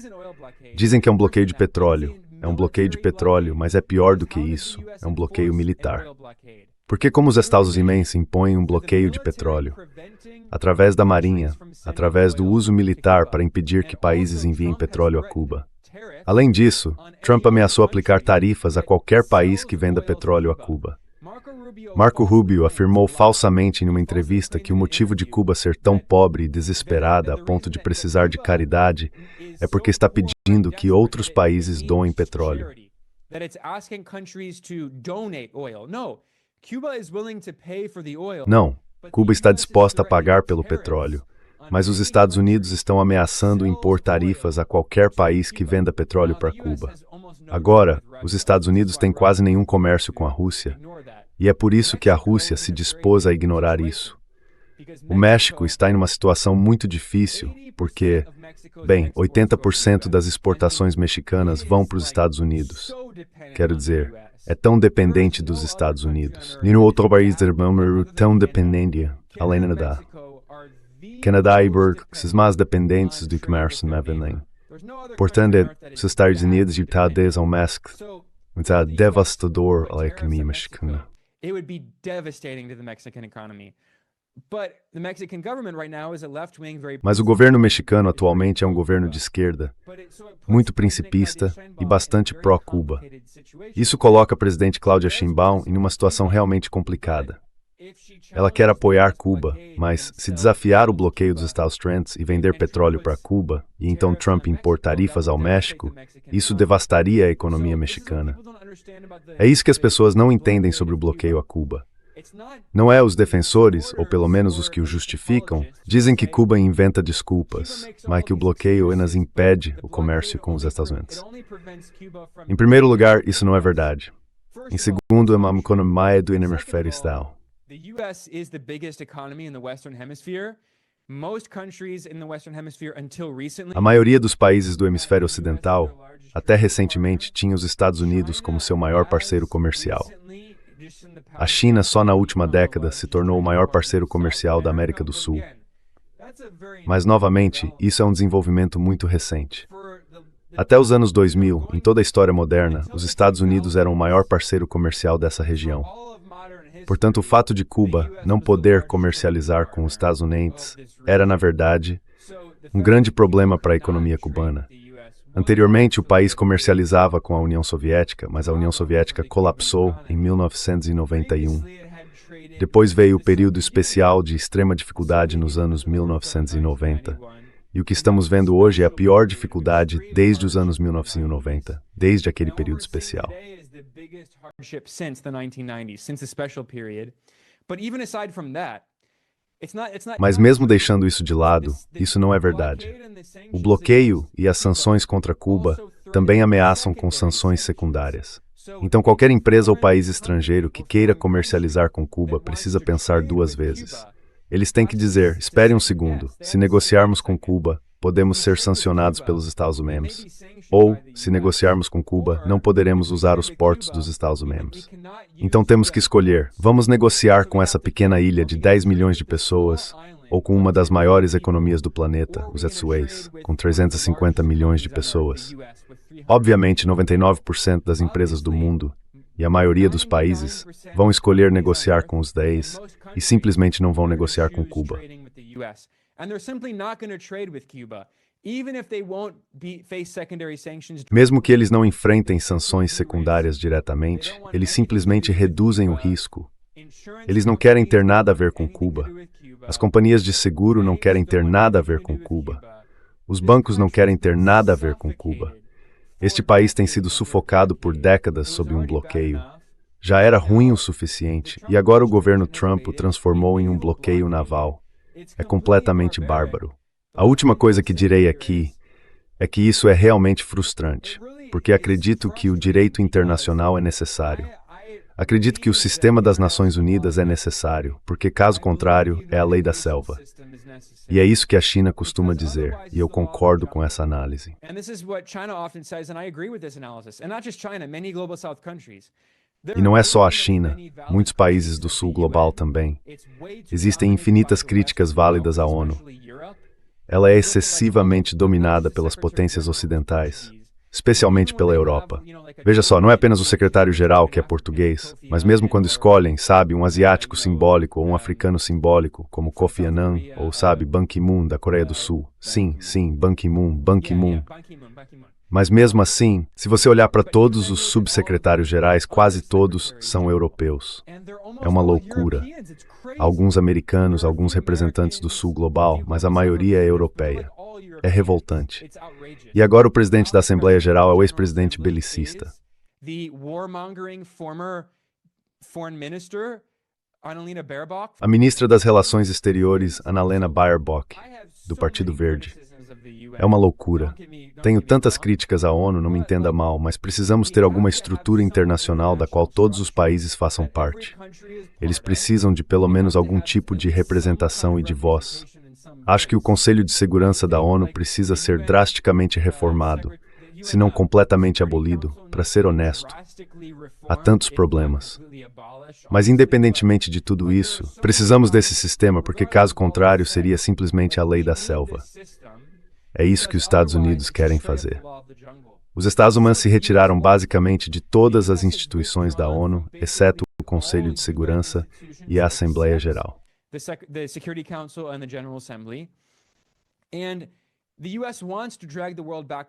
Dizem que é um bloqueio de petróleo. É um bloqueio de petróleo, mas é pior do que isso, é um bloqueio militar. Porque como os Estados Unidos impõem um bloqueio de petróleo? Através da Marinha, através do uso militar para impedir que países enviem petróleo a Cuba. Além disso, Trump ameaçou aplicar tarifas a qualquer país que venda petróleo a Cuba. Marco Rubio afirmou falsamente em uma entrevista que o motivo de Cuba ser tão pobre e desesperada a ponto de precisar de caridade é porque está pedindo que outros países doem petróleo. Não, Cuba está disposta a pagar pelo petróleo, mas os Estados Unidos estão ameaçando impor tarifas a qualquer país que venda petróleo para Cuba. Agora, os Estados Unidos têm quase nenhum comércio com a Rússia, e é por isso que a Rússia se dispôs a ignorar isso. O México está em uma situação muito difícil, porque, bem, 80% das exportações mexicanas vão para os Estados Unidos. Quero dizer, é tão dependente dos Estados Unidos. Nenhum outro país do mundo é tão dependente, além do Canadá. Canadá e Brasil são mais dependentes do comércio nacional. Portanto, os Estados Unidos estão desde o México, está devastador à economia mexicana. It would be devastating to the Mexican economy. But the Mexican government right now is a left-wing, very... Mas o governo mexicano atualmente é um governo de esquerda, muito principista e bastante pró-Cuba. Isso coloca a presidente Claudia Sheinbaum em uma situação realmente complicada. Ela quer apoiar Cuba, mas se desafiar o bloqueio dos Estados Unidos e vender petróleo para Cuba, e então Trump impor tarifas ao México, isso devastaria a economia mexicana. É isso que as pessoas não entendem sobre o bloqueio a Cuba. Não é os defensores, ou pelo menos os que o justificam, dizem que Cuba inventa desculpas, mas que o bloqueio apenas impede o comércio com os Estados Unidos. Em primeiro lugar, isso não é verdade. Em segundo, é uma economia do hemisfério ocidental. The US is the biggest economy in the Western Hemisphere. Most countries in the Western Hemisphere until recently... A maioria dos países do hemisfério ocidental, até recentemente, tinha os Estados Unidos como seu maior parceiro comercial. A China, só na última década, se tornou o maior parceiro comercial da América do Sul. Mas, novamente, isso é um desenvolvimento muito recente. Até os anos 2000, em toda a história moderna, os Estados Unidos eram o maior parceiro comercial dessa região. Portanto, o fato de Cuba não poder comercializar com os Estados Unidos era, na verdade, um grande problema para a economia cubana. Anteriormente, o país comercializava com a União Soviética, mas a União Soviética colapsou em 1991. Depois veio o período especial de extrema dificuldade nos anos 1990. E o que estamos vendo hoje é a pior dificuldade desde os anos 1990, desde aquele período especial. Mas mesmo deixando isso de lado, isso não é verdade. O bloqueio e as sanções contra Cuba também ameaçam com sanções secundárias. Então qualquer empresa ou país estrangeiro que queira comercializar com Cuba precisa pensar duas vezes. Eles têm que dizer, espere um segundo, se negociarmos com Cuba, podemos ser sancionados pelos Estados Unidos. Ou, se negociarmos com Cuba, não poderemos usar os portos dos Estados Unidos. Então temos que escolher, vamos negociar com essa pequena ilha de 10 milhões de pessoas, ou com uma das maiores economias do planeta, os Estados, com 350 milhões de pessoas. Obviamente, 99% das empresas do mundo, e a maioria dos países, vão escolher negociar com os 10 e simplesmente não vão negociar com Cuba. even if they won't face secondary sanctions. Mesmo que eles não enfrentem sanções secundárias diretamente, eles simplesmente reduzem o risco. Eles não querem ter nada a ver com Cuba. As companhias de seguro não querem ter nada a ver com Cuba. Os bancos não querem ter nada a ver com Cuba. Este país tem sido sufocado por décadas sob um bloqueio. Já era ruim o suficiente, e agora o governo Trump o transformou em um bloqueio naval. É completamente bárbaro. A última coisa que direi aqui é que isso é realmente frustrante, porque acredito que o direito internacional é necessário. Acredito que o sistema das Nações Unidas é necessário, porque caso contrário, é a lei da selva. E é isso que a China costuma dizer, e eu concordo com essa análise. E não é só a China, muitos países do sul global também. Existem infinitas críticas válidas à ONU. Ela é excessivamente dominada pelas potências ocidentais, especialmente pela Europa. Veja só, não é apenas o secretário-geral que é português, mas mesmo quando escolhem, sabe, um asiático simbólico ou um africano simbólico, como Kofi Annan, ou sabe, Ban Ki-moon da Coreia do Sul. Sim, Ban Ki-moon, Ban Ki-moon. Mas mesmo assim, se você olhar para todos os subsecretários-gerais, quase todos são europeus. É uma loucura. Alguns americanos, alguns representantes do sul global, mas a maioria é europeia. É revoltante. E agora o presidente da Assembleia Geral é o ex-presidente belicista. A ministra das Relações Exteriores, Annalena Baerbock, do Partido Verde. É uma loucura. Tenho tantas críticas à ONU, não me entenda mal, mas precisamos ter alguma estrutura internacional da qual todos os países façam parte. Eles precisam de pelo menos algum tipo de representação e de voz. Acho que o Conselho de Segurança da ONU precisa ser drasticamente reformado, se não completamente abolido, para ser honesto. Há tantos problemas. Mas independentemente de tudo isso, precisamos desse sistema porque caso contrário seria simplesmente a lei da selva. É isso que os Estados Unidos querem fazer. Os Estados Unidos se retiraram basicamente de todas as instituições da ONU, exceto o Conselho de Segurança e a Assembleia Geral.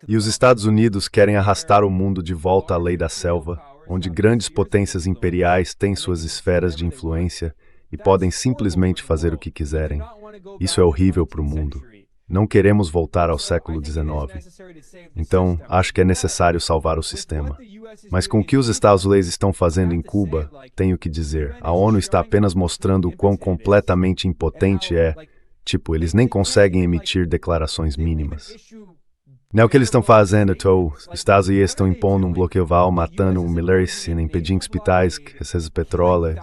E os Estados Unidos querem arrastar o mundo de volta à lei da selva, onde grandes potências imperiais têm suas esferas de influência e podem simplesmente fazer o que quiserem. Isso é horrível para o mundo. Não queremos voltar ao século XIX. Então, acho que é necessário salvar o sistema. Mas com o que os Estados Unidos estão fazendo em Cuba, tenho que dizer, a ONU está apenas mostrando o quão completamente impotente é. Tipo, eles nem conseguem emitir declarações mínimas. Não é o que eles estão fazendo, os Estados Unidos estão impondo um bloqueio naval, matando milhares, impedindo hospitais que recebem petróleo,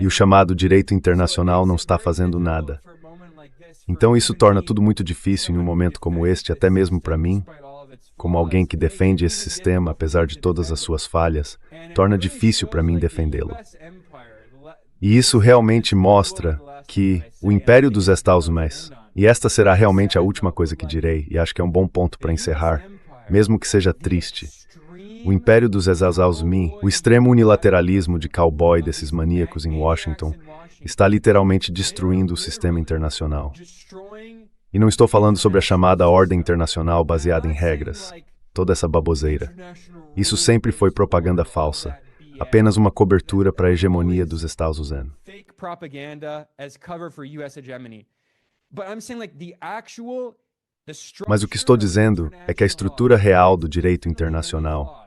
e o chamado direito internacional não está fazendo nada. Então isso torna tudo muito difícil em um momento como este, até mesmo para mim, como alguém que defende esse sistema, apesar de todas as suas falhas, torna difícil para mim defendê-lo. E isso realmente mostra que o Império dos Estados Unidos, e esta será realmente a última coisa que direi, e acho que é um bom ponto para encerrar, mesmo que seja triste, o Império dos Estados Unidos, o extremo unilateralismo de cowboy desses maníacos em Washington, está literalmente destruindo o sistema internacional. E não estou falando sobre a chamada ordem internacional baseada em regras, toda essa baboseira. Isso sempre foi propaganda falsa, apenas uma cobertura para a hegemonia dos Estados Unidos. Mas o que estou dizendo é que a estrutura real do direito internacional,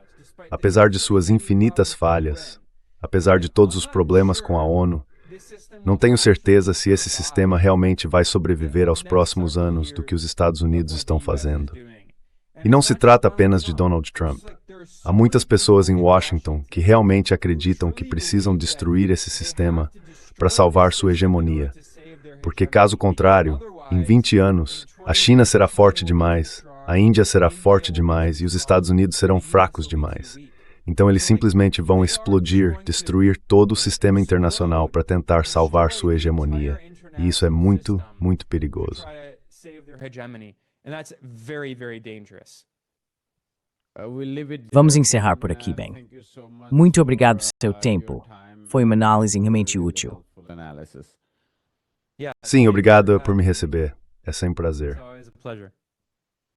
apesar de suas infinitas falhas, apesar de todos os problemas com a ONU, não tenho certeza se esse sistema realmente vai sobreviver aos próximos anos do que os Estados Unidos estão fazendo. E não se trata apenas de Donald Trump. Há muitas pessoas em Washington que realmente acreditam que precisam destruir esse sistema para salvar sua hegemonia. Porque, caso contrário, em 20 anos, a China será forte demais, a Índia será forte demais e os Estados Unidos serão fracos demais. Então eles simplesmente vão explodir, destruir todo o sistema internacional para tentar salvar sua hegemonia. E isso é muito, muito perigoso. Vamos encerrar por aqui, Ben. Muito obrigado pelo seu tempo. Foi uma análise realmente útil. Analysis. Yeah, Sim, obrigado por me receber. É sempre um prazer. it's always a pleasure.